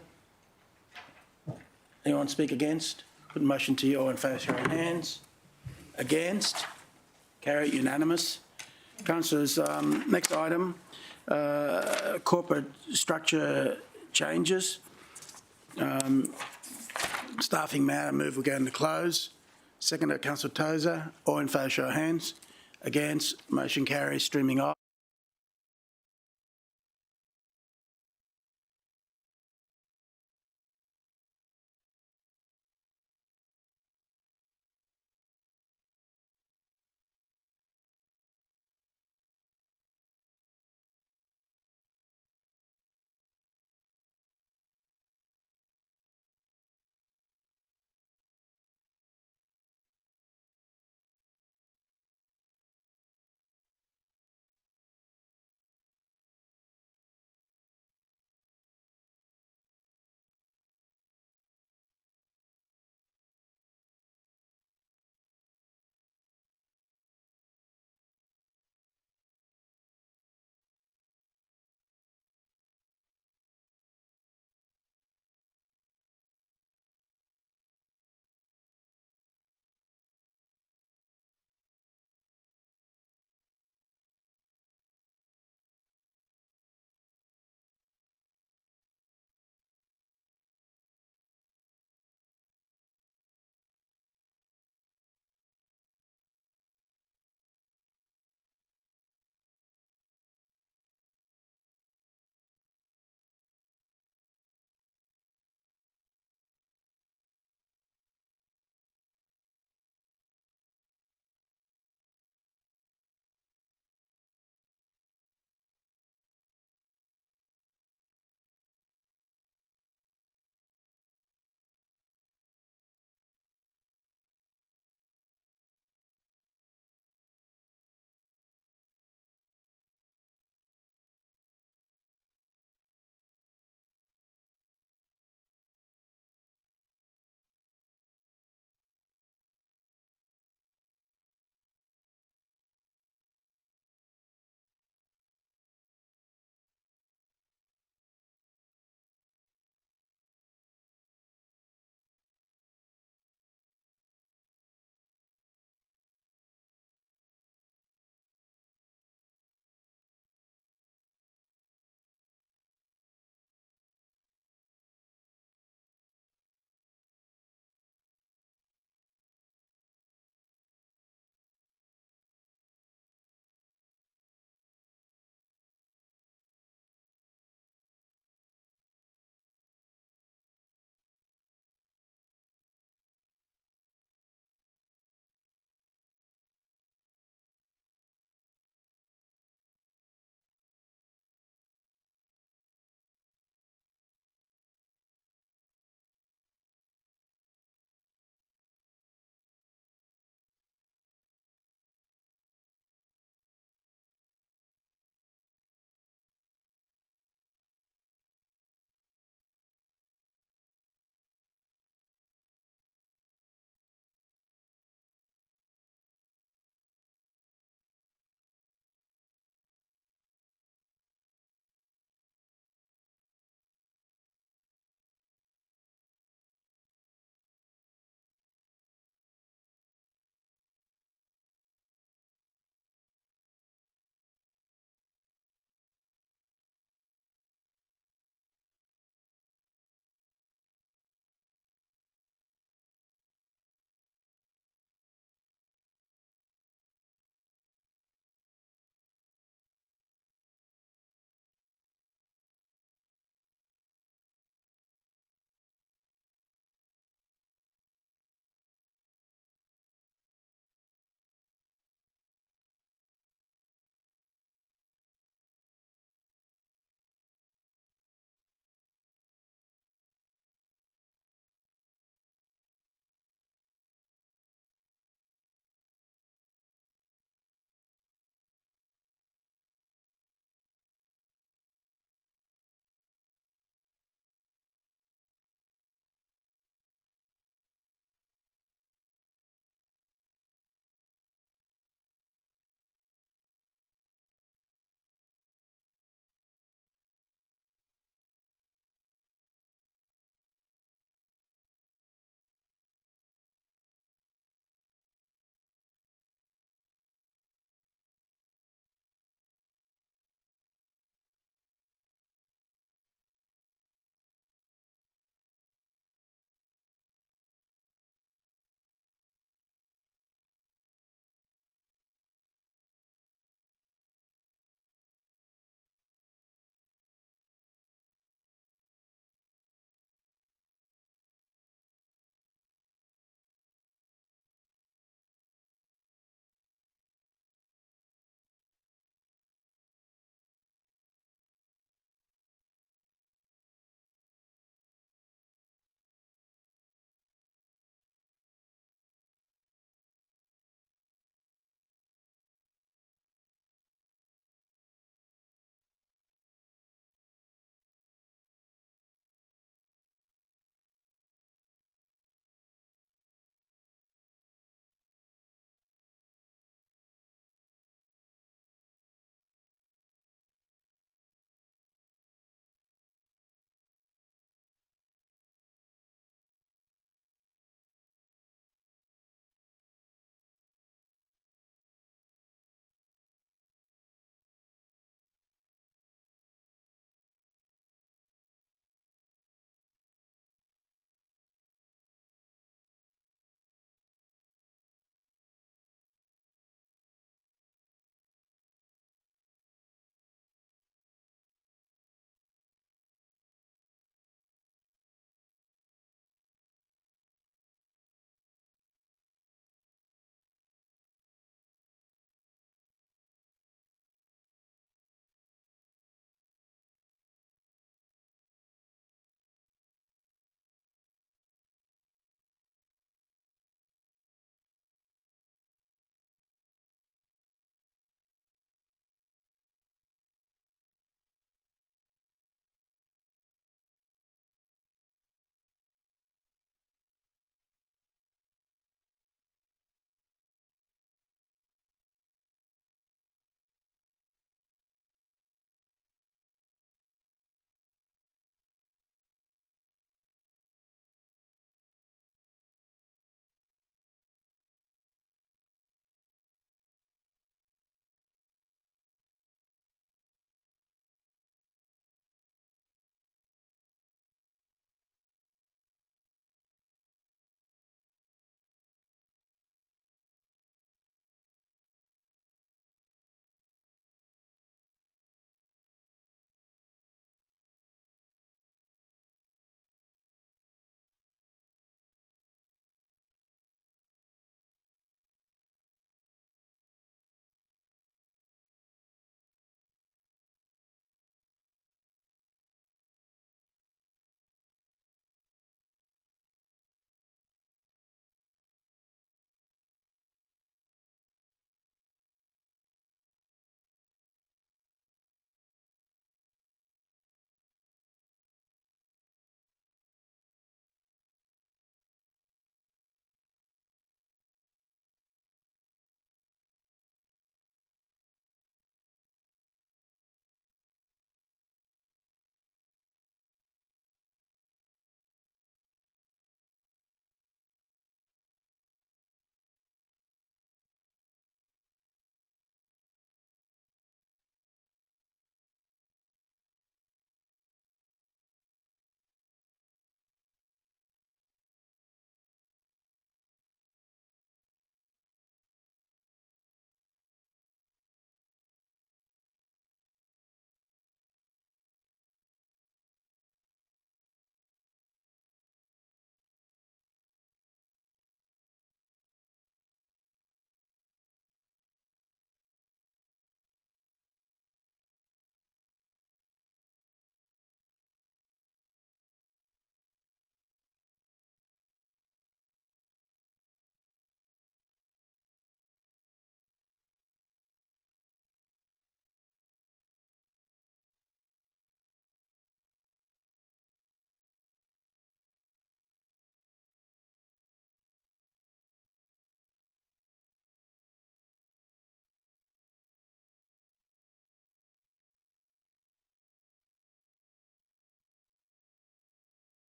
Anyone speak against? Put the motion to you. All in favour, show your hands. Against? Carried, unanimous. Councillors, next item, corporate structure changes. Staffing matter, move will go into close. Seconder, Councillor Tozer. All in favour, show your hands. Against? Motion carries. Streaming off.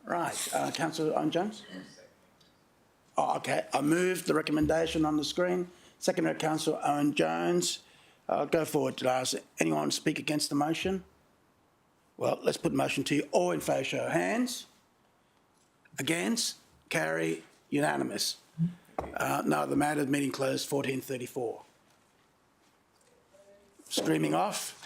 Right, Councillor Owen-Jones? Oh, okay, I moved the recommendation on the screen. Seconded Councillor Owen-Jones. Go forward. Does anyone speak against the motion? Well, let's put the motion to you. All in favour, show of hands. Against? Carry. Unanimous. No other matters. Meeting closed 14:34. Streaming off.